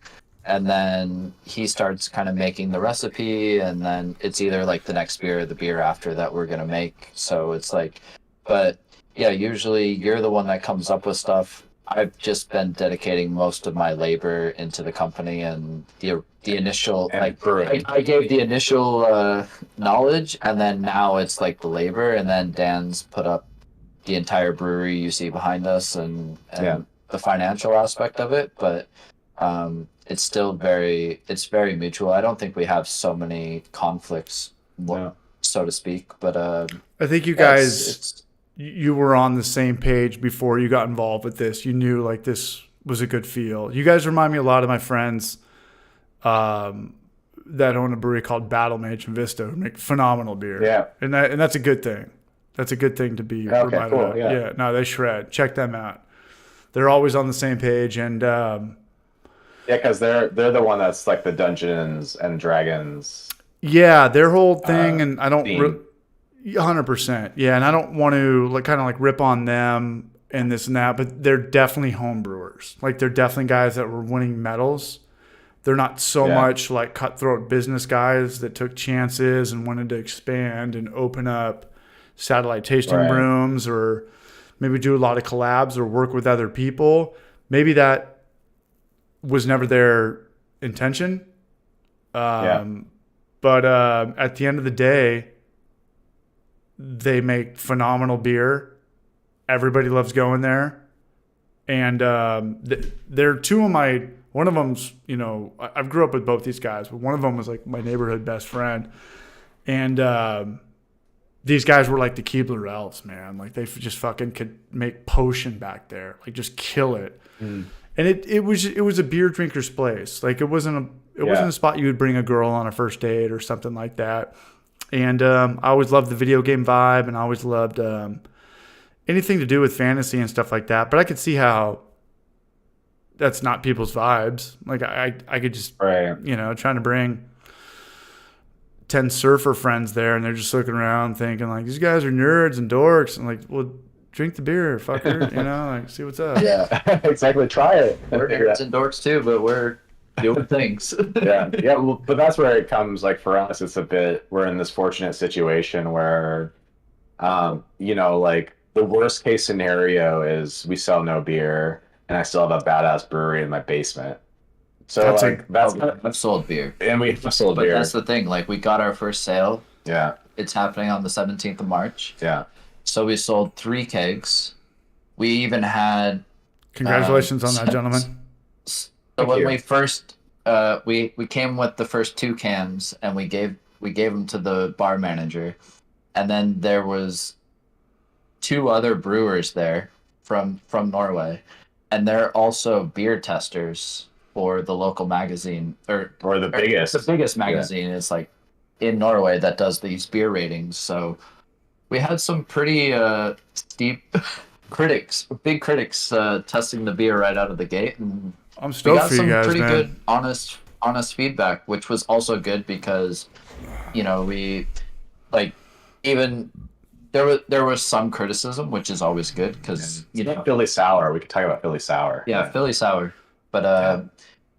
And then he starts kind of making the recipe, and then it's either like the next beer or the beer after that we're going to make. So it's like, but yeah, usually you're the one that comes up with stuff. I've just been dedicating most of my labor into the company, and the initial And like brewing. I gave the initial knowledge, and then now it's like the labor, and then Dan's put up the entire brewery you see behind us, and the financial aspect of it. But it's still it's very mutual. I don't think we have so many conflicts, so to speak. But I think you yeah, guys, you were on the same page before you got involved with this. You knew like this was a good feel. You guys remind me a lot of my friends that own a brewery called Battle Mage and Vista, who make phenomenal beer. Yeah. And that's a good thing. That's a good thing to be reminded cool. of. Yeah. No, they shred. Check them out. They're always on the same page. And Yeah, because they're the one that's like the Dungeons and Dragons. yeah, their whole thing, and I don't theme. 100%. Yeah, and I don't want to like kind of like rip on them and this and that, but they're definitely home brewers. Like they're definitely guys that were winning medals. They're not so much like cutthroat business guys that took chances and wanted to expand and open up satellite tasting rooms, or maybe do a lot of collabs or work with other people. Maybe that was never their intention. But at the end of the day, they make phenomenal beer. Everybody loves going there. And they're two of my, one of them's, you know, I've grew up with both these guys, but one of them was like my neighborhood best friend. And these guys were like the Keebler elves, man. Like they just fucking could make potion back there, like just kill it. And it was a beer drinker's place. Like it wasn't a spot you would bring a girl on a first date or something like that. And I always loved the video game vibe, and I always loved anything to do with fantasy and stuff like that. But I could see how that's not people's vibes. Like I could just, you know, trying to bring 10 surfer friends there, and they're just looking around thinking like, these guys are nerds and dorks. And like, well, drink the beer, fucker. You know, like see what's up. Yeah, exactly. Try it. we're nerds and dorks too, but we're doing things. yeah. Well, but that's where it comes. Like for us, it's a bit. We're in this fortunate situation where, you know, like the worst case scenario is we sell no beer, and I still have a badass brewery in my basement. So I've sold beer, and we've sold beer. But that's the thing. Like we got our first sale. Yeah. It's happening on the 17th of March. Yeah. So we sold 3 kegs. We even had. Congratulations on that, gentlemen. So when we first we came with the first 2 cans, and we gave them to the bar manager, and then there was 2 other brewers there from Norway, and they're also beer testers for the local magazine or the biggest magazine. It's like in Norway that does these beer ratings. So we had some pretty steep big critics testing the beer right out of the gate, and I'm stoked for you guys, pretty man. good honest feedback, which was also good because, you know, we like even there was some criticism, which is always good because you know Philly sour. We could talk about Philly sour. Yeah, Philly sour, but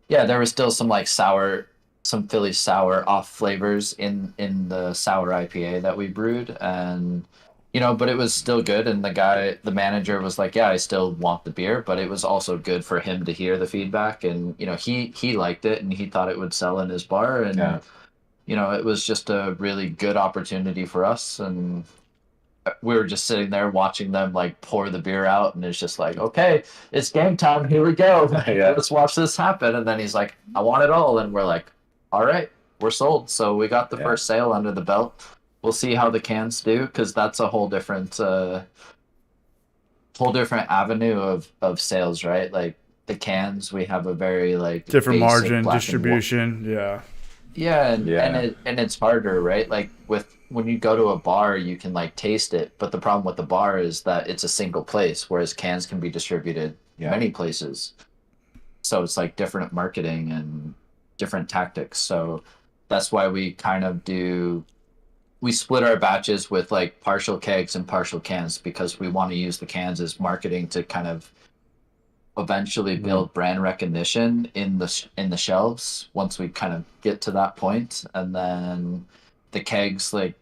there was still some like some Philly sour off flavors in the sour IPA that we brewed, and you know, but it was still good. And the manager was like, yeah, I still want the beer, but it was also good for him to hear the feedback. And, you know, he liked it, and he thought it would sell in his bar. And, you know, it was just a really good opportunity for us. And we were just sitting there watching them like pour the beer out. And it's just like, okay, it's game time. Here we go. Let's watch this happen. And then he's like, I want it all. And we're like, all right, we're sold. So we got the first sale under the belt. We'll see how the cans do, because that's a whole different avenue of sales, right? Like the cans, we have a very like different margin distribution. And it's harder, right? Like when you go to a bar, you can like taste it, but the problem with the bar is that it's a single place, whereas cans can be distributed many places. So it's like different marketing and different tactics. So that's why we split our batches with like partial kegs and partial cans, because we want to use the cans as marketing to kind of eventually build brand recognition in the shelves once we kind of get to that point. And then the kegs, like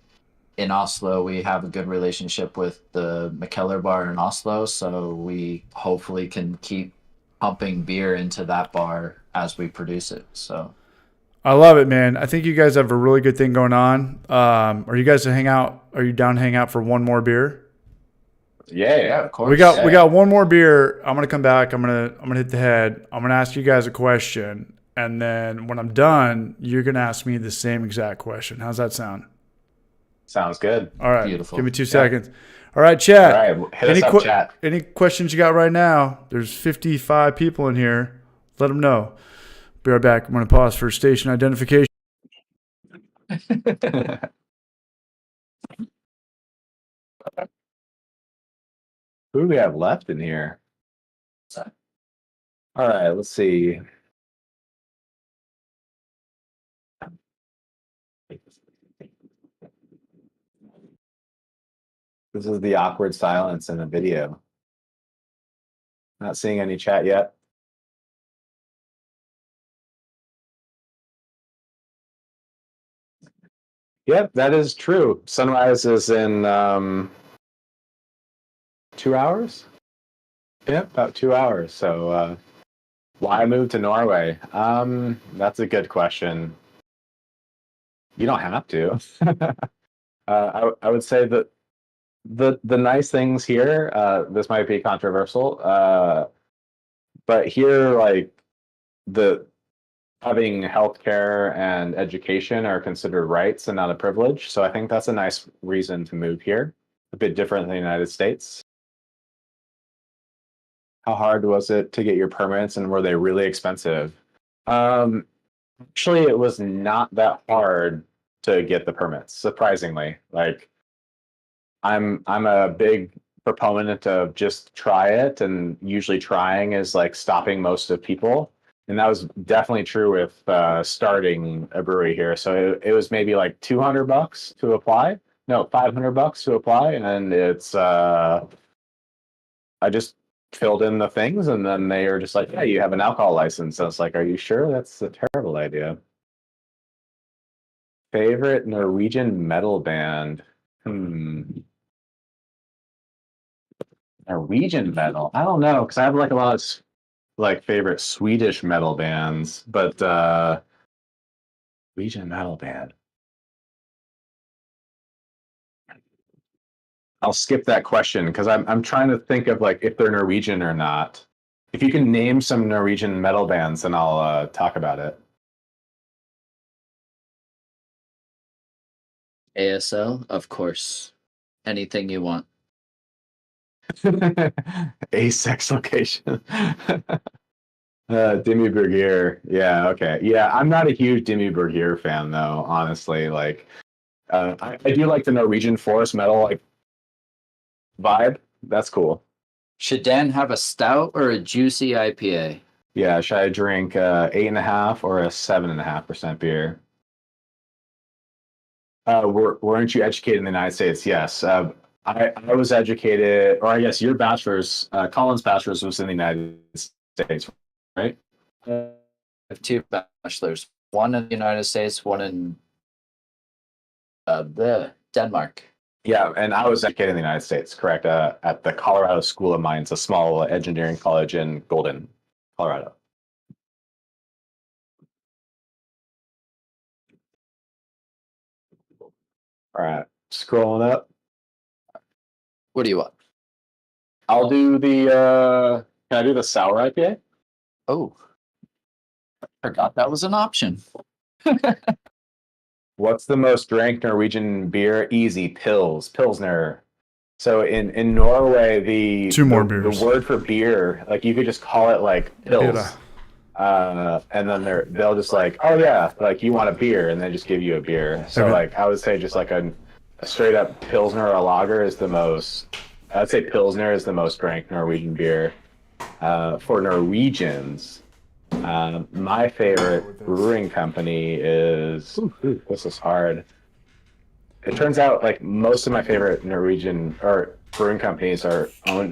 in Oslo, we have a good relationship with the McKellar bar in Oslo, so we hopefully can keep pumping beer into that bar as we produce it. So I love it, man. I think you guys have a really good thing going on. Are you guys to hang out? Are you down to hang out for one more beer? Yeah, of course. We got one more beer. I'm gonna come back. I'm gonna hit the head. I'm gonna ask you guys a question, and then when I'm done, you're gonna ask me the same exact question. How's that sound? sounds good. All right. Beautiful. Give me 2 seconds. All right, chat. All right, hit us up, chat. Any questions you got right now? There's 55 people in here. Let them know. Be right back. I'm gonna pause for station identification. Who do we have left in here? All right, let's see. This is the awkward silence in the video. Not seeing any chat yet. Yep, that is true. Sunrise is in 2 hours. Yep, about 2 hours. So why move to Norway? That's a good question. You don't have to. I would say that the nice things here, this might be controversial, but here, like, the having healthcare and education are considered rights and not a privilege. So I think that's a nice reason to move here. A bit different than the United States. How hard was it to get your permits, and were they really expensive? Actually, it was not that hard to get the permits, surprisingly. Like, I'm a big proponent of just try it, and usually trying is like stopping most of people. And that was definitely true with starting a brewery here. So it was maybe like $200 to apply. No, $500 to apply, and it's I just filled in the things, and then they are just like, "Yeah, you have an alcohol license." So it's like, "Are you sure?" That's a terrible idea. Favorite Norwegian metal band? Norwegian metal? I don't know, because I have like a lot of like favorite Swedish metal bands, but Norwegian metal band. I'll skip that question because I'm trying to think of like if they're Norwegian or not. If you can name some Norwegian metal bands, then I'll talk about it. ASL, of course. Anything you want. A-sex location. Demi Burgier. Yeah, okay. Yeah, I'm not a huge Demi Burgier fan though, honestly. Like, I do like the Norwegian forest metal like vibe. That's cool. Should Dan have a stout or a juicy IPA? Yeah, should I drink 8.5 or a 7.5% beer? Weren't you educated in the United States? Yes. I was educated, or I guess your bachelor's, Colin's bachelor's was in the United States, right? I have two bachelors. One in the United States, one in the Denmark. Yeah, and I was educated in the United States, correct? At the Colorado School of Mines, a small engineering college in Golden, Colorado. All right, scrolling up. What do you want? I'll do the. Can I do the sour IPA? Oh, forgot that was an option. What's the most drank Norwegian beer? Easy, Pilsner. So in Norway, Two more beers. The word for beer, like you could just call it like pils. And then they'll just like, oh yeah, like you want a beer, and they just give you a beer. So like I would say just like a straight up Pilsner or a lager is the most. I'd say Pilsner is the most drank Norwegian beer. For Norwegians, My favorite brewing company is. Ooh, this is hard. It turns out like most of my favorite Norwegian or brewing companies are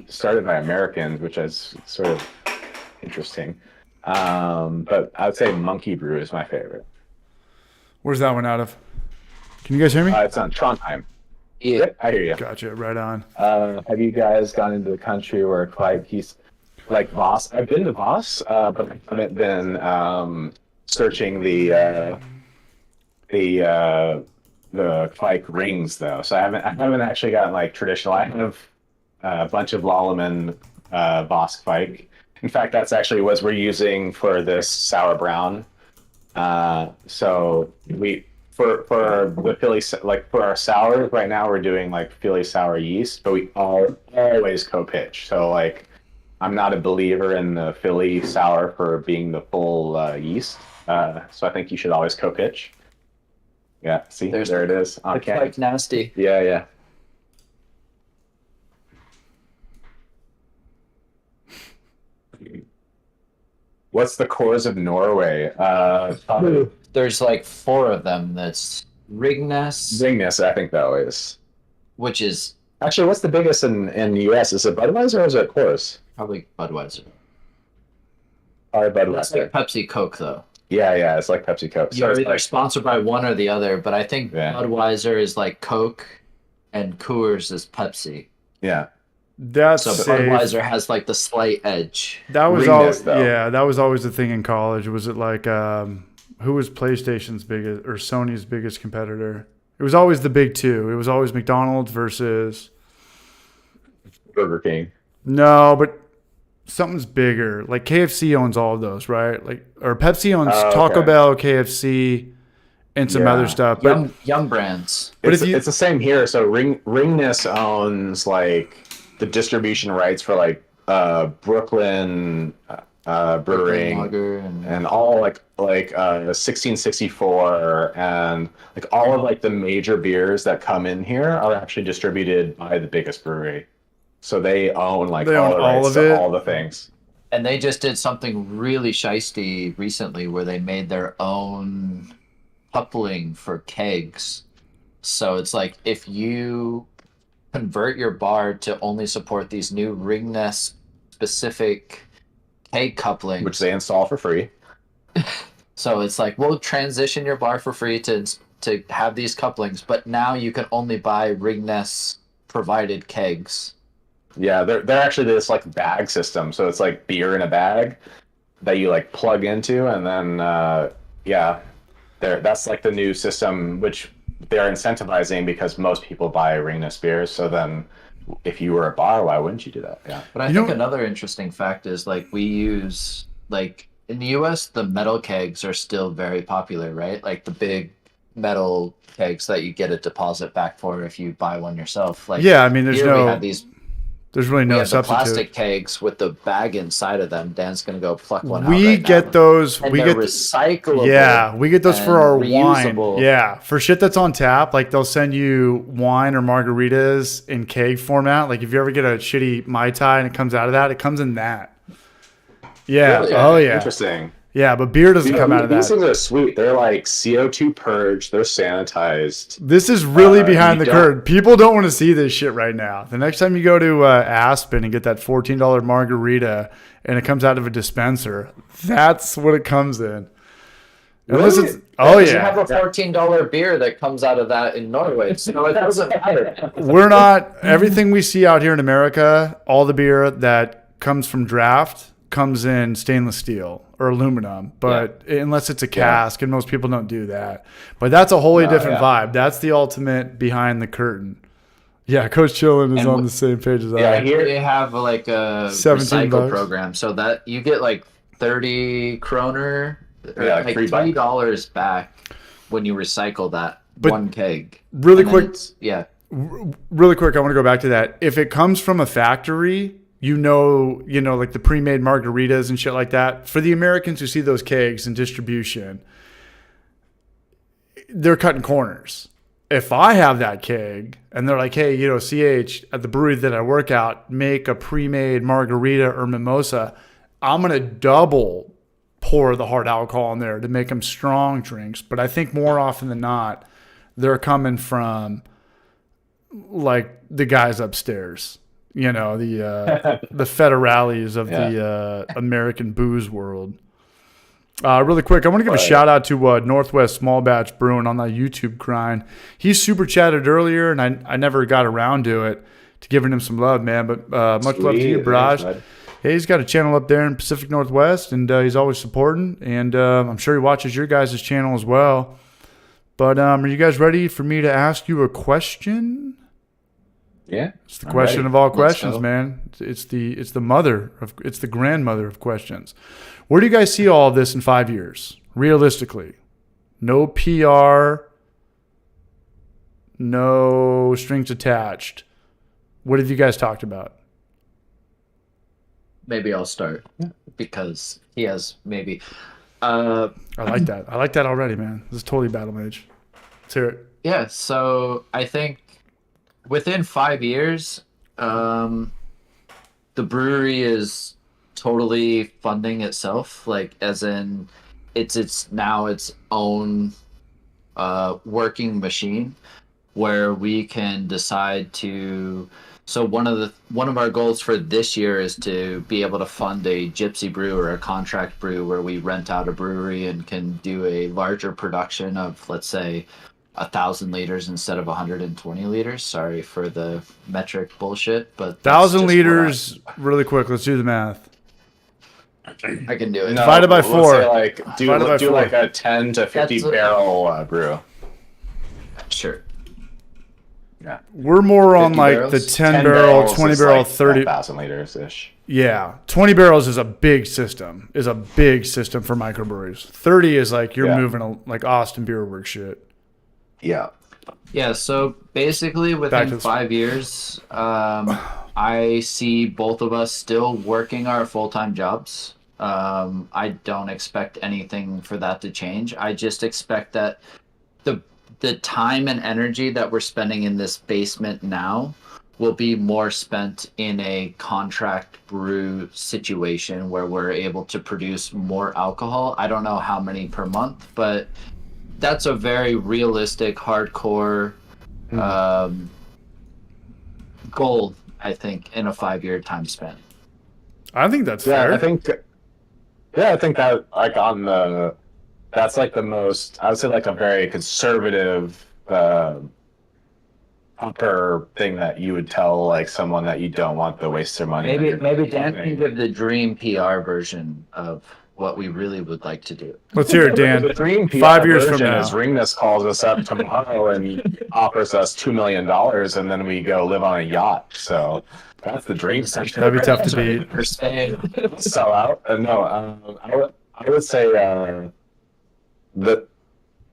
started by Americans, which is sort of interesting. But I would say Monkey Brew is my favorite. Where's that one out of? Can you guys hear me? It's on Trondheim. Yeah. I hear you. Gotcha. Right on. Have you guys gone into the country where he's like Voss? I've been to Voss, but I haven't been searching the like rings though. So I haven't actually gotten like traditional. I have a bunch of Lallemand Voss Kvike. In fact, that's actually what we're using for this sour brown. So we for the Philly, like for our sours right now, we're doing like Philly sour yeast, but we always co-pitch. So like, I'm not a believer in the Philly sour for being the full yeast. So I think you should always co-pitch. Yeah, see, there it is. It's like nasty. Yeah. What's the cores of Norway? There's like 4 of them. That's Ringnes, I think that is. which is Actually, what's the biggest in the US? Is it Budweiser or is it Coors? probably Budweiser. Or It's Budweiser. like Pepsi Coke though. Yeah, it's like Pepsi Coke. You're it's either like, sponsored by one or the other, but I think Yeah. Budweiser is like Coke and Coors is Pepsi. yeah. That's So safe. Budweiser has like the slight edge. That was Ringness, all. though. Yeah, that was always the thing in college. Was it like who was PlayStation's biggest or Sony's biggest competitor? It was always the big two. It was always McDonald's versus Burger King. no, but something's bigger. Like KFC owns all of those, right? Like or Pepsi owns Taco okay. Bell, KFC, and some Yeah. other stuff. But Young brands. But It's, if you- it's the same here. So Ringness owns like the distribution rights for like Brooklyn Brewing Lager and all like 1664 and like all of like the major beers that come in here are actually distributed by the biggest brewery. So they own like They all own the all rights of to it? all the things. And they just did something really shisty recently where they made their own coupling for kegs. So it's like if you convert your bar to only support these new Ringness specific keg couplings, Which they install for free. so it's like we'll transition your bar for free to have these couplings, but now you can only buy Ringness provided kegs. Yeah, they're actually this like bag system. So it's like beer in a bag that you like plug into, and then that's like the new system which they're incentivizing because most people buy Ringness beers. So then, if you were a bar, why wouldn't you do that? Yeah. But I think another interesting fact is like we use like in the US the metal kegs are still very popular, right? Like the big metal kegs that you get a deposit back for if you buy one yourself. Like yeah, I mean, there's here we no, have these there's really we no have the substitute. plastic kegs with the bag inside of them. Dan's gonna go pluck one out. We right get now. those. And We they're get recyclable. Yeah, we get those for our and wine. reusable. Yeah, for shit that's on tap, like they'll send you wine or margaritas in keg format. Like if you ever get a shitty Mai Tai and it comes out of that, it comes in that. Yeah. Really? Oh yeah. Interesting. Yeah, but beer doesn't come out of These that. things are sweet. They're like CO2 purged. They're sanitized. This is really behind you the don't- curtain. People don't want to see this shit right now. The next time you go to Aspen and get that $14 margarita and it comes out of a dispenser, that's what it comes in. Unless Really? it's oh You have yeah. a $14 beer that comes out of that in Norway, so it doesn't matter. We're not everything we see out here in America, all the beer that comes from draft comes in stainless steel or aluminum, but unless it's a cask, and most people don't do that. But that's a wholly different vibe. That's the ultimate behind the curtain. Yeah, Coach Chillin is And on the same page as I Yeah, am. here They have like a 17 recycle bucks. program, so that you get like 30 kroner, or Yeah, like like $3 $3 back when you recycle that But one keg. really And then quick, it's- yeah. really quick, I want to go back to that. If it comes from a factory, you know, like the pre-made margaritas and shit like that. For the Americans who see those kegs in distribution, they're cutting corners. If I have that keg and they're like, hey, CH at the brewery that I work out, make a pre-made margarita or mimosa, I'm going to double pour the hard alcohol in there to make them strong drinks. But I think more often than not, they're coming from like the guys upstairs, the the federales of the American booze world. Really quick, I want to give a shout out to Northwest Small Batch Brewing on that YouTube grind. He super chatted earlier, and I never got around to it, to giving him some love, man. But much love to you, Braj. Hey, he's got a channel up there in Pacific Northwest, and he's always supporting. And I'm sure he watches your guys' channel as well. But are you guys ready for me to ask you a question? Yeah, it's the question of all questions, man. It's the grandmother of questions. Where do you guys see all of this in 5 years, realistically? No PR, no strings attached. What have you guys talked about? Maybe I'll start because he has maybe. I like that. I like that already, man. This is totally Battle Mage. Let's hear it. Yeah, so I think within 5 years, the brewery is totally funding itself, like as in it's now its own working machine where we can decide to. So one of our goals for this year is to be able to fund a gypsy brew or a contract brew where we rent out a brewery and can do a larger production of, let's say, 1,000 liters instead of 120 liters. Sorry for the metric bullshit, but 1,000 liters. Really quick, let's do the math. I can do it. No, divided by 4. Say do like a 10 to 50 barrel brew. Sure. Yeah, we're more on like barrels? the 10 barrel, 20 barrel, like 30 1,000 liters ish. Yeah, 20 barrels is a big system. For microbreweries. 30 is like you're moving like Austin Beer Works shit. Yeah. Yeah, so basically within 5 years, I see both of us still working our full-time jobs. I don't expect anything for that to change. I just expect that the time and energy that we're spending in this basement now will be more spent in a contract brew situation where we're able to produce more alcohol. I don't know how many per month, but that's a very realistic, hardcore goal, I think, in a 5-year time span. I think that's fair. I think that like that's like the most, I would say like a very conservative upper thing that you would tell like someone that you don't want to waste their money. Maybe Dan can give the dream PR version of what we really would like to do. Let's hear it, Dan. The dream PR 5 years from version now. is Ringness calls us up tomorrow and offers us $2 million, and then we go live on a yacht. So that's the dream. That'd be tough to beat. Sell out. I would say that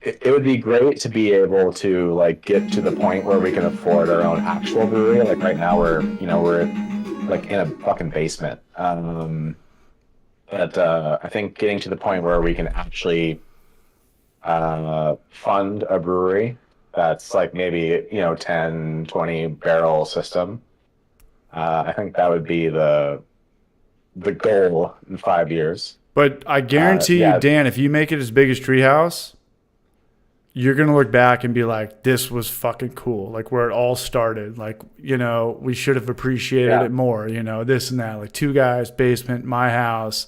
it would be great to be able to like get to the point where we can afford our own actual brewery. Like right now we're like in a fucking basement. But I think getting to the point where we can actually fund a brewery that's like maybe 10, 20 barrel system. I think that would be the goal in 5 years. But I guarantee you, Dan, if you make it as big as Treehouse, you're going to look back and be like, this was fucking cool. Like where it all started. Like, we should have appreciated it more, this and that. Like 2 guys, basement, my house,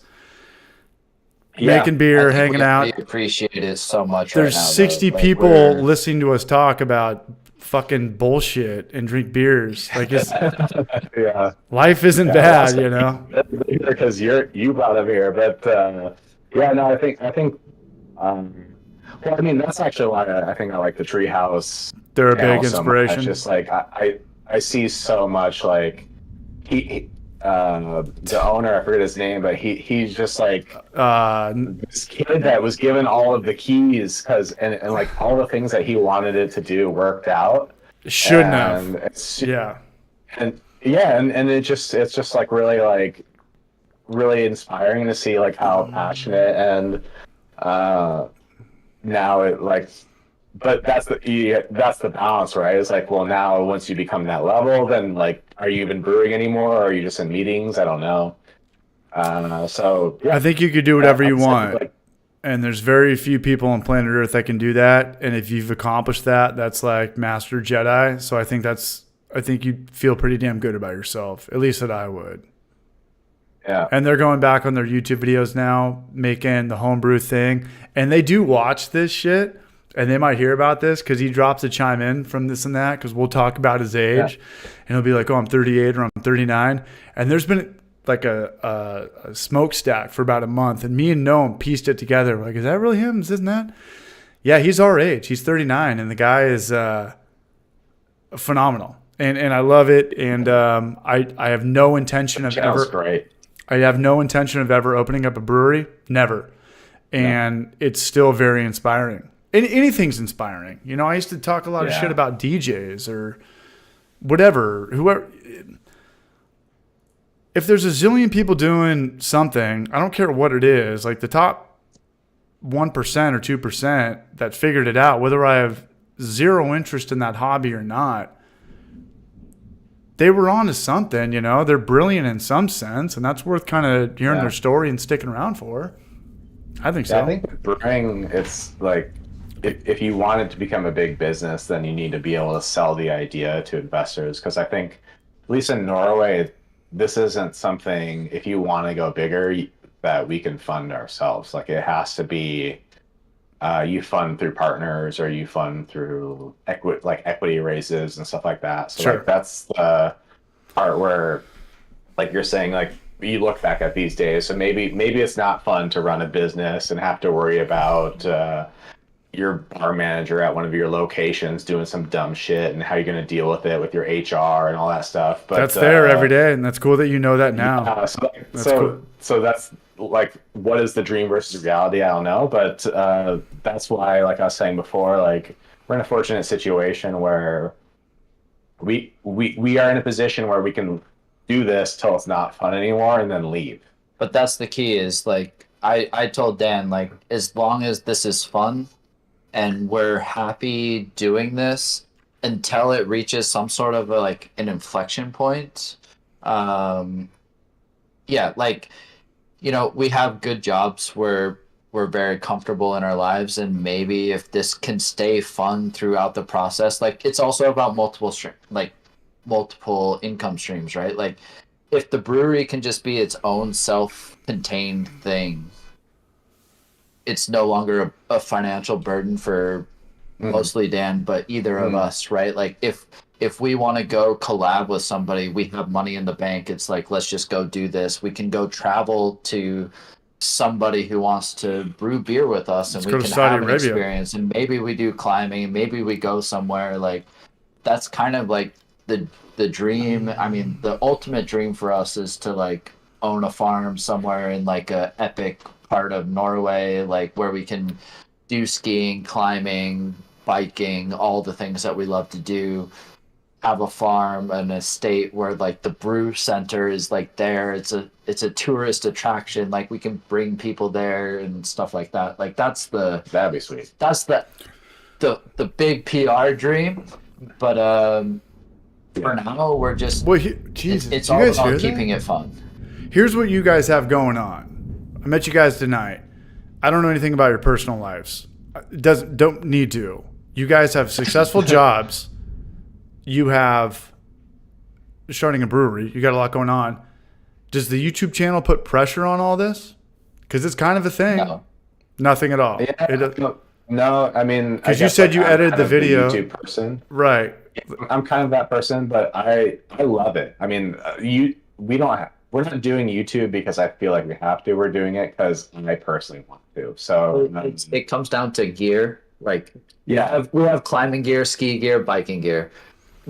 making beer, hanging out. We appreciate it so much. There's right now, 60 though. people listening to us talk about fucking bullshit and drink beers. Like it's life isn't bad, Because you brought up here, but I think well, I mean that's actually why I think I like the Treehouse. They're a big inspiration. It's just like I see so much like he the owner, I forget his name, but he's just like this kid that was given all of the keys and like all the things that he wanted it to do worked out. Shouldn't have. And it's just like really inspiring to see like how passionate and now it like, but that's the balance, right? It's like, well, now once you become that level, then like, are you even brewing anymore? Or are you just in meetings? I don't know. So yeah, I think you could do whatever you I'm saying, want. like, And there's very few people on planet Earth that can do that. And if you've accomplished that, that's like Master Jedi. So I think you'd feel pretty damn good about yourself. At least that I would. yeah, And they're going back on their YouTube videos now, making the homebrew thing. And they do watch this shit. And they might hear about this because he drops a chime in from this and that because we'll talk about his age. And he'll be like, oh, I'm 38 or I'm 39. And there's been like a smokestack for about a month. And me and Noam pieced it together. We're like, is that really him? Isn't that? Yeah, he's our age. He's 39. And the guy is phenomenal. And I love it. And I have no intention of channel's ever. great. I have no intention of ever opening up a brewery. Never. And it's still very inspiring. Anything's inspiring. You know, I used to talk a lot of shit about DJs or whatever, whoever. If there's a zillion people doing something, I don't care what it is, like the top 1% or 2% that figured it out, whether I have zero interest in that hobby or not, they were on to something, you know. They're brilliant in some sense, and that's worth kind of hearing their story and sticking around for. I think so. I think with brewing, it's like if you want it to become a big business, then you need to be able to sell the idea to investors. Because I think, at least in Norway, this isn't something, if you want to go bigger, that we can fund ourselves. Like it has to be, you fund through partners or you fund through equity raises and stuff like that. So like that's the part where, like you're saying, like you look back at these days. So maybe it's not fun to run a business and have to worry about your bar manager at one of your locations doing some dumb shit and how you're going to deal with it with your HR and all that stuff. But that's there every day, and that's cool that you know that now. Yeah, so that's like, what is the dream versus reality? I don't know, but that's why, like I was saying before, like we're in a fortunate situation where we are in a position where we can do this till it's not fun anymore and then leave. But that's the key is like I told Dan, like as long as this is fun and we're happy doing this until it reaches some sort of like an inflection point. Yeah, like, you know, we have good jobs where we're very comfortable in our lives, and maybe if this can stay fun throughout the process, like it's also about multiple income streams, right? Like if the brewery can just be its own self-contained thing, it's no longer a financial burden for mostly Dan, but either of us, right? Like if we want to go collab with somebody, we have money in the bank. It's like, let's just go do this. We can go travel to somebody who wants to brew beer with us, and we can have an experience. And maybe we do climbing, maybe we go somewhere. Like that's kind of like the dream. I mean, the ultimate dream for us is to like own a farm somewhere in like a epic part of Norway, like where we can do skiing, climbing, biking, all the things that we love to do. Have a farm, an estate where like the brew center is like there. It's a tourist attraction. Like we can bring people there and stuff like that. Like that'd be sweet. That's the big PR dream. But for now we're just it's all about keeping it fun. Here's what you guys have going on. I met you guys tonight. I don't know anything about your personal lives. Don't need to. You guys have successful jobs. You have starting a brewery. You got a lot going on. Does the YouTube channel put pressure on all this? Because it's kind of a thing. No. Nothing at all. Yeah, no, I mean, because you said you edited the video. YouTube person, right? I'm kind of that person, but I love it. I mean, we're not doing YouTube because I feel like we have to. We're doing it because I personally want to. So it comes down to gear. Like we have climbing gear, ski gear, biking gear.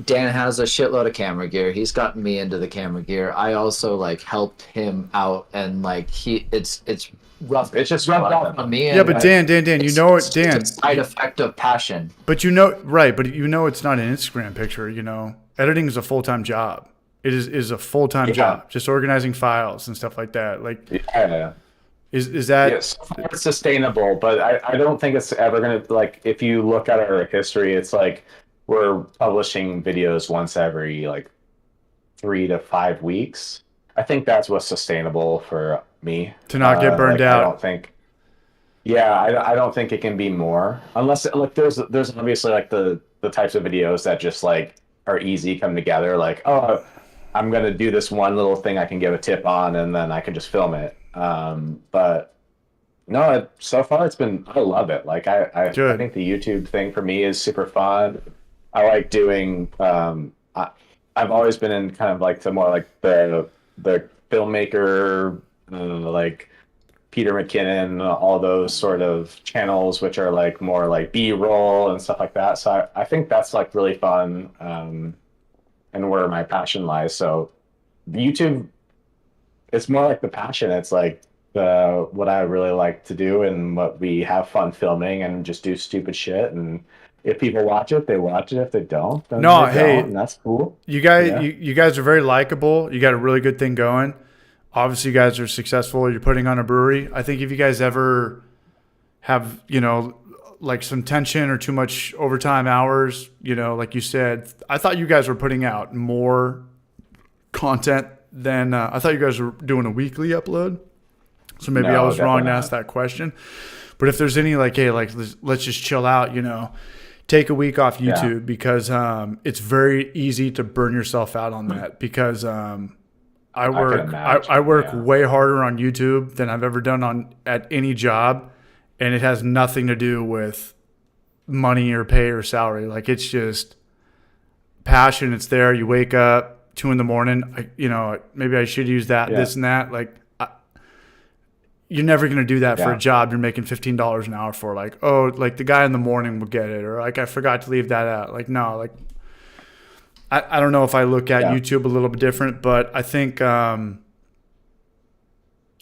Dan has a shitload of camera gear. He's gotten me into the camera gear. I also like helped him out, and like it's rough. It's just rubbed off on me. Yeah, but Dan, you know it, Dan. It's a side effect of passion. But you know, right? But you know, it's not an Instagram picture. You know, editing is a full-time job. It is a full-time job. Just organizing files and stuff like that. Like, is that it's sustainable? But I don't think it's ever gonna, like, if you look at our history, it's like we're publishing videos once every like 3 to 5 weeks. I think that's what's sustainable for me. To not get burned Like I out. don't think, yeah, I don't think it can be more unless like there's obviously like the types of videos that just like are easy come together. Like, oh, I'm gonna do this one little thing I can give a tip on, and then I can just film it. But no, so far it's been, I love it. Like I Good. think the YouTube thing for me is super fun. I like doing. I've always been in kind of like the more like the filmmaker, like Peter McKinnon, all those sort of channels, which are like more like B-roll and stuff like that. So I think that's like really fun, and where my passion lies. So YouTube, it's more like the passion. It's like the what I really like to do and what we have fun filming and just do stupid shit. And if people watch it, they watch it. If they don't, then No, they don't, hey, and that's cool. you guys, Yeah. you guys are very likable. You got a really good thing going. Obviously, you guys are successful. You're putting on a brewery. I think if you guys ever have, like some tension or too much overtime hours, like you said, I thought you guys were putting out more content than I thought you guys were doing a weekly upload. So maybe I No, was wrong definitely to ask not. that question. But if there's any like, hey, like let's just chill out, take a week off Yeah. YouTube because it's very easy to burn yourself out on that because I I can work I imagine. work Yeah. way harder on YouTube than I've ever done on at any job, and it has nothing to do with money or pay or salary. Like it's just passion. It's there. You wake up 2 a.m. Maybe I should use that, Yeah. this and that. Like you're never going to do that for a Yeah. job you're making $15 an hour for. Like, oh, like the guy in the morning will get it, or like I forgot to leave that out. Like, no, like I don't know if I look at Yeah. YouTube a little bit different, but I think And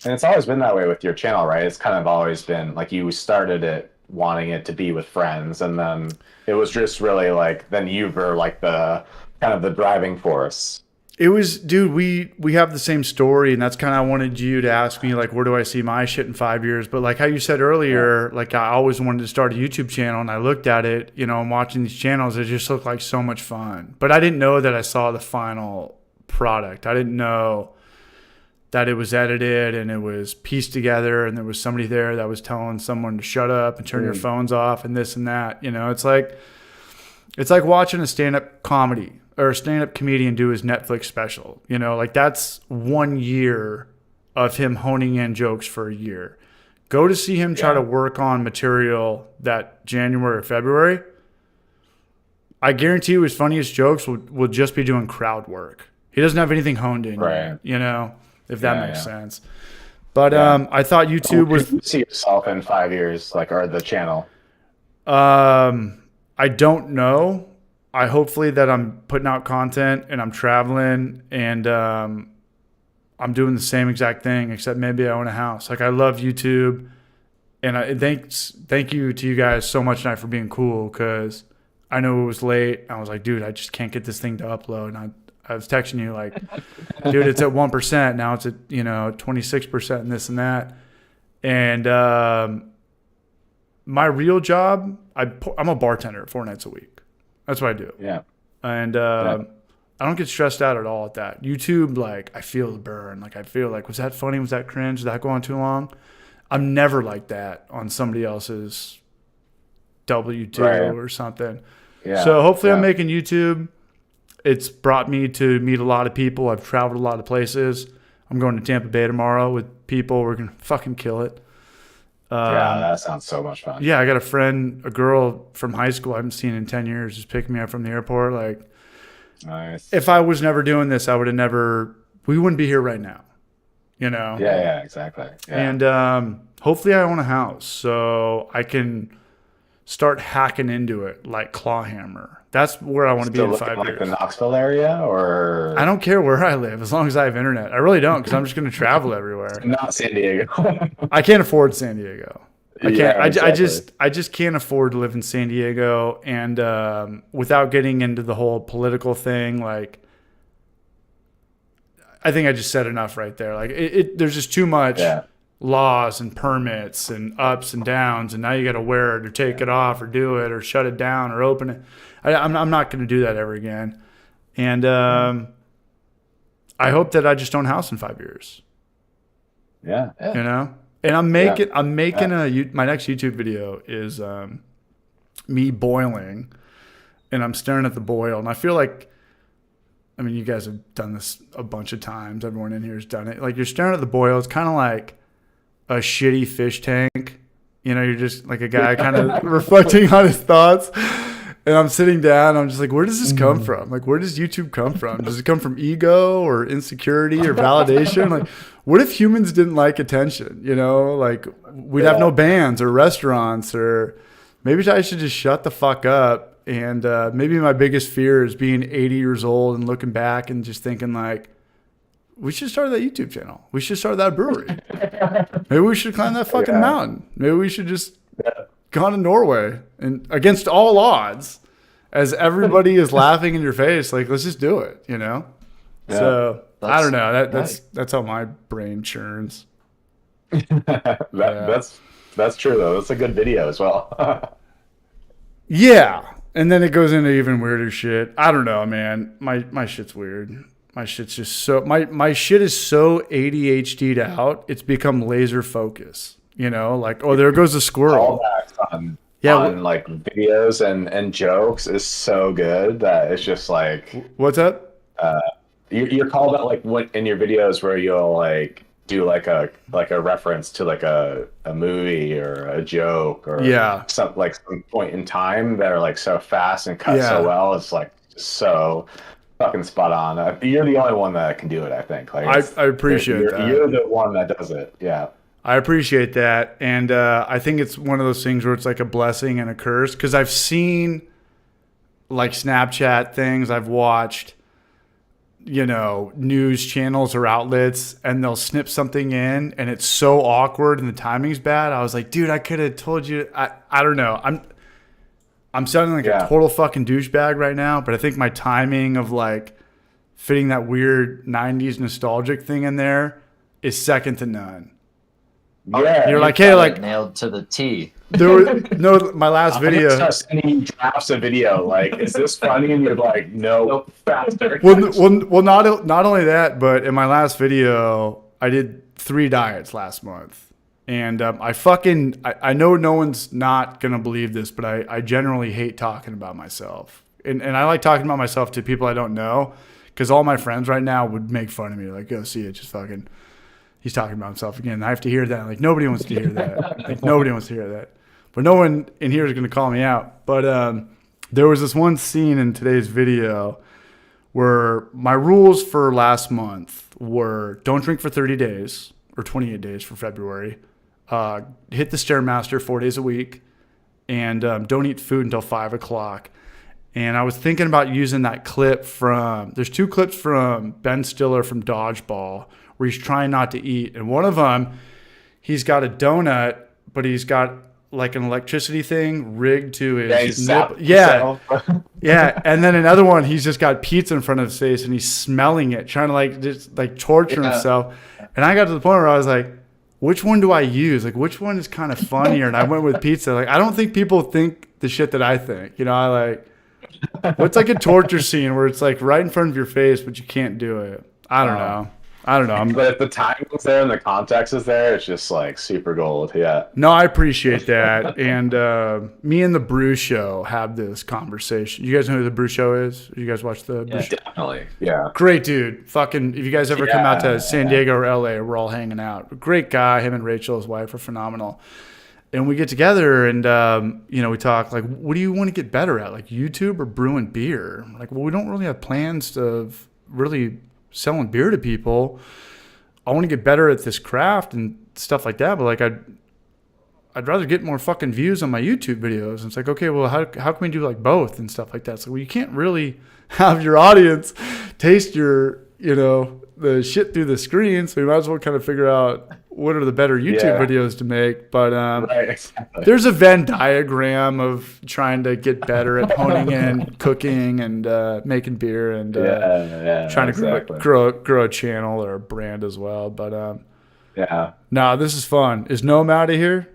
it's always been that way with your channel, right? It's kind of always been like you started it wanting it to be with friends, and then it was just really like then you were like the kind of the driving force. it was, dude, we have the same story, and that's kind of I wanted you to ask me like, where do I see my shit in 5 years? But like how you said Yeah. earlier, like I always wanted to start a YouTube channel, and I looked at it, and watching these channels, it just looked like so much fun. But I didn't know that I saw the final product. I didn't know that it was edited and it was pieced together, and there was somebody there that was telling someone to shut up and turn your phones off and this and that. It's like watching a stand-up comedy or a stand-up comedian do his Netflix special. Like that's 1 year of him honing in jokes for a year. Go to see him try Yeah. to work on material that January or February. I guarantee you his funniest jokes will just be doing crowd work. He doesn't have anything honed in Right. yet, if that Yeah, makes yeah. sense. But Yeah. I thought YouTube Where was do you see yourself in 5 years, like, or the channel? I don't know. I hopefully that I'm putting out content and I'm traveling and I'm doing the same exact thing, except maybe I own a house. Like I love YouTube, and thank you to you guys so much tonight for being cool because I know it was late. I was like, dude, I just can't get this thing to upload. And I was texting you like, dude, it's at 1%. Now it's at 26% and this and that. And my real job, I'm a bartender 4 nights a week. That's what I do. Yeah. And Yeah. I don't get stressed out at all at that. YouTube, like I feel the burn. Like I feel like, was that funny? Was that cringe? Did that go on too long? I'm never like that on somebody else's W2 Right. or something. Yeah. So hopefully I'm Yeah. making YouTube. It's brought me to meet a lot of people. I've traveled a lot of places. I'm going to Tampa Bay tomorrow with people. We're going to fucking kill it. Yeah, that sounds so much fun. Yeah, I got a girl from high school I haven't seen in 10 years, just picking me up from the airport. Like, Nice. if I was never doing this, we wouldn't be here right now, Yeah, yeah, exactly. Yeah. And hopefully I own a house so I can start hacking into it like Clawhammer. That's where I want to be Still in looking 5 like years. the Knoxville area, or I don't care where I live as long as I have internet. I really don't because I'm just going to travel everywhere. not San Diego? I can't afford San Diego. I can't. Yeah, exactly. I just can't afford to live in San Diego. And without getting into the whole political thing, like I think I just said enough right there. Like there's just too much Yeah. laws and permits and ups and downs, and now you got to wear it or take it off or do it or shut it down or open it. I'm not going to do that ever again. And I hope that I just own a house in 5 years. Yeah. You know? And I'm making my next YouTube video is me boiling, and I'm staring at the boil, and I feel like, I mean, you guys have done this a bunch of times. Everyone in here has done it. Like, you're staring at the boil. It's kind of like a shitty fish tank. You know, you're just like a guy kind of reflecting on his thoughts. And I'm sitting down. I'm just like, where does this come from? Like, where does YouTube come from? Does it come from ego or insecurity or validation? Like, what if humans didn't like attention? You know, like we'd have no bands or restaurants, or maybe I should just shut the fuck up. And maybe my biggest fear is being 80 years old and looking back and just thinking like, we should start that YouTube channel. We should start that brewery. Maybe we should climb that fucking mountain. Maybe we should just go to Norway, and against all odds, as everybody is laughing in your face, like, let's just do it, you know? Yeah. So I don't know. That's how my brain churns. That's true though. That's a good video as well. Yeah. And then it goes into even weirder shit. I don't know, man. My shit's weird. My shit's just so my shit is so ADHD'd out. It's become laser focus. You know, like, oh, there goes a squirrel. All that on like videos and jokes is so good that it's just like. What's that? You're called out like what in your videos where you'll like do like a reference to like a movie or a joke or some point in time that are like so fast and cut so well. It's like so fucking spot on. You're the only one that can do it, I think. Like, I appreciate that. You're the one that does it. Yeah. I appreciate that. And I think it's one of those things where it's like a blessing and a curse, because I've seen like Snapchat things, I've watched, you know, news channels or outlets, and they'll snip something in and it's so awkward and the timing's bad. I was like, dude, I could have told you. I don't know. I'm sounding like a total fucking douchebag right now, but I think my timing of like fitting that weird 90s nostalgic thing in there is second to none. Yeah, you're like, hey, like nailed to the T. There were my last video. Start sending you drafts of video. Like, is this funny? And you're like, no, faster. Well, not only that, but in my last video, I did 3 diets last month, and I know no one's not gonna believe this, but I generally hate talking about myself, and I like talking about myself to people I don't know, because all my friends right now would make fun of me, like, go see it, just fucking. He's talking about himself again. I have to hear that. Like, nobody wants to hear that. Like, nobody wants to hear that. But no one in here is going to call me out. But there was this one scene in today's video where my rules for last month were don't drink for 30 days or 28 days for February. Hit the Stairmaster 4 days a week. And don't eat food until 5 o'clock. And I was thinking about using that clip there's 2 clips from Ben Stiller from Dodgeball where he's trying not to eat. And one of them, he's got a donut, but he's got like an electricity thing rigged to his nipple. Yeah. Yeah. And then another one, he's just got pizza in front of his face and he's smelling it, trying to like just like torture himself. And I got to the point where I was like, which one do I use? Like, which one is kind of funnier? And I went with pizza. Like, I don't think people think the shit that I think. You know, I like, what's like a torture scene where it's like right in front of your face, but you can't do it? I don't know. But if the timing is there and the context is there, it's just like super gold. Yeah. No, I appreciate that. And me and the Brew Show have this conversation. You guys know who the Brew Show is? You guys watch the Brew Show? Definitely. Yeah. Great dude. Fucking, if you guys ever come out to San Diego or LA, we're all hanging out. Great guy. Him and Rachel, his wife, are phenomenal. And we get together and, you know, we talk like, what do you want to get better at? Like YouTube or brewing beer? Like, well, we don't really have plans of really selling beer to people. I want to get better at this craft and stuff like that, but like I'd rather get more fucking views on my YouTube videos. And it's like, okay, well, how can we do like both and stuff like that? So, well, you can't really have your audience taste your, you know, the shit through the screen. So you might as well kind of figure out what are the better YouTube videos to make. But exactly. There's a Venn diagram of trying to get better at honing in cooking and making beer and trying to grow a channel or a brand as well. But no, this is fun. Is Noam out of here?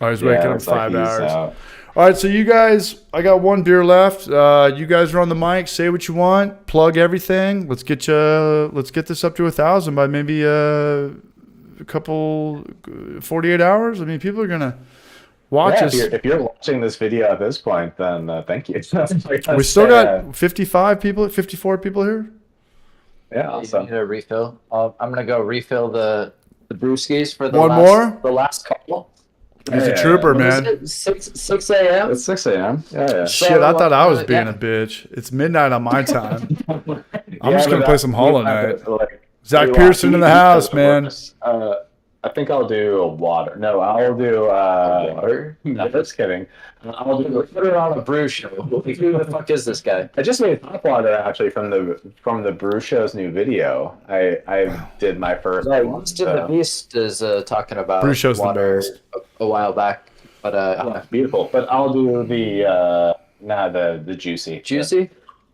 Oh, he's waking up 5 hours. All right, so you guys, I got one beer left. You guys are on the mic. Say what you want. Plug everything. Let's get this up to 1,000 by maybe a couple 48 hours. I mean, people are gonna watch us. If you're watching this video at this point, then thank you. We still got 55 people, 54 people here. Yeah, You awesome. need a refill. I'm gonna go refill the brewskis for One more? the last couple. He's a trooper, What is man. it? 6 a.m. It's 6 a.m. Yeah. Shit, I thought I was being yeah. a bitch. It's midnight on my time. I'm Yeah, just gonna but play some Hollow Knight. Zach we Pearson in the house, man. I think I'll do a water. No, I'll do Water? No, just kidding. I'll do. Put it on a brew show. Who the fuck is this guy? I just made hot water actually from the Brew Show's new video. I did my first. Right, one, Beast of the Beast is talking about Brew Show's the water best. a while back, but Yeah, beautiful. But I'll do the juicy. juicy.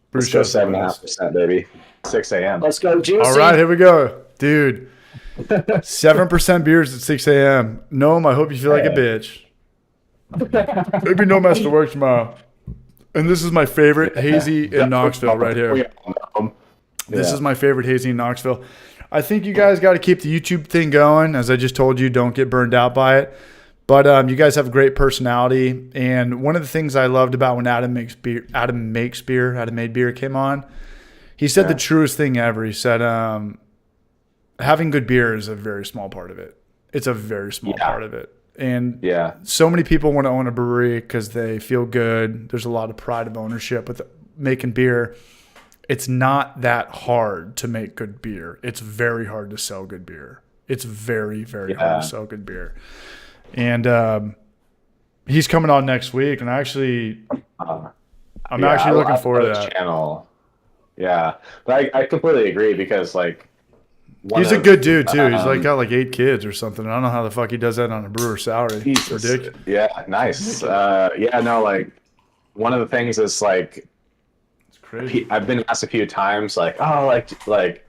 Bruce Let's go Show's the 7.5%, baby. 6 a.m. Let's go juicy. All right, here we go, dude. 7% beers at 6 a.m. Noam, I hope you feel like a bitch. Maybe Noam has to work tomorrow. And this is my favorite hazy in Knoxville right here. This is my favorite hazy in Knoxville. I think you guys got to keep the YouTube thing going. As I just told you, don't get burned out by it. But you guys have a great personality. And one of the things I loved about when Adam Made Beer came on, he said the truest thing ever. He said, having good beer is a very small part of it. It's a very small part of it. And so many people want to own a brewery because they feel good. There's a lot of pride of ownership with making beer. It's not that hard to make good beer. It's very hard to sell good beer. It's very, very hard to sell good beer. And he's coming on next week, and I'm actually looking forward to that. Channel. Yeah, but I completely agree because like he's a good dude too. He's got 8 kids or something. I don't know how the fuck he does that on a brewer salary. It's ridiculous. Yeah, nice. One of the things is like, It's crazy. I've been asked a few times like, oh, like,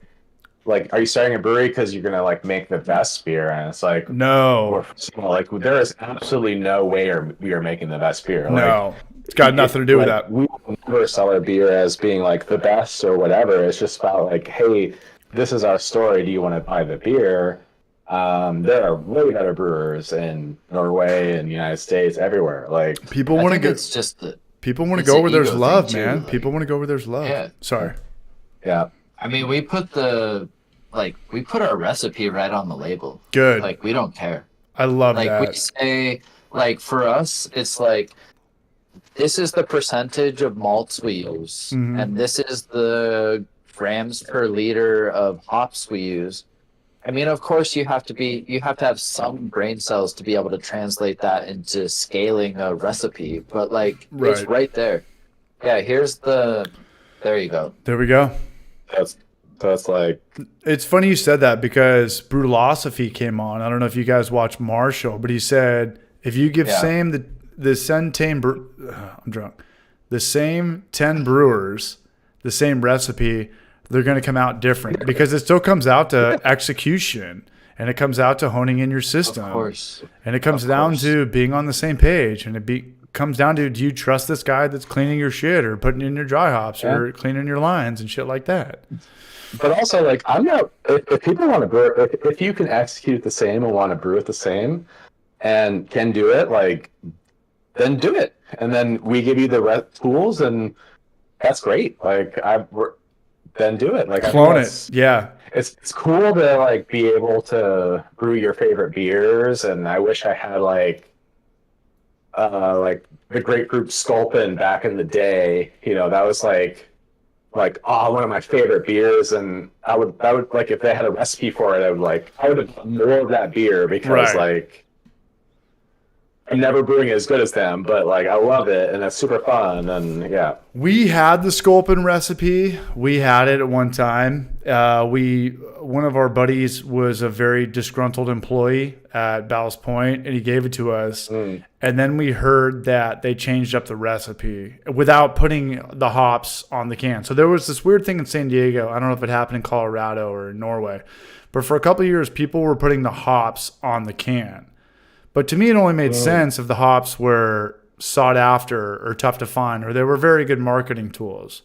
are you starting a brewery because you're gonna like make the best beer? And it's like, No, like there is absolutely no way we are making the best beer. no, it's got nothing to do with that. We will never sell our beer as being like the best or whatever. It's just about like, hey, this is our story. Do you want to buy the beer? There are way better brewers in Norway and United States, everywhere. Like People want to go. It's just the. People want to it's go an where there's ego love, thing, too, man. like- People want to go where there's love. Yeah. Sorry. yeah, I mean, we put our recipe right on the label. Good. Like we don't care. I love Like that. we say, like for us, it's like this is the percentage of malts we use, Mhm. and this is the grams per liter of hops we use. I mean, of course, you have to have some brain cells to be able to translate that into scaling a recipe. But like, it's Right. right there. Yeah, there you go. There we go. that's like It's funny you said that because Brulosophy came on. I don't know if you guys watch Marshall, but he said if you give the same 10 brewers the same recipe, they're going to come out different because it still comes out to execution and it comes out to honing in your system. Of course. And it comes down to being on the same page, and comes down to, do you trust this guy that's cleaning your shit or putting in your dry hops or cleaning your lines and shit like that? But also, like, I'm not. If people want to brew, if you can execute the same and want to brew it the same, and can do it, like, then do it. And then we give you the tools, and that's great. Like, then do it. Like, Clone it. Yeah. It's cool to like be able to brew your favorite beers, and I wish I had like the grapefruit Sculpin back in the day. You know, that was like one of my favorite beers, and I would like if they had a recipe for it, I would have done more of that beer because like I'm never brewing as good as them, but like I love it and it's super fun and yeah. We had the Sculpin recipe. We had it at one time. One of our buddies was a very disgruntled employee at Ballast Point, and he gave it to us. And then we heard that they changed up the recipe without putting the hops on the can. So there was this weird thing in San Diego. I don't know if it happened in Colorado or in Norway, but for a couple of years, people were putting the hops on the can. But to me, it only made sense if the hops were sought after or tough to find, or they were very good marketing tools.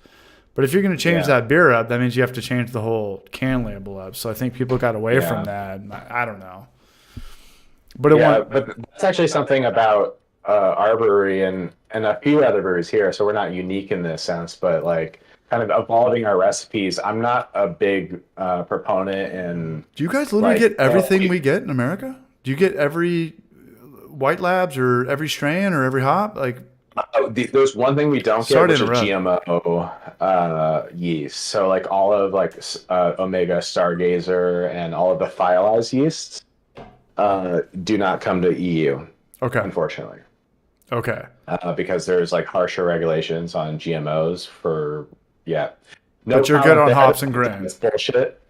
But if you're going to change that beer up, that means you have to change the whole can label up. So I think people got away from that. I don't know. But but that's actually something about our brewery and a few other breweries here. So we're not unique in this sense, but like kind of evolving our recipes. I'm not a big proponent in. Do you guys literally get everything we get in America? Do you get every White Labs or every strain or every hop? Like, there's one thing we don't get, which is GMO yeast. So like all of like Omega Stargazer and all of the thiolized yeasts do not come to EU. Okay. Unfortunately. Okay. Because there's like harsher regulations on GMOs for but you're good on hops and grains. It's bullshit.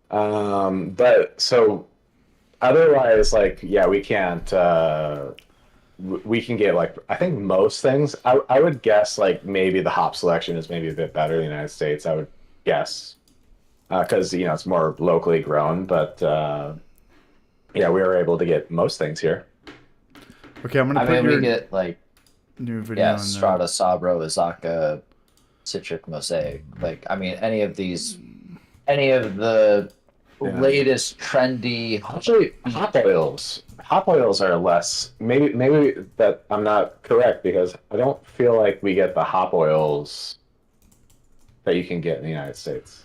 But so otherwise, like we can't. We can get like I think most things. I would guess like maybe the hop selection is maybe a bit better in the United States. I would guess because it's more locally grown. But we were able to get most things here. Okay, I'm gonna put we get like new video. Yeah, Strata, Sabro, Izaka, Citric, Mosaic. Like any of the latest trendy. Actually, hop oils are less. Maybe that I'm not correct because I don't feel like we get the hop oils that you can get in the United States.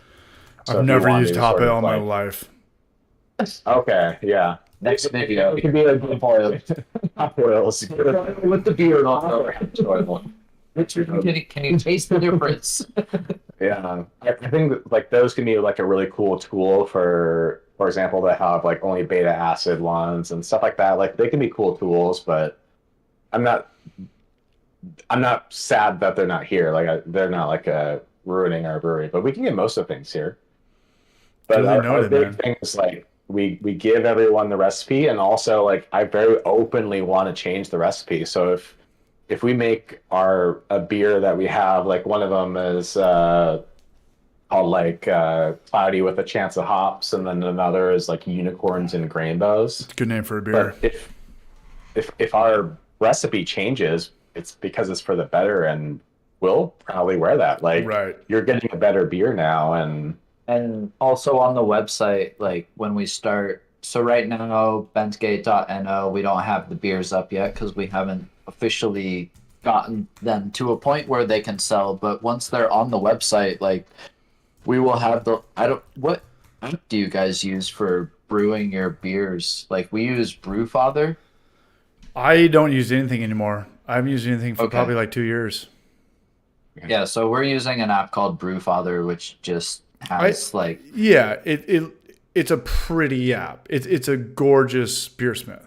So I've never used hop oil in my life. Okay, yeah. Next video, it could be like hop oils with the beer and all. Can you taste the difference? Yeah, I think like those can be like a really cool tool for example, to have like only beta acid ones and stuff like that. Like they can be cool tools, but I'm not sad that they're not here. Like they're not like ruining our brewery, but we can get most of things here. But our big thing is like we give everyone the recipe, and also like I very openly want to change the recipe. So if we make a beer that we have, like one of them is called like Cloudy with a Chance of Hops, and then another is like Unicorns and Rainbows. It's a good name for a beer. But if our recipe changes, it's because it's for the better, and we'll probably wear that. Like you're getting a better beer now, and also on the website, like when we start. So right now, bentgate.no, we don't have the beers up yet because we haven't officially gotten them to a point where they can sell. But once they're on the website, like we will have what app do you guys use for brewing your beers? Like we use Brewfather. I don't use anything anymore. I haven't used anything for probably like 2 years. Yeah, so we're using an app called Brewfather, which just has it's a pretty app. It's a gorgeous beersmith.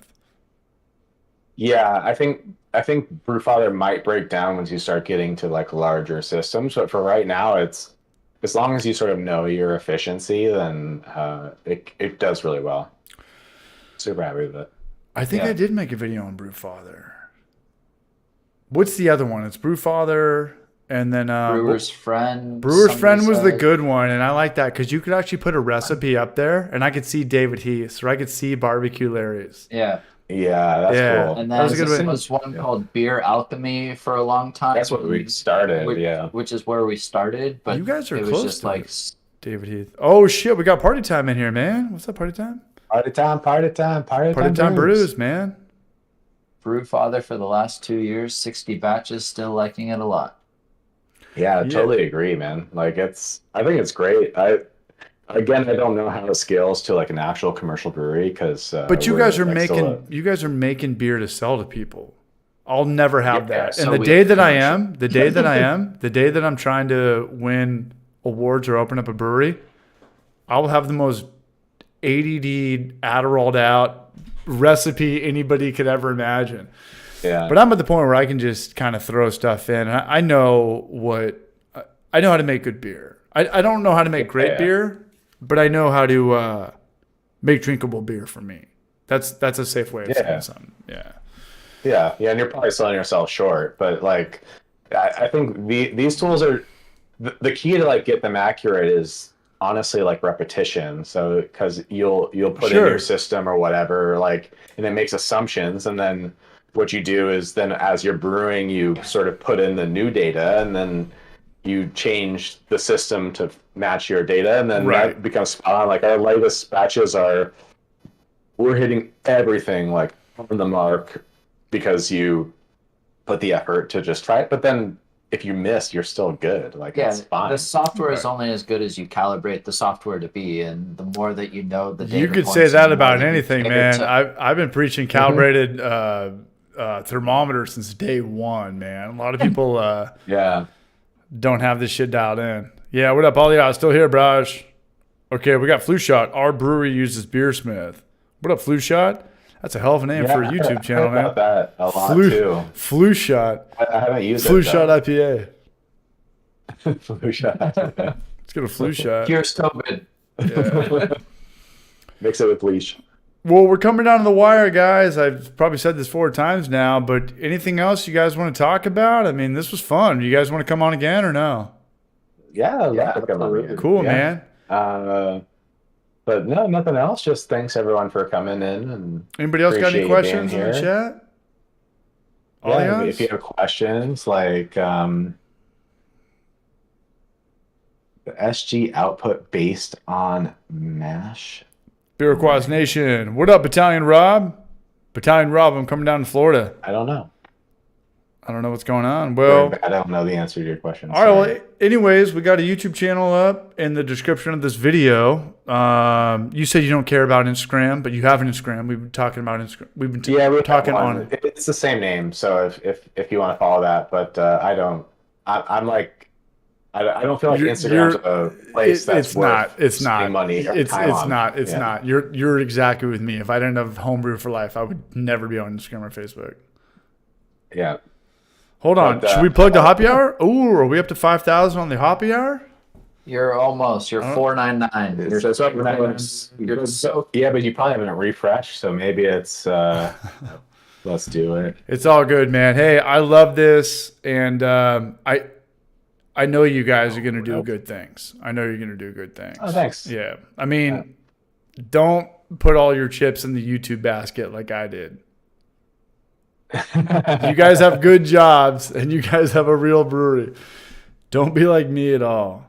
Yeah, I think Brewfather might break down once you start getting to like larger systems. But for right now, it's as long as you sort of know your efficiency, then it does really well. Super happy with it. I think I did make a video on Brewfather. What's the other one? It's Brewfather. And then Brewer's Friend. Brewer's Friend was the good one, and I like that because you could actually put a recipe up there, and I could see David Heath, or I could see Barbecue Larry's. Yeah, that's cool. And then there was one called Beer Alchemy for a long time. That's what we started. Which is where we started. But you guys are it close was just to like David Heath. Oh shit, we got party time in here, man. What's up, party time? Party time brews, man. Brewfather for the last 2 years, 60 batches, still liking it a lot. Yeah, I totally agree, man. Like I think it's great. I don't know how it scales to like an actual commercial brewery because. But you guys are making beer to sell to people. I'll never have that. And the day that I'm trying to win awards or open up a brewery, I'll have the most ADD Adderalled out recipe anybody could ever imagine. Yeah. But I'm at the point where I can just kind of throw stuff in. I know how to make good beer. I don't know how to make great beer, but I know how to make drinkable beer for me. That's a safe way of saying something. Yeah, and you're probably selling yourself short, but like I think these tools are the key to like get them accurate is honestly like repetition. So because you'll put in your system or whatever, like, and it makes assumptions, and then what you do is then as you're brewing, you sort of put in the new data, and then you change the system to match your data, and then Right. that becomes spot on. Like our latest batches we're hitting everything like on the mark because you put the effort to just try it. But then if you miss, you're still good. Like Yeah, it's fine. the software is Right. only as good as you calibrate the software to be, and the more that you know the data You could points say and that the more about that you anything, cater man. to- I've been preaching calibrated thermometer since day one, man. A lot of people Yeah. don't have this shit dialed in. Yeah, what up, Ollie? Still here, Braj. Okay, we got Flu Shot. Our brewery uses Beersmith. What up, Flu Shot? That's a hell of a name for a YouTube channel, I heard about man. that a lot too. Flu Shot. I haven't used Flu it. Shot IPA. Flu shot. Let's get a Flu Shot. Pure COVID. Yeah. Mix it with bleach. Well, we're coming down to the wire, guys. I've probably said this 4 times now, but anything else you guys want to talk about? I mean, this was fun. You guys want to come on again or no? Yeah, absolutely. Cool, Yeah. man. But no, nothing else. Just thanks everyone for coming in. And Anybody else got any appreciate you questions in being the here. chat? yeah, Allianz? if you have questions, like the SG output based on mash. Beerquaz Nation. What up, Battalion Rob? Battalion Rob, I'm coming down to Florida. I don't know. I don't know what's going on. Well, I don't know the answer to your question. all right. Well, anyways, we got a YouTube channel up in the description of this video. You said you don't care about Instagram, but you have an Instagram. We've been talking about Instagram. We've been we're talking on it. It's the same name, so if you want to follow that, but I don't. I'm like. I don't feel like Instagram's a place that's worth It's not. spending money or It's time on. not. It's Yeah. not. You're exactly with me. If I didn't have Homebrew for Life, I would never be on Instagram or Facebook. Yeah. Hold on. But, Should we plug the Hoppy Hour? Ooh, are we up to 5,000 on the Hoppy Hour? You're almost. You're 499. You're So so you're so yeah, but you probably haven't refreshed, so maybe it's let's do it. It's all good, man. Hey, I love this, and I know you guys are going to do good things. I know you're going to do good things. Oh, thanks. Yeah. I mean, don't put all your chips in the YouTube basket like I did. You guys have good jobs, and you guys have a real brewery. Don't be like me at all.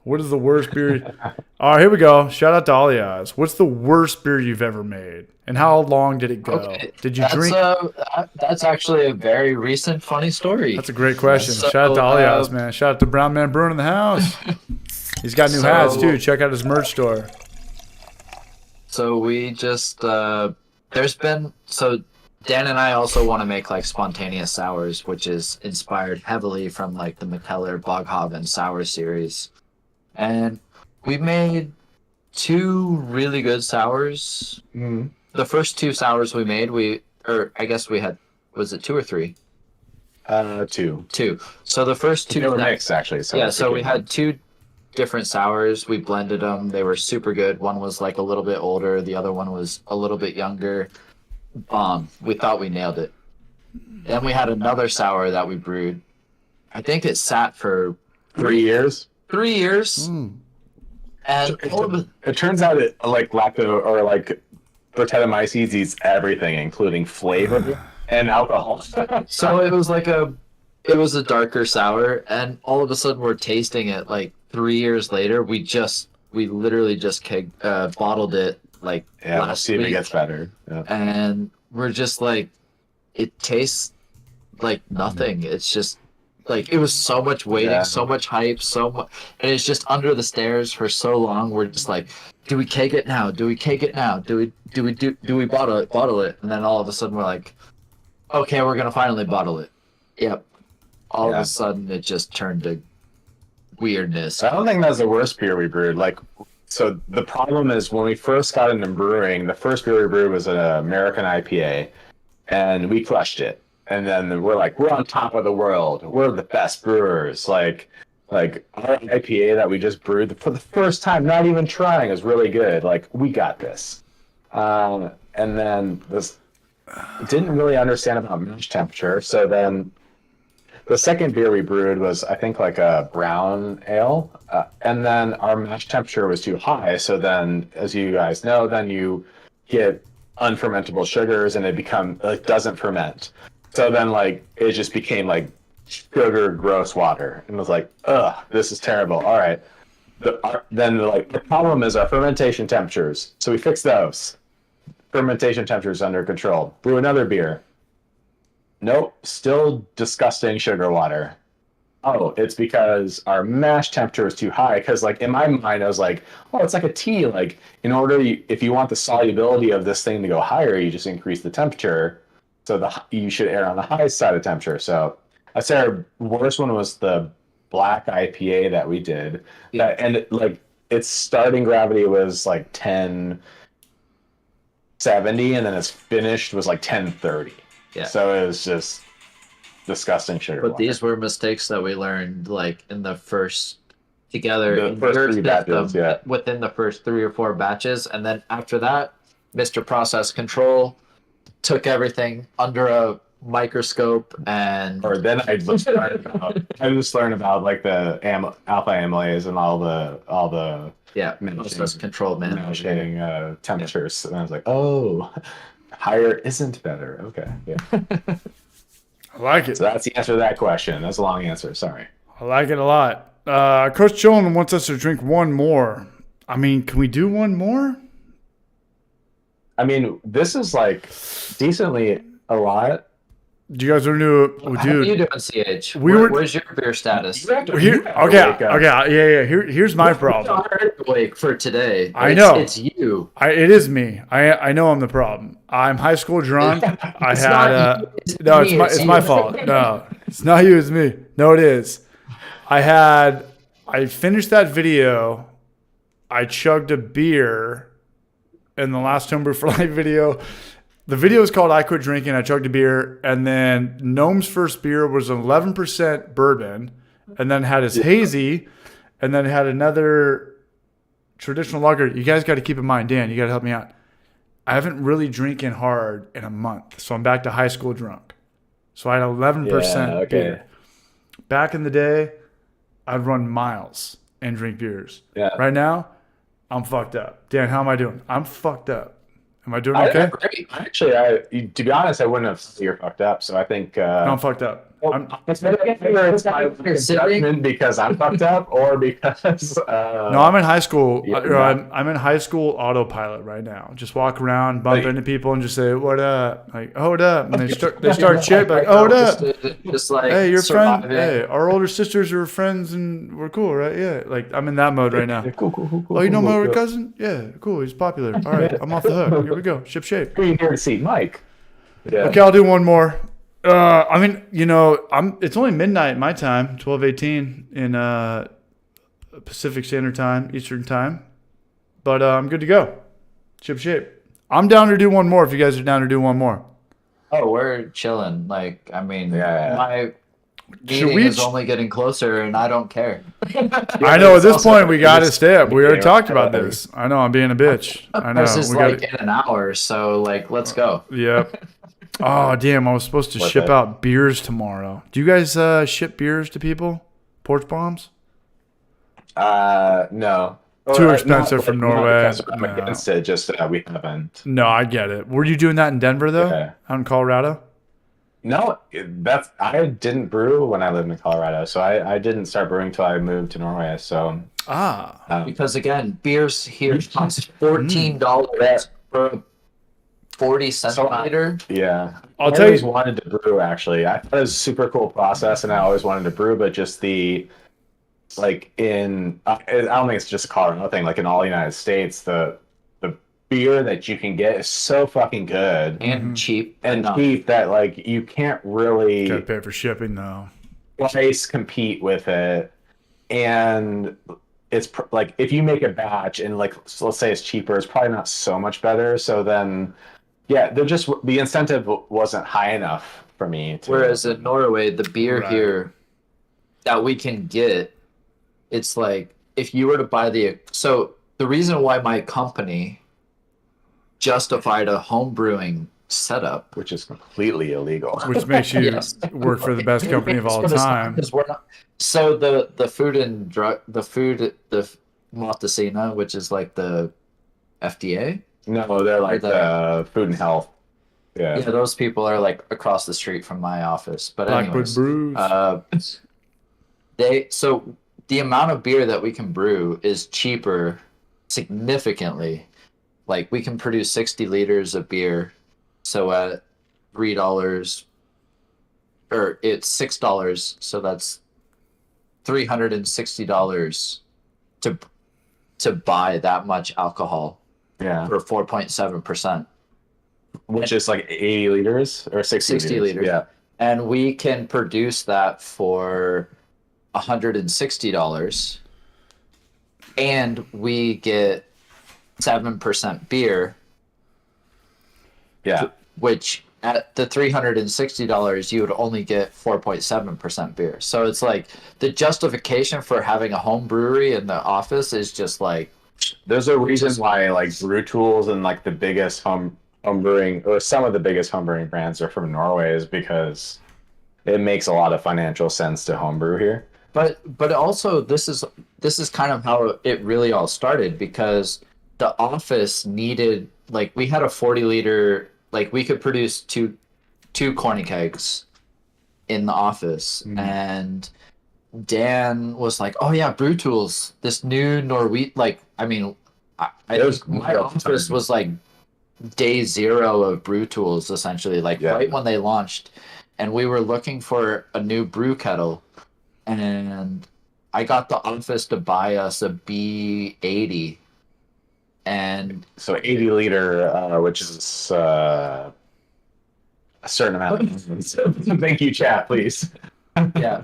What is the worst beer? All right, here we go. Shout out to Alias. What's the worst beer you've ever made? And how long did it go? Okay, Did you drink? That's actually a very recent funny story. That's a great question. So, Shout out to Alias, man. Shout out to Brown Man Brewing in the house. He's got new hats, too. Check out his merch store. So we just Dan and I also want to make like spontaneous sours, which is inspired heavily from like the McKellar Boghaven sour series. And we made 2 really good sours. Mm. The first 2 sours we made, I guess we had, was it 2 or 3? 2. 2. So the first 2 They were mixed actually. So yeah, so we had 2 different sours. We blended them. They were super good. One was like a little bit older. The other one was a little bit younger. We thought we nailed it. Then we had another sour that we brewed. I think it sat for 3 years. 3 years. And It turns out it like lacto or like Brettanomyces eats everything, including flavor and alcohol. so it was a darker sour, and all of a sudden we're tasting it like 3 years later. We literally just bottled it like Yeah, we'll last see if it week. gets better. Yeah. And we're just like, it tastes like nothing. It's just like, it was so much waiting, so much hype, so much, and it's just under the stairs for so long. We're just like, do we keg it now? Do we keg it now? Do we bottle it? And then all of a sudden we're like, okay, we're gonna finally bottle it. Yep. All of a sudden it just turned to weirdness. I don't think that's the worst beer we brewed. Like, so the problem is when we first got into brewing, the first beer we brewed was an American IPA, and we crushed it. And then we're like, we're on top of the world. We're the best brewers. Like our IPA that we just brewed for the first time, not even trying, is really good. Like, we got this. And then this didn't really understand about mash temperature. So then the second beer we brewed was, I think, like a brown ale. And then our mash temperature was too high. So then, as you guys know, then you get unfermentable sugars, and it doesn't ferment. So then like it just became like sugar gross water, and it was like, ugh, this is terrible. All right. Then like the problem is our fermentation temperatures. So we fix those. Fermentation temperatures under control. Brew another beer. Nope, still disgusting sugar water. Oh, it's because our mash temperature is too high. Because like in my mind, I was like, oh, it's like a tea. Like if you want the solubility of this thing to go higher, you just increase the temperature. So you should err on the high side of temperature. So I'd say our worst one was the black IPA that we did. Yeah. And like its starting gravity was like 1070, and then its finished was like 1030. Yeah. So it was just disgusting sugar. But these were mistakes that we learned like in the first together The in first your 3 batches, system, yeah. within the first 3 or 4 batches, and then after that, Mr. Process Control took everything under a microscope and Or then I just learned about like the alpha amylase and all the process control managing temperatures, and I was like, oh, higher isn't better. Okay, yeah. I like it. So that's the answer to that question. That's a long answer. Sorry. I like it a lot. Coach Chillin wants us to drink one more. I mean, can we do one more? I mean, this is like decently a lot. Do you guys want to do it? How are you doing, CH? Where's your beer status? Here's my problem. Awake for today. I know. It's you. It is me. I know I'm the problem. I'm high school drunk. It's my fault. No, it's not you. It's me. No, it is. I finished that video. I chugged a beer in the last Homebrew for Life video. The video is called I Quit Drinking. I chugged a beer. And then Gnome's first beer was an 11% bourbon. And then had his hazy. And then had another traditional lager. You guys got to keep in mind, Dan, you got to help me out. I haven't really drinking hard in a month. So I'm back to high school drunk. So I had 11% beer. Back in the day, I'd run miles and drink beers. Yeah. Right now, I'm fucked up. Dan, how am I doing? I'm fucked up. Am I doing okay? I'm great. Actually, to be honest, I wouldn't have said you're fucked up. So I think No, I'm fucked up. it's my judgment because I'm fucked up, or because No, I'm in high school. Yeah, I'm in high school autopilot right now. Just walk around, bump into people, and just say, "What up?" Like, "Oh, what up?" And they start shit like, "Oh, what up?" Just like, Hey, your friend. surviving. Hey, our older sisters are friends, and we're cool, right? Yeah, like I'm in that mode right now. Cool. Oh, you know my older cousin? Yeah, cool. He's popular. All right, I'm off the hook. Here we go. Ship shape. Who are you here to see, Mike? Yeah. Okay, I'll do one more. I mean, it's only midnight my time, 12:18 in Pacific Standard Time, Eastern Time. But I'm good to go. Ship shape. I'm down to do one more if you guys are down to do one more. Oh, we're chilling. Like, I mean, Yeah. my meeting is only getting closer, and I don't care. I know at this point we got to stay up. We already talked about this. I know I'm being a bitch. I know. This is like in an hour, so like, let's go. Yep. Oh, damn. I was supposed to ship out beers tomorrow. Do you guys ship beers to people? Porch bombs? No. Too expensive from Norway. I'm against it, just we haven't. No, I get it. Were you doing that in Denver, though? Okay. Out in Colorado? No, I didn't brew when I lived in Colorado, so I didn't start brewing until I moved to Norway. So Because again, beers here cost $14 for a 40 centiliter. Yeah, I always wanted to brew. Actually, I thought it was a super cool process, and I always wanted to brew. But just I don't think it's just a Colorado thing. Like in all the United States, the beer that you can get is so fucking good And cheap. cheap that like you can't really Gotta pay for shipping, though. price compete with it. And it's like if you make a batch and like so let's say it's cheaper, it's probably not so much better. So then the incentive wasn't high enough for me. Whereas in Norway, the beer here that we can get, it's like if you were to buy the reason why my company justified a home brewing setup, which is completely illegal, which makes you work for the best company of all time. We're not, so the food and drug, the Montesina, which is like the FDA, No, they're like food and health. Yeah, Yeah. those people are like across the street from my office. But Blackwood anyways, Brews. so the amount of beer that we can brew is cheaper significantly. Like we can produce 60 liters of beer, so at $3 or it's $6, so that's $360 to buy that much alcohol Yeah. for 4.7%. Which is like 80 liters or 60 liters. Yeah. And we can produce that for $160 and we get 7% beer, Yeah. which at the $360 you would only get 4.7% beer. So it's like the justification for having a home brewery in the office is just like There's a reason why like Brew Tools and like the biggest home brewing or some of the biggest home brewing brands are from Norway is because it makes a lot of financial sense to homebrew here. but also this is kind of how it really all started because the office needed like we had a 40-liter, like we could produce two corny kegs in the office. And Dan was like, "Oh yeah, Brew Tools, this new Norway." Like, I mean, I think my office was like day zero of Brew Tools, essentially, like right when they launched, and we were looking for a new brew kettle, and I got the office to buy us a B80, and so 80 liter, which is a certain amount. Thank you, chat, please. yeah.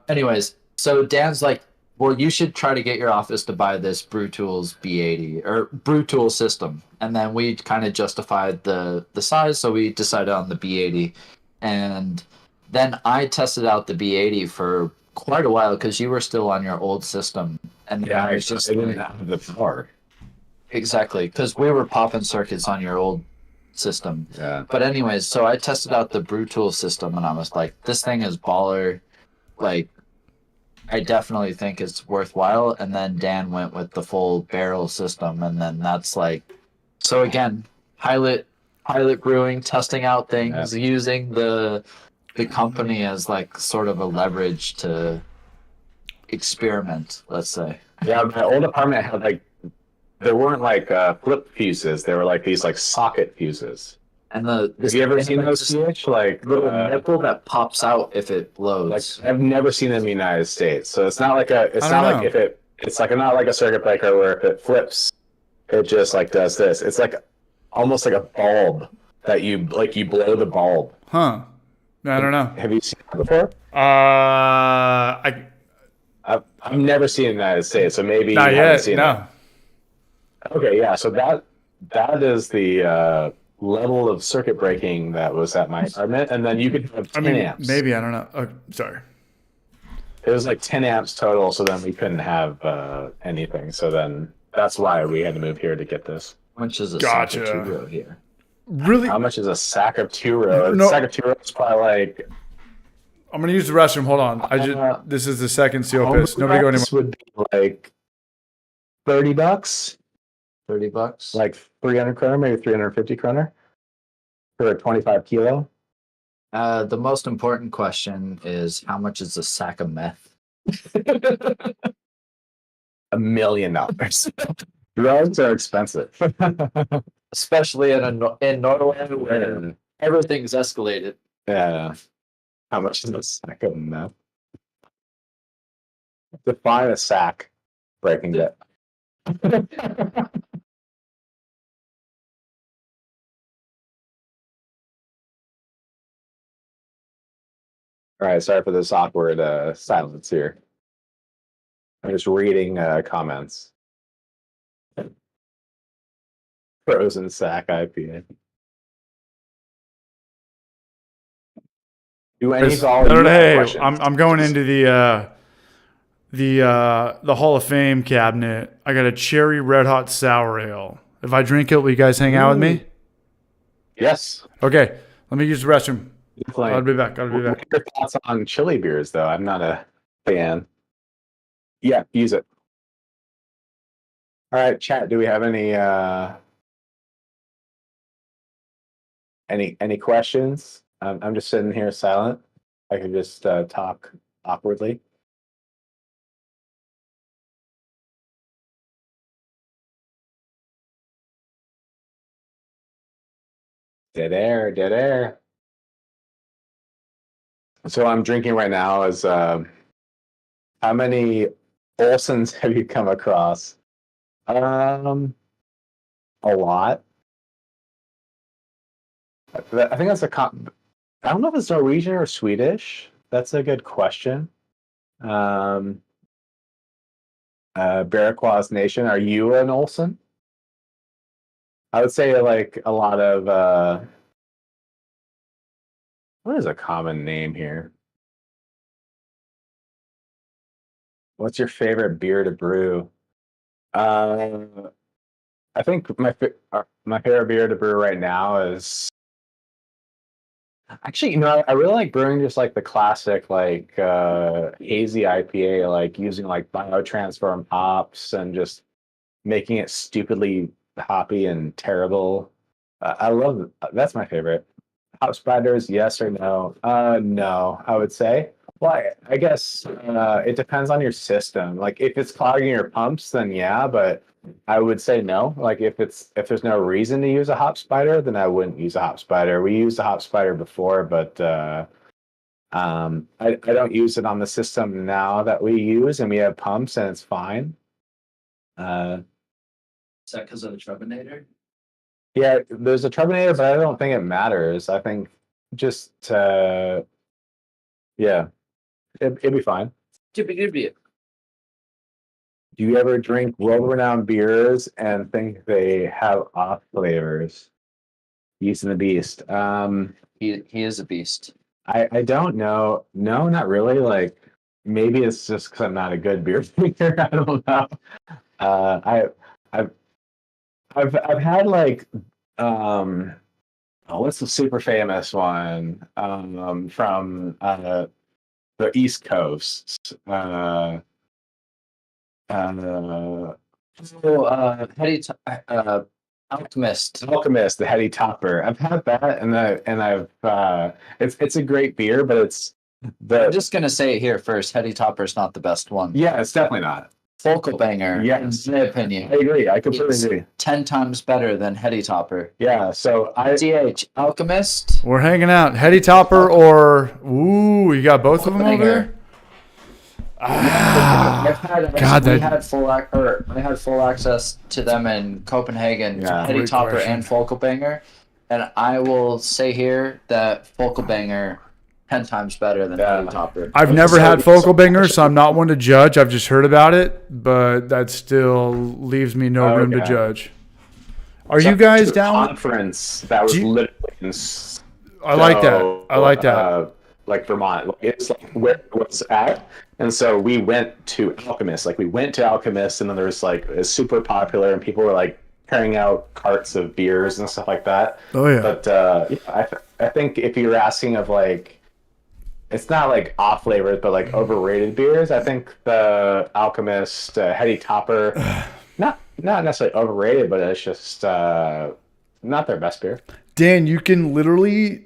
Anyways, so Dan's like, well, you should try to get your office to buy this Brew Tools B80 or Brew Tool system. And then we kind of justified the size, so we decided on the B80. And then I tested out the B80 for quite a while because you were still on your old system. And Yeah, I was just I didn't have the power. Exactly, because we were popping circuits on your old system. Yeah. But anyways, so I tested out the Brew Tool system, and I was like, this thing is baller. Like, I definitely think it's worthwhile. And then Dan went with the full barrel system, and then that's like, so again, pilot brewing, testing out things, using the company as like sort of a leverage to experiment, let's say. Yeah, my old apartment had like there weren't like flip fuses. They were like these like socket fuses. And Have you ever seen those CH? Like little nipple that pops out if it blows. Like I've never seen them in the United States. So it's not like it's like not like a circuit breaker where if it flips, it just like does this. It's like almost like a bulb that you blow the bulb. Huh. I don't know. Have you seen that before? I've never seen it in the United States, so maybe not you haven't yet. seen No. it. Okay, yeah. So that is the level of circuit breaking that was at my apartment, and then you could have 10 amps. Maybe I don't know. Oh, sorry. It was like 10 amps total, so then we couldn't have anything. So then that's why we had to move here to get this. How much is a Gotcha. sack of two-row here? Really? How much is a sack of two-row? No. A sack of two-row is probably like... I'm going to use the restroom. Hold on. This is the second CO piss. Nobody go anymore. Would be like $30. $30? Like 300 kroner, maybe 350 kroner for a 25 kilo. The most important question is how much is a sack of meth? $1 million. Drugs are expensive. Especially in Norway where everything's escalated. Yeah. How much is a sack of meth? Define a sack breaking debt. All right, sorry for this awkward silence here. I'm just reading comments. Frozen sack IPA. Do any of all you have questions? I'm going into the Hall of Fame cabinet. I got a cherry red hot sour ale. If I drink it, will you guys hang out with me? Yes. Okay. Let me use the restroom. Definitely. I'll be back. What are your thoughts on chili beers, though? I'm not a fan. Yeah, use it. All right, chat. Do we have any Any questions? I'm just sitting here silent. I could just talk awkwardly. Dead air, dead air. So I'm drinking right now is how many Olsons have you come across? A lot. I think that's I don't know if it's Norwegian or Swedish. That's a good question. Um, Bearqua's Nation. Are you an Olsen? I would say like a lot of what is a common name here? What's your favorite beer to brew? Uh, I think my favorite beer to brew right now is actually, I really like brewing just like the classic like hazy IPA, like using like biotransform hops and just making it stupidly hoppy and terrible. I love that's my favorite. Hop spiders, yes or no? No, I would say. Well, I guess it depends on your system. Like if it's clogging your pumps, then yeah, but I would say no. Like if there's no reason to use a hop spider, then I wouldn't use a hop spider. We used a hop spider before, but I don't use it on the system now that we use, and we have pumps, and it's fine. Uh, Is that because of the Trebinator? yeah, there's a turbinator, but I don't think it matters. I think just yeah, it'd be fine. Chippy. Do you ever drink world-renowned beers and think they have off flavors? Yeast and the Beast. He is a beast. I don't know. No, not really. Like maybe it's just because I'm not a good beer drinker. I don't know. I I've I've had like what's the super famous one from the East Coast. Alchemist. Alchemist, the Heady Topper. I've had that, and I've it's a great beer, but it's I'm just gonna say it here first. Heady Topper's not the best one. yeah, it's definitely not. Focal Banger, Yes. in my opinion, I agree. I completely agree. 10 times better than Heady Topper. Yeah, so DH Alchemist. We're hanging out. Heady Topper or ooh, you got both of them over there. I God, had full access to them in Copenhagen, Yeah, Heady great Topper question. and Focal Banger, and I will say here that Focal Banger 10 times better than Yeah. Heady Topper. I've never had focal banger, so I'm not one to judge. I've just heard about it, but that still leaves me no room to Okay. judge. Are you guys down? Conference that was Do you- literally in I like that. I like that. like Vermont. Like, it's like where it was at. And so we went to Alchemist. Like we went to Alchemist, and then there was like it's super popular, and people were like carrying out carts of beers and stuff like that. Oh yeah. But yeah, I think if you're asking of like, it's not like off flavors, but like overrated beers. I think the Alchemist Heady Topper, not necessarily overrated, but it's just not their best beer. Dan, you can literally.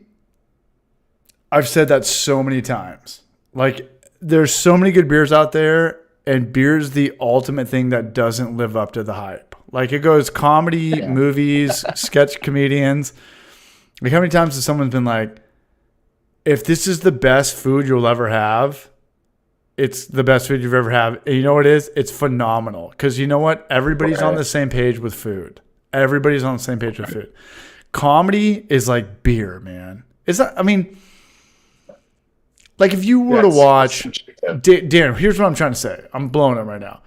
I've said that so many times. Like, there's so many good beers out there, and beer's the ultimate thing that doesn't live up to the hype. Like, it goes comedy, movies, sketch comedians. Like, how many times has someone been like, if this is the best food you'll ever have, it's the best food you've ever had. And you know what it is? It's phenomenal. Because you know what? Everybody's on the same page with food. Everybody's on the same page with food. Comedy is like beer, man. It's not, I mean, like if you were to watch, Dan, here's what I'm trying to say. I'm blowing it right now.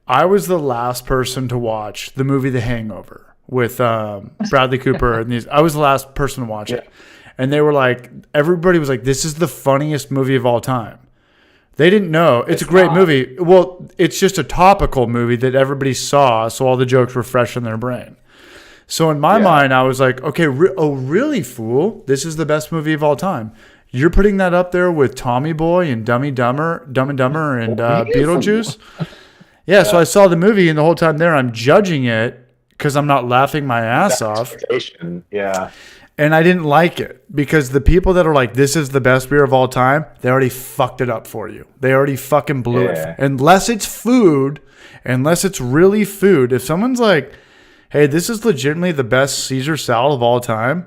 I was the last person to watch the movie The Hangover with Bradley Cooper. And these. I was the last person to watch it. And they were like, everybody was like, this is the funniest movie of all time. They didn't know. It's a great movie. Well, it's just a topical movie that everybody saw, so all the jokes were fresh in their brain. So in my mind, I was like, okay, really, fool? This is the best movie of all time. You're putting that up there with Tommy Boy and Dumb and Dumber and Beetlejuice? Yeah, so I saw the movie, and the whole time there, I'm judging it because I'm not laughing my ass off. Yeah. And I didn't like it because the people that are like, this is the best beer of all time, they already fucked it up for you. They already fucking blew it. Unless it's food, unless it's really food. If someone's like, hey, this is legitimately the best Caesar salad of all time,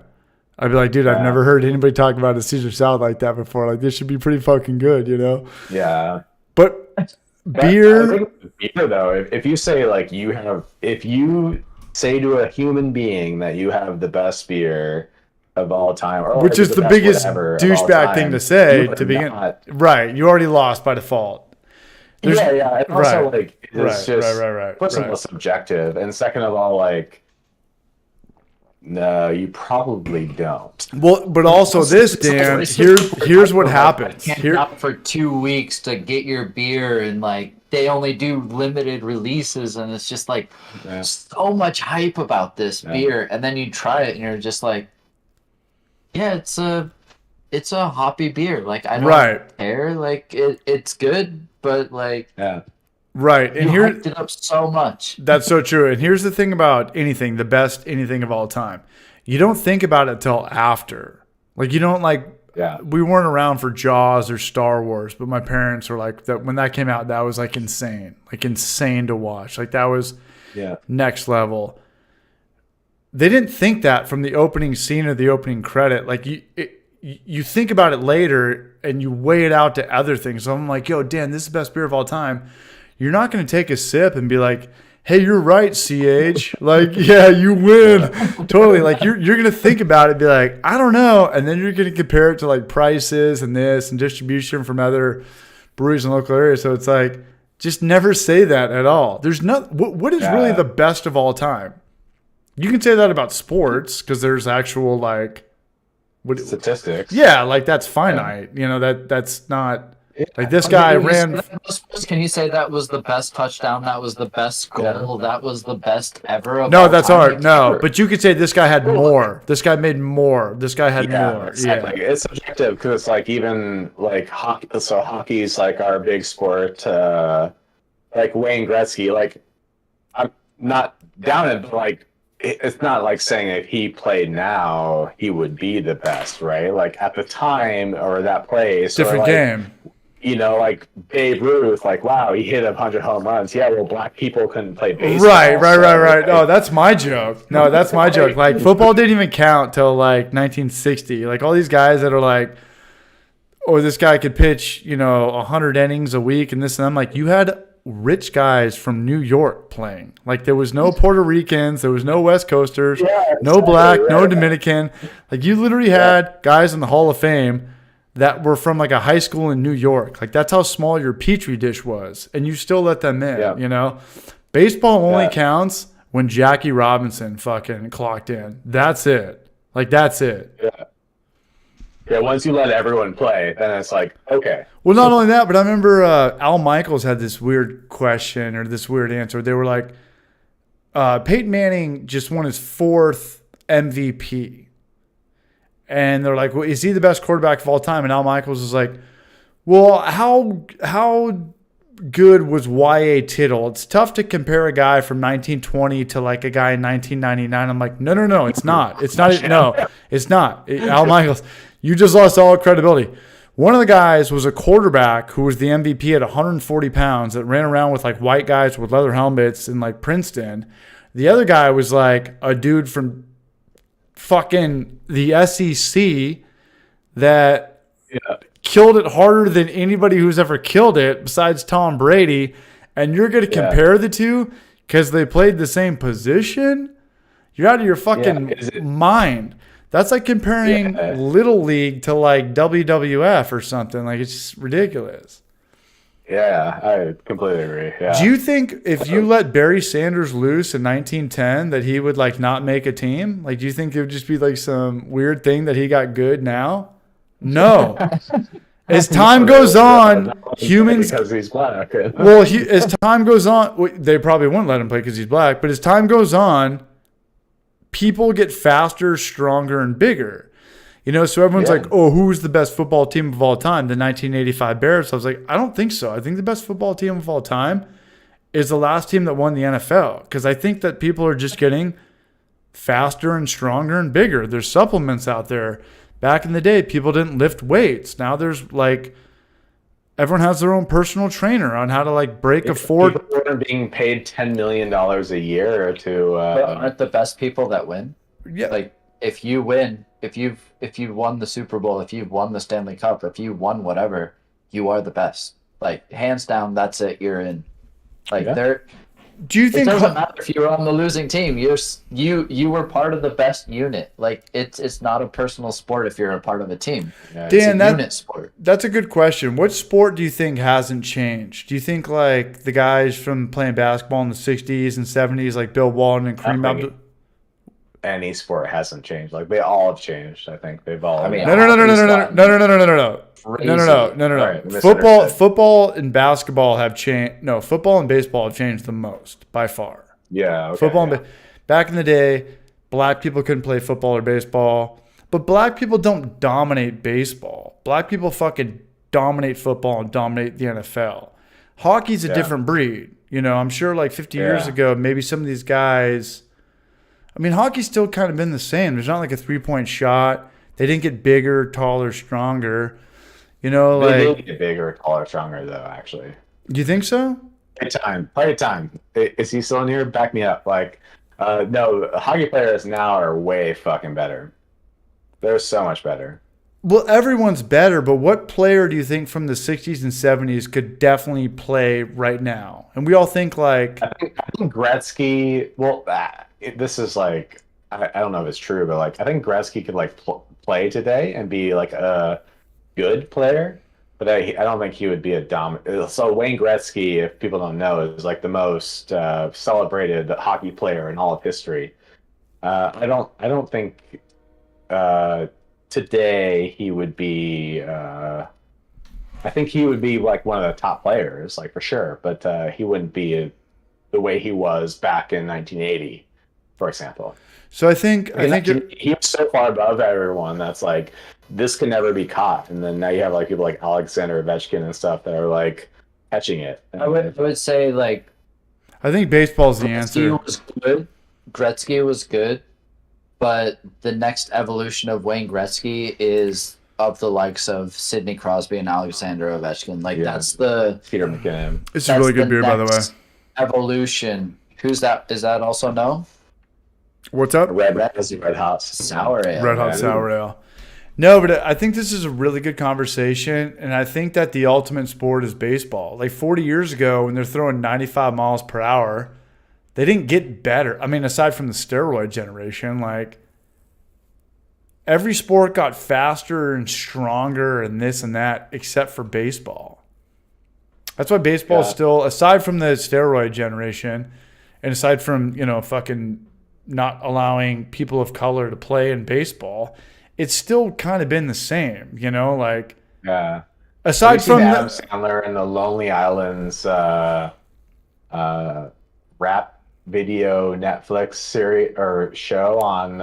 I'd be like, dude, I've never heard anybody talk about a Caesar salad like that before. Like, this should be pretty fucking good, you know? Yeah. But beer. I think beer, though, if you say, like, if you say to a human being that you have the best beer of all time, or which is the biggest douchebag thing to say to begin. Right. You already lost by default. Yeah. And also, like, it's just, first of all, subjective. And second of all, like, no, you probably don't. Well, but also this, Dan, here's what happens. Camp out for 2 weeks to get your beer, and like they only do limited releases, and it's just like so much hype about this beer, and then you try it, and you're just like, yeah, it's a hoppy beer. Like I don't care. Like it's good, but like right. And you hyped it up so much. That's so true. And here's the thing about anything, the best anything of all time. You don't think about it till after. Like you don't like. Yeah. We weren't around for Jaws or Star Wars, but my parents were like that when that came out. That was like insane to watch. Like that was next level. They didn't think that from the opening scene or the opening credit. Like you think about it later and you weigh it out to other things. So I'm like, yo, Dan, this is the best beer of all time. You're not going to take a sip and be like, hey, you're right, CH. Like, yeah, you win. Totally. Like, you're going to think about it and be like, I don't know. And then you're going to compare it to, like, prices and this and distribution from other breweries in local areas. So it's like, just never say that at all. There's what is really the best of all time? You can say that about sports because there's actual, like... statistics. Yeah, like, that's finite. You know, that's not... Like this guy ran. Can you say that was the best touchdown? That was the best goal. That was the best ever. No, that's art. No, but you could say this guy had more. This guy made more. This guy had more. Exactly. Yeah, it's subjective because it's like even like hockey. So hockey's like our big sport. Like Wayne Gretzky. Like I'm not down it, but like it's not like saying if he played now he would be the best, right? Like at the time or that place. Different game. You know, like Babe Ruth, like, wow, he hit 100 home runs. Yeah, well, black people couldn't play baseball. Right. Oh, that's my joke. No, that's my joke. Like, football didn't even count till, like, 1960. Like, all these guys that are like, oh, this guy could pitch, 100 innings a week and this and that. I'm like, you had rich guys from New York playing. Like, there was no Puerto Ricans. There was no West Coasters. No black, no Dominican. Like, you literally had guys in the Hall of Fame that were from like a high school in New York. Like that's how small your petri dish was. And you still let them in, Baseball only counts when Jackie Robinson fucking clocked in. That's it. Like that's it. Yeah, once you let everyone play, then it's like, okay. Well, not only that, but I remember Al Michaels had this weird question or this weird answer. They were like, Peyton Manning just won his 4th MVP. And they're like, well, is he the best quarterback of all time? And Al Michaels is like, well, how good was Y.A. Tittle? It's tough to compare a guy from 1920 to like a guy in 1999. I'm like, no, it's not. It's not. No, it's not. Al Michaels, you just lost all credibility. One of the guys was a quarterback who was the MVP at 140 pounds that ran around with like white guys with leather helmets in like Princeton. The other guy was like a dude from fucking the SEC that killed it harder than anybody who's ever killed it besides Tom Brady. And you're going to compare the two because they played the same position? You're out of your fucking mind. That's like comparing Little League to like WWF or something. Like it's just ridiculous. Yeah, I completely agree. Yeah. Do you think if you let Barry Sanders loose in 1910 that he would like not make a team? Like, do you think it would just be like some weird thing that he got good now? No. As time goes on, humans because he's black. Well, as time goes on, they probably wouldn't let him play because he's black. But as time goes on, people get faster, stronger, and bigger. So everyone's like, oh, who's the best football team of all time? The 1985 Bears. So I was like, I don't think so. I think the best football team of all time is the last team that won the NFL. Because I think that people are just getting faster and stronger and bigger. There's supplements out there. Back in the day, people didn't lift weights. Now there's like everyone has their own personal trainer on how to like break a four. People are being paid $10 million a year to. But aren't the best people that win? Yeah. Like if you win, if you've won the Super Bowl, if you've won the Stanley Cup, if you won whatever, you are the best. Like hands down, that's it. You're in. Like there. Do you It think doesn't matter if you were on the losing team. You were part of the best unit. Like it's not a personal sport if you're a part of a team. Yeah, Dan, it's a unit sport. That's a good question. What sport do you think hasn't changed? Do you think like the guys from playing basketball in the 60s and 70s, like Bill Walton and Kareem Abdul? any sport hasn't changed. Like they all have changed. I think they've all. I mean, No. Right, Football and basketball have changed. No, football and baseball have changed the most by far. Yeah, okay, Football. yeah. Back in the day, black people couldn't play football or baseball, but black people don't dominate baseball. Black people fucking dominate football and dominate the NFL. Hockey's a different breed. You know, I'm sure like 50 years ago, maybe some of these guys. I mean, hockey's still kind of been the same. There's not like a 3-point shot. They didn't get bigger, taller, stronger. You know, They like. did get bigger, taller, stronger though. Actually, Do you think so? Play time. Is he still in here? Back me up. Like, no, hockey players now are way fucking better. They're so much better. Well, everyone's better, but what player do you think from the 60s and 70s could definitely play right now? And we all think like. I think Gretzky. Well, this is like I don't know if it's true, but like I think Gretzky could like play today and be like a good player, but I don't think he would be a dominant. So Wayne Gretzky, if people don't know, is like the most celebrated hockey player in all of history. I don't think today he would be. I think he would be like one of the top players, like for sure, but he wouldn't be the way he was back in 1980. For example. So I think he was so far above everyone that's like this can never be caught. And then now you have like people like Alexander Ovechkin and stuff that are like catching it. I would say like I think baseball's the answer. Gretzky was good, but the next evolution of Wayne Gretzky is of the likes of Sidney Crosby and Alexander Ovechkin. Like that's the Peter McKinnon. It's a really good beer, by the way. Evolution. Who's that? Is that also no? What's up? Red Hot Sour Ale. Red Hot Sour Ale. No, but I think this is a really good conversation, and I think that the ultimate sport is baseball. Like 40 years ago, when they're throwing 95 miles per hour, they didn't get better. I mean, aside from the steroid generation, like every sport got faster and stronger and this and that, except for baseball. That's why baseball is still, aside from the steroid generation, and aside from, you know, fucking not allowing people of color to play in baseball, it's still kind of been the same, you know, like aside from Adam Sandler and the Lonely Islands rap video Netflix series or show on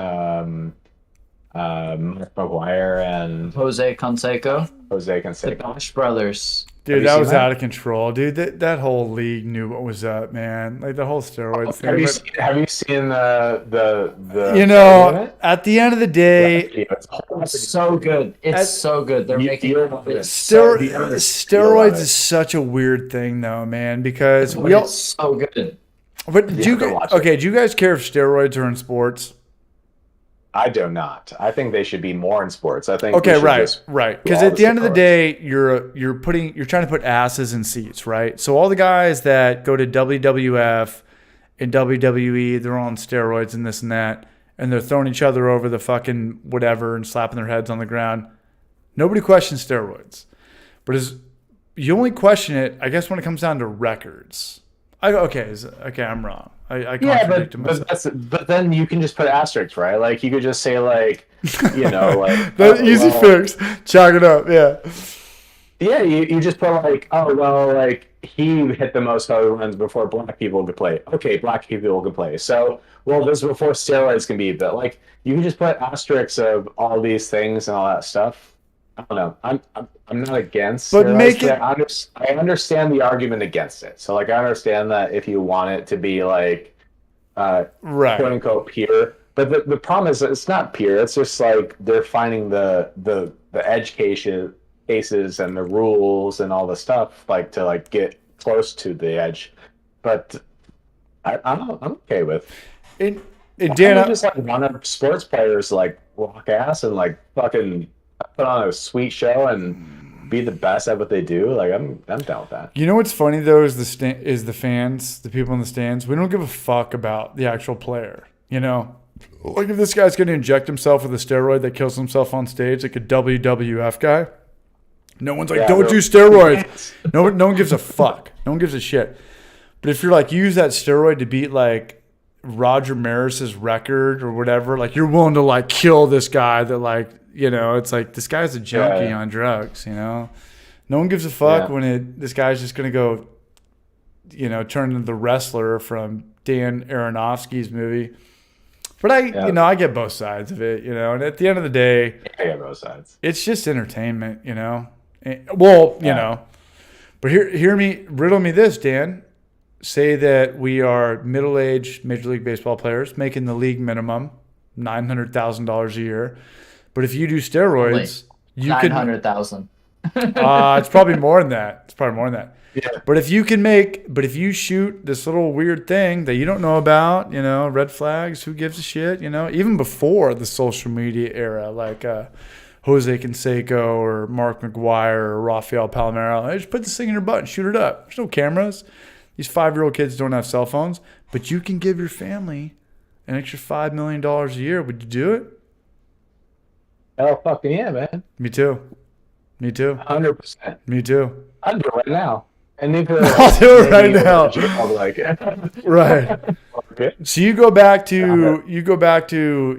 Mark McGuire and Jose Canseco. The Bosch brothers. dude, that was out of control. Dude, that whole league knew what was up, man. Like the whole steroid thing. Have you seen the you know, at the end of the day, It's so good. It's so good. They're making steroids is such a weird thing, though, man. Because it's so good. But do you guys care if steroids are in sports? I do not. I think they should be more in sports. I think right. Because at the end of the day, you're trying to put asses in seats, right? So all the guys that go to WWF and WWE, they're all on steroids and this and that, and they're throwing each other over the fucking whatever and slapping their heads on the ground. Nobody questions steroids, but you only question it, I guess, when it comes down to records. I'm wrong. I contradicted myself. But then you can just put asterisks, right? Like you could just say like, you know, like easy fix. Chalk it up, yeah. Yeah, you just put like, oh well, like he hit the most home runs before black people could play. Okay, black people could play. So this is before steroids can be, but like you can just put asterisks of all these things and all that stuff. I don't know. I'm not against, but I understand the argument against it. So like I understand that if you want it to be like, quote unquote pure, But the problem is that it's not peer. It's just like they're finding the edge cases and the rules and all the stuff like to like get close to the edge. But I'm okay with. And Dan, Dan, just like one of sports players like rock ass and like fucking put on a sweet show and be the best at what they do. Like I'm down with that. you know what's funny though is the fans, the people in the stands. We don't give a fuck about the actual player. You know, like if this guy's going to inject himself with a steroid that kills himself on stage, like a WWF guy, no one's like, Yeah, don't do steroids. No one gives a fuck. No one gives a shit. But if you're like, use that steroid to beat like Roger Maris's record or whatever, like you're willing to like kill this guy that like, you know, it's like this guy's a junkie on drugs, you know. No one gives a fuck when this guy's just going to go, you know, turn into the wrestler from Dan Aronofsky's movie. But I get both sides of it, you know. And at the end of the day, I get both sides. It's just entertainment, you know. Well, you know. But riddle me this, Dan. Say that we are middle-aged Major League Baseball players making the league minimum, $900,000 a year. But if you do steroids, you can 900,000. It's probably more than that. Yeah. But if you shoot this little weird thing that you don't know about, you know, red flags, who gives a shit, you know, even before the social media era, like Jose Canseco or Mark McGuire or Rafael Palmeiro, just put this thing in your butt and shoot it up. There's no cameras. These 5-year-old kids don't have cell phones, but you can give your family an extra $5 million a year. Would you do it? Oh, fucking yeah, man. Me too. 100%. Me too. I'll do it right now. And if I'll do it right now. I'll be like, Right. okay. So you go back to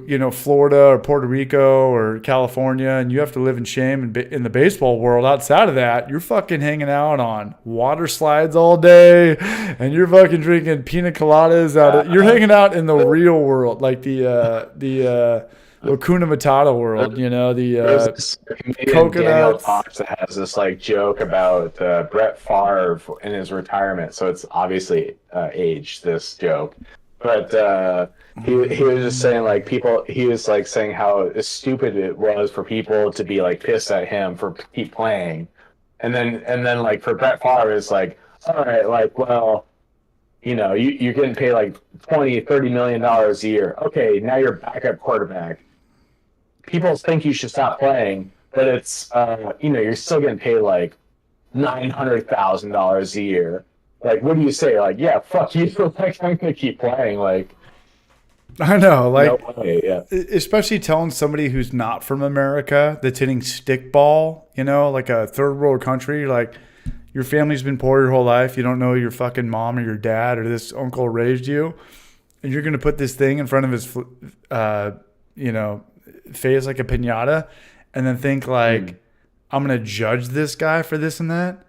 you know, Florida or Puerto Rico or California, and you have to live in shame in the baseball world. Outside of that, you're fucking hanging out on water slides all day, and you're fucking drinking pina coladas you're hanging out in the real world, like the Hakuna Matata world, you know, There's this comedian, Daniel coconuts. Fox, that has this like joke about Brett Favre in his retirement. So it's obviously aged, this joke. But he was just saying like he was like saying how stupid it was for people to be like pissed at him for keep playing. And then like for Brett Favre, it's like, all right, like, well, you know, you're getting paid like $20-30 million a year. Okay, now you're backup quarterback. People think you should stop playing, but it's you know, you're still getting paid like $900,000 a year. Like, what do you say? Like, yeah, fuck you. Like, I'm gonna keep playing. Like, I know, like, no way, yeah. especially telling somebody who's not from America that's hitting stickball, you know, like a third world country, like your family's been poor your whole life. You don't know your fucking mom or your dad or this uncle raised you, and you're gonna put this thing in front of his, you know, face like a piñata, and then think like, I'm gonna judge this guy for this and that.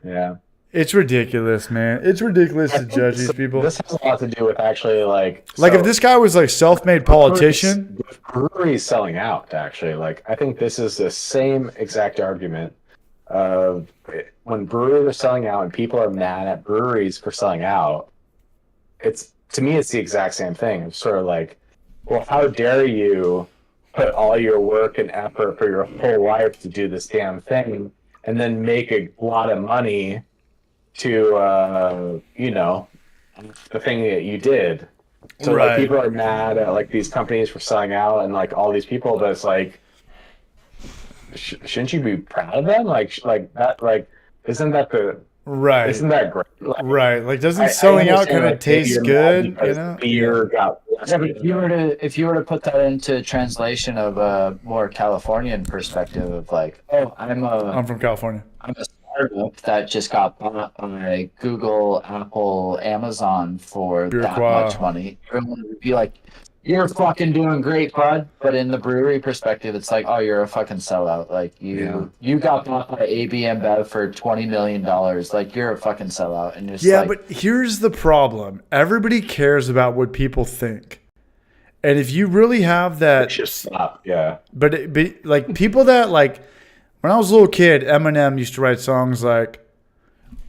Yeah. It's ridiculous, man. It's ridiculous to judge these people. This has a lot to do with actually like if this guy was like self-made politician. Brewery's selling out, actually. Like, I think this is the same exact argument of when breweries are selling out and people are mad at breweries for selling out. It's, to me, it's the exact same thing. It's sort of like, well, how dare you put all your work and effort for your whole life to do this damn thing and then make a lot of money to, you know, the thing that you did. So Right. like, people are mad at like these companies for selling out and like all these people, but it's like, shouldn't you be proud of them? Like that, like, isn't that great? Like, Right. Like, doesn't selling out kind of like, taste you're good? mad You because know? beer got. Yeah, but if you were to put that into translation of a more Californian perspective of like, oh, I'm from California. I'm a startup that just got bought by Google, Apple, Amazon for Beer that qua. much money. Everyone would be like, you're fucking doing great, bud. But in the brewery perspective, it's like, oh, you're a fucking sellout. Like, you got bought by AB InBev for $20 million. Like, you're a fucking sellout. And it's Yeah, like, but here's the problem. Everybody cares about what people think. And if you really have that, Just stop. Yeah. but like people that like, when I was a little kid, Eminem used to write songs like,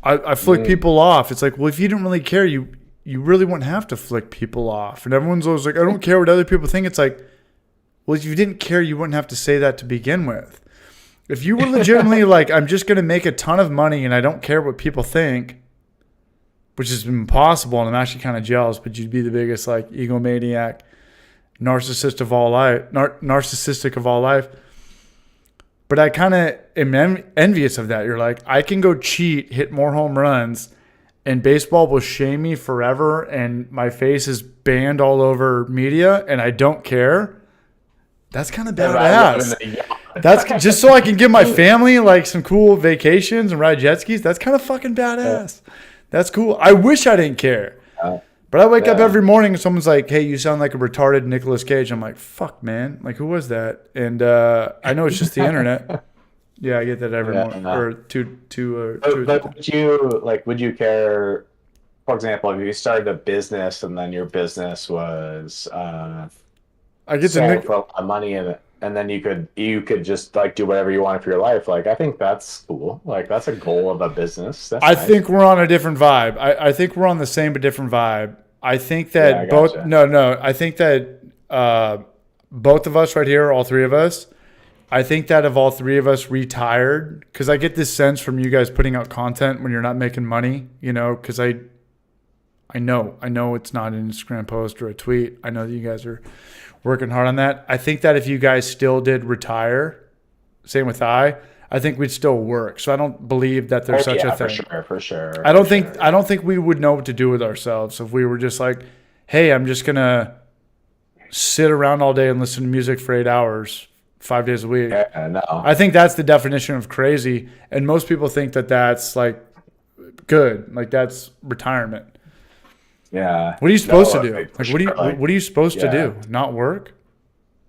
I flick people off. It's like, well, if you didn't really care, you you really wouldn't have to flick people off. And everyone's always like, I don't care what other people think. It's like, well, if you didn't care, you wouldn't have to say that to begin with. If you were legitimately like, I'm just going to make a ton of money and I don't care what people think, which is impossible, and I'm actually kind of jealous, but you'd be the biggest like egomaniac, narcissistic of all life. But I kind of am envious of that. You're like, I can go cheat, hit more home runs, and baseball will shame me forever, and my face is banned all over media, and I don't care. That's kind of badass. That's just so I can give my family like some cool vacations and ride jet skis. That's kind of fucking badass. That's cool. I wish I didn't care. But I wake up every morning and someone's like, hey, you sound like a retarded Nicolas Cage. I'm like, fuck, man. Like, who was that? And I know it's just the internet. Yeah, I get that every morning. Or two. But would you care, for example, if you started a business and then your business was I get selling for a lot of money and then you could just like do whatever you wanted for your life. Like, I think that's cool. Like, that's a goal of a business. That's nice. think we're on a different vibe. I think we're on the same but different vibe. I think that I think that both of us right here, all three of us, I think that if all three of us retired, because I get this sense from you guys putting out content when you're not making money, you know, because I know it's not an Instagram post or a tweet. I know that you guys are working hard on that. I think that if you guys still did retire, same with I think we'd still work. So I don't believe that there's such a thing. For sure. I don't think we would know what to do with ourselves if we were just like, hey, I'm just gonna sit around all day and listen to music for 8 hours, 5 days a week. Yeah, no. I think that's the definition of crazy, and most people think that that's like good, like that's retirement. Yeah. What are you supposed to do? Like, what are you supposed to do? Not work?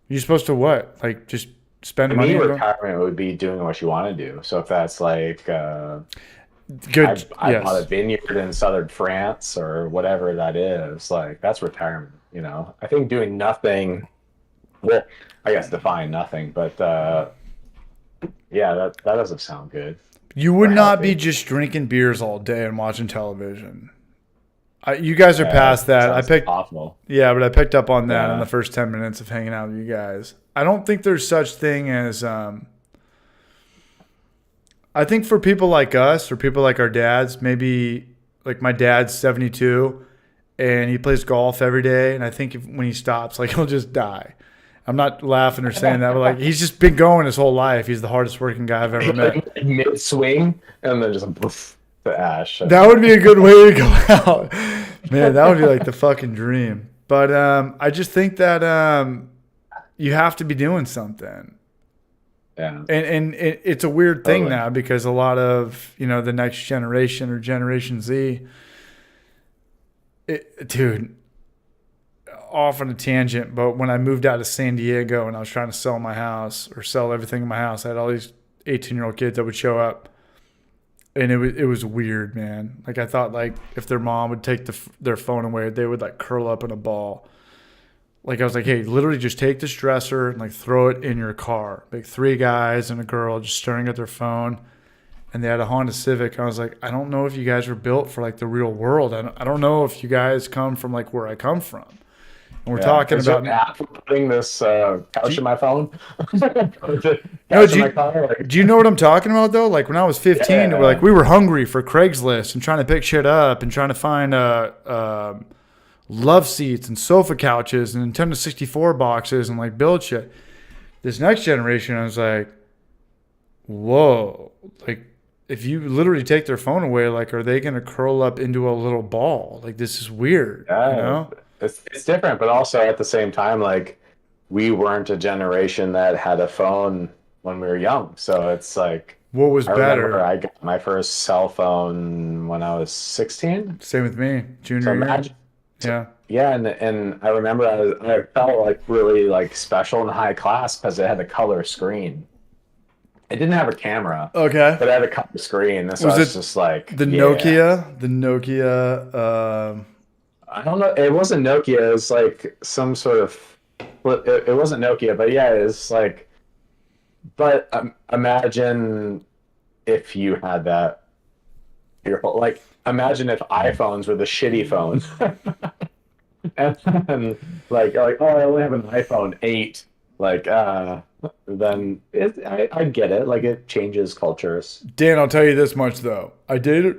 You're supposed to what? Like just spend money? Retirement would be doing what you want to do. So if that's like good, I bought a vineyard in southern France or whatever that is, like that's retirement. You know, I think doing nothing. Well, I guess define nothing, but yeah, that doesn't sound good. You would not be just drinking beers all day and watching television. You guys are past that. Awful. Yeah, but I picked up on that in the first 10 minutes of hanging out with you guys. I don't think there's such thing as I think for people like us or people like our dads, maybe like my dad's 72 and he plays golf every day, and I think when he stops, like he'll just die. I'm not laughing or saying that, but like he's just been going his whole life. He's the hardest working guy I've ever met. Mid swing and then just poof. The ash. That would be a good way to go out. Man, that would be like the fucking dream. But I just think that you have to be doing something. Yeah. And it's a weird thing now because a lot of, you know, the next generation or Generation Z, dude, off on a tangent, but when I moved out of San Diego and I was trying to sell my house or sell everything in my house, I had all these 18-year-old kids that would show up. And it was weird, man. Like I thought, like if their mom would take their phone away, they would like curl up in a ball. Like I was like, hey, literally just take this dresser and like throw it in your car. Like 3 guys and a girl just staring at their phone, and they had a Honda Civic. I was like, I don't know if you guys were built for like the real world. I don't know if you guys come from like where I come from. And we're talking about app for putting this couch in my phone. No, do you know what I'm talking about though? Like when I was 15, we were hungry for Craigslist and trying to pick shit up and trying to find love seats and sofa couches and Nintendo 64 boxes and like build shit. This next generation, I was like, whoa, like if you literally take their phone away, like are they gonna curl up into a little ball? Like this is weird. Yeah. You know? It's different, but also at the same time, like we weren't a generation that had a phone when we were young. So it's like, what was better? I got my first cell phone when I was 16. Same with me, junior year. Yeah, and I remember I felt like really like special and high class because it had a color screen. It didn't have a camera. Okay. But it had a color screen. So I was just like the Nokia? The Nokia. I don't know. It wasn't Nokia. It was like some sort of. It wasn't Nokia, but yeah, it's like. But imagine if you had that Like, imagine if iPhones were the shitty phones. And then, oh, I only have an iPhone 8. Like, then I get it. Like, it changes cultures. Dan, I'll tell you this much though. I dated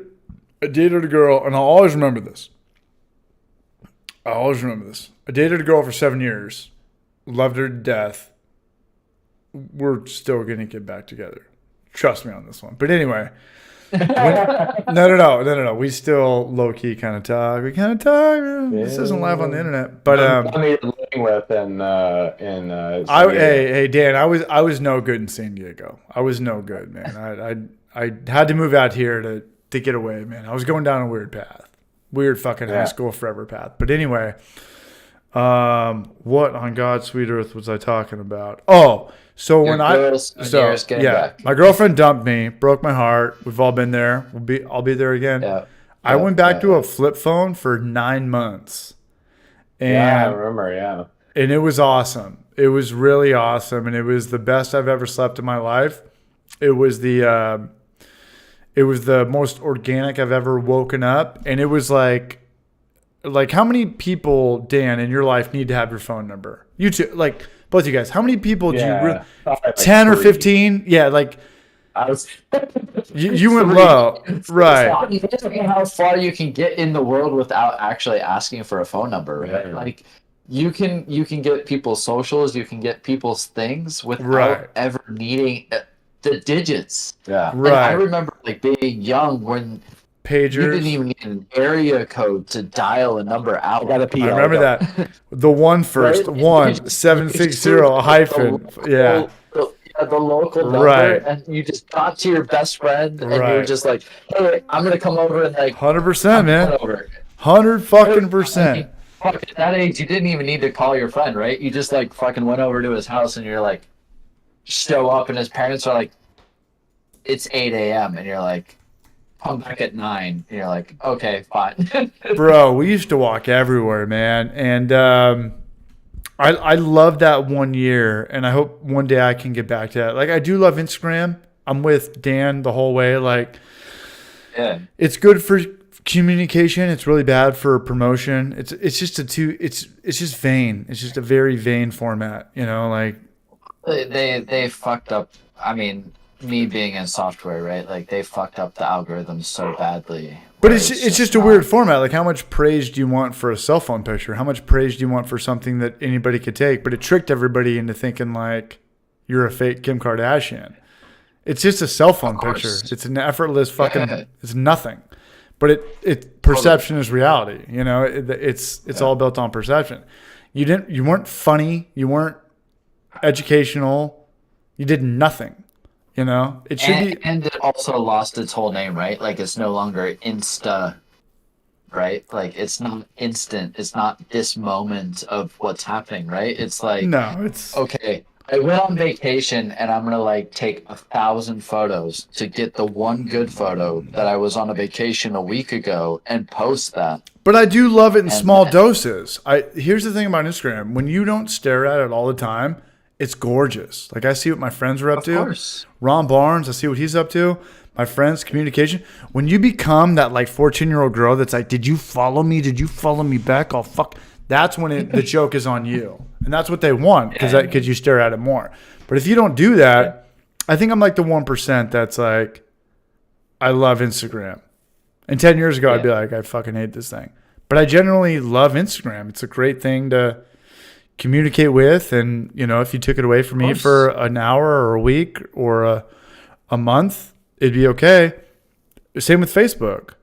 a girl, and I'll always remember this. I dated a girl for 7 years. Loved her to death. We're still gonna get back together. Trust me on this one. But anyway, no. We still low key kind of talk. We kind of talk. This isn't live on the internet, but I'm living with in hey Dan, I was no good in San Diego. I was no good, man. I had to move out here to get away, man. I was going down a weird path, weird fucking high school forever path. But anyway, what on God's sweet earth was I talking about? Oh. So Your when girls and yours getting back. my girlfriend dumped me, broke my heart. We've all been there. I'll be there again. Yeah. I went back to a flip phone for 9 months. And, I remember, yeah. And it was awesome. It was really awesome, and it was the best I've ever slept in my life. It was the most organic I've ever woken up, and it was like how many people, Dan, in your life need to have your phone number? You two, like. Both you guys, how many people do you really? 10 or 15? Yeah, like I was. you went low, right? How far you can get in the world without actually asking for a phone number, right? Yeah. Like you can get people's socials, you can get people's things without Right. ever needing the digits. Yeah. And I Right. remember like being young when you didn't Pagers. even need an area code to dial a number out. I gotta pee. I remember that. The one first, Right? 1760 hyphen. Yeah. The local number, Right. and you just got to your best friend, and you were Right. just like, "Hey, I'm gonna come over and like 100%, man. come over." 100 fucking percent. Fuck, at that age, you didn't even need to call your friend, right? You just like fucking went over to his house, and you're like, show up, and his parents are like, "It's 8 a.m." and you're like, "Come back at 9." And you're like, "Okay, fine." Bro, we used to walk everywhere, man. And I love that 1 year, and I hope one day I can get back to that. Like, I do love Instagram. I'm with Dan the whole way. Like, Yeah. it's good for communication. It's really bad for promotion. It's just it's just vain. It's just a very vain format, you know, like They fucked up. I mean, me being in software, right? Like they fucked up the algorithms so badly. but where it's just a weird format. Like, how much praise do you want for a cell phone picture? How much praise do you want for something that anybody could take? But it tricked everybody into thinking like you're a fake Kim Kardashian. It's just a cell phone picture. It's an effortless fucking. Yeah. It's nothing. But it perception is reality. You know, it's all built on perception. You weren't funny. You weren't educational. You did nothing. You know, it should be. And it also lost its whole name, right? Like it's no longer Insta, right? Like it's not instant. It's not this moment of what's happening, right? It's like, No, it's okay, I went on vacation and I'm gonna like take 1,000 photos to get the one good photo that I was on a vacation a week ago and post that. But I do love it in And small then- doses. Here's the thing about Instagram: when you don't stare at it all the time, it's gorgeous. Like, I see what my friends are up to. Of course. Ron Barnes, I see what he's up to. My friends, communication. When you become that like 14-year-old girl that's like, "Did you follow me? Did you follow me back? Oh fuck!" That's when the joke is on you, and that's what they want because you stare at it more. But if you don't do that, I think I'm like the 1% that's like, I love Instagram. And 10 years ago, I'd be like, I fucking hate this thing. But I generally love Instagram. It's a great thing to communicate with. And, you know, if you took it away from me for an hour or a week or a month, it'd be okay. Same with Facebook.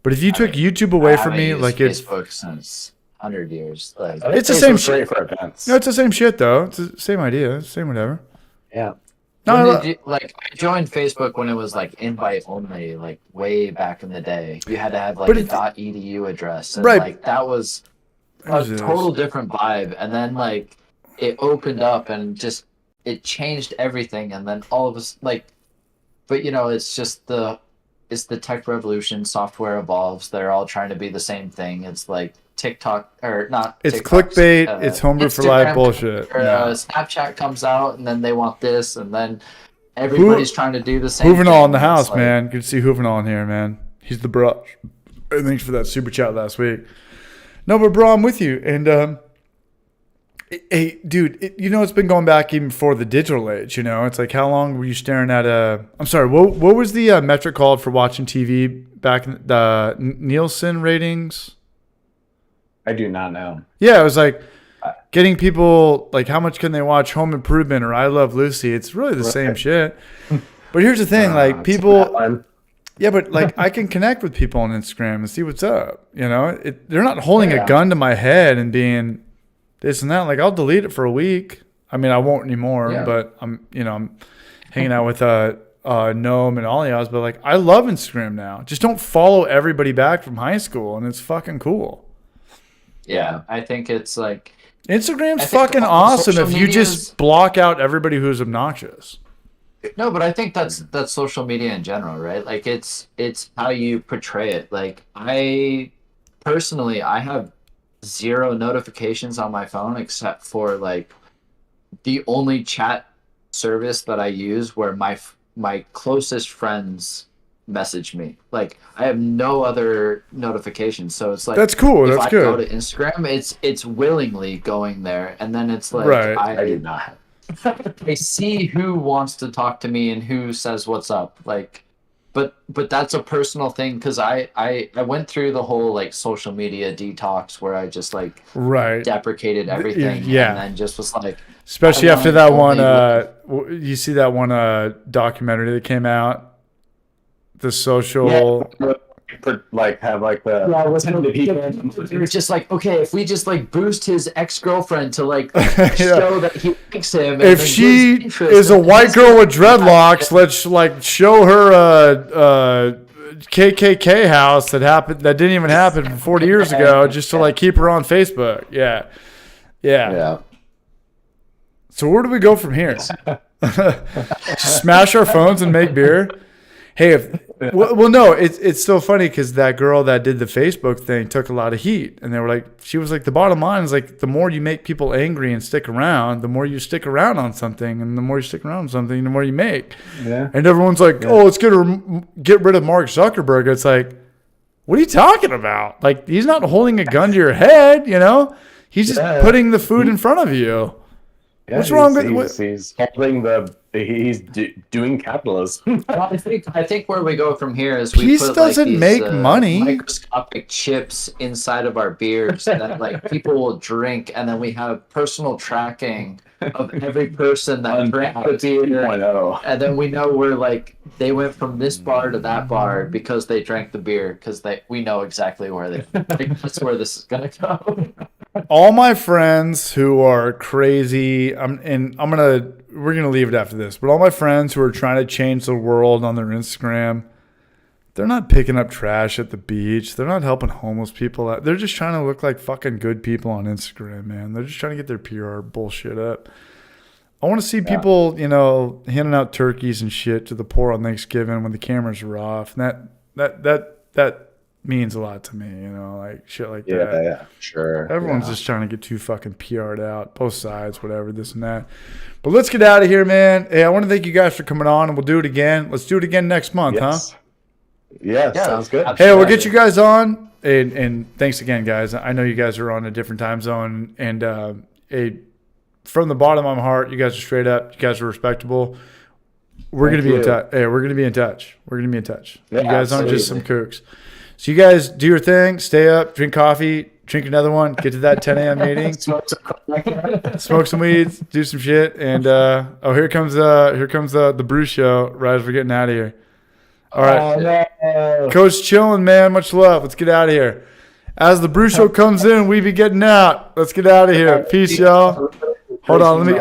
But if you took YouTube away from me, like it's Facebook since 100 years. Like, It's the same Facebook's great shit. for events. No, it's the same shit though. It's the same idea, same whatever. Yeah. No, when I did you, like I joined Facebook when it was like invite only, like way back in the day. You had to have like But a it's- .edu address, and Right. like that was a As is. total different vibe. And then like it opened up and just it changed everything. And then all of us like, but you know, it's the tech revolution. Software evolves. They're all trying to be the same thing. It's like TikTok or not. It's TikTok's, clickbait. It's homebrew for life Instagram, bullshit. or, No. Snapchat comes out, and then they want this, and then everybody's trying to do the same. Hoovenall in the thing. house, It's like, man. Good to see Hoovenall in here, man. He's the bro. Thanks for that super chat last week. No, but bro, I'm with you. And hey, dude, it's been going back even before the digital age. It's like, how long were you staring at I'm sorry, what was the metric called for watching TV back in the Nielsen ratings? I do not know. Yeah, it was like getting people, like, how much can they watch Home Improvement or I Love Lucy? It's really the same shit. But here's the thing, like, people, yeah, but like, I can connect with people on Instagram and see what's up. They're not holding a gun to my head and being this and that. Like, I'll delete it for a week. I mean, I won't anymore, but I'm hanging out with Gnome and Alias, but like, I love Instagram now. Just don't follow everybody back from high school, and it's fucking cool. Yeah, I think it's like Instagram's fucking awesome if you just block out everybody who's obnoxious. No, but I think that's social media in general, right? Like it's how you portray it. Like I have 0 notifications on my phone except for like the only chat service that I use where my closest friends message me. Like I have no other notifications, so it's like that's cool. If that's I good. go to Instagram, it's willingly going there, and then it's like right. I do not. I see who wants to talk to me and who says what's up. Like, but that's a personal thing because I went through the whole like social media detox where I just like deprecated everything. Yeah. And then just was like, especially after that one. You see that one documentary that came out. The social, like have like the it was just like, okay, if we just like boost his ex-girlfriend to like show that he likes him. And if she is a white girl with dreadlocks, let's like show her KKK house that didn't even happen 40 years ago, just to like keep her on Facebook. Yeah. So where do we go from here? Just smash our phones and make beer. Hey, no, it's so funny because that girl that did the Facebook thing took a lot of heat, and they were like, she was like, the bottom line is like, the more you make people angry and stick around, the more you stick around on something, and the more you stick around on something, the more you make. Yeah. And everyone's like, oh, let's get rid of Mark Zuckerberg. It's like, what are you talking about? Like, he's not holding a gun to your head, He's just putting the food in front of you. Yeah, what's wrong with he's holding he's doing capitalism. I think where we go from here is Peace doesn't make money. Microscopic chips inside of our beers that like people will drink, and then we have personal tracking of every person that drank the beer, and then we know where like they went from this bar to that bar because they drank the beer because we know exactly where that's where this is gonna go. All my friends who are crazy, we're gonna leave it after this, but all my friends who are trying to change the world on their Instagram, they're not picking up trash at the beach. They're not helping homeless people out. They're just trying to look like fucking good people on Instagram, man. They're just trying to get their PR bullshit up. I want to see people, handing out turkeys and shit to the poor on Thanksgiving when the cameras are off. And that means a lot to me, like shit like that. Yeah, sure. Everyone's just trying to get too fucking PR'd out, both sides, whatever, this and that. But let's get out of here, man. Hey, I want to thank you guys for coming on, and we'll do it again. Let's do it again next month, huh? Yeah, sounds good. Hey, we'll get you guys on, and thanks again, guys. I know you guys are on a different time zone, and from the bottom of my heart, you guys are straight up. You guys are respectable. We're gonna be in touch. Hey, we're gonna be in touch. Yeah, you guys aren't just some kooks. So you guys do your thing, stay up, drink coffee, drink another one, get to that 10 a.m. meeting, smoke some weeds, do some shit, and here comes the brew show right as we're getting out of here. All right, Coach chilling, man. Much love. Let's get out of here. As the brew show comes in, we be getting out. Let's get out of here. Peace, y'all. Hold on, let me.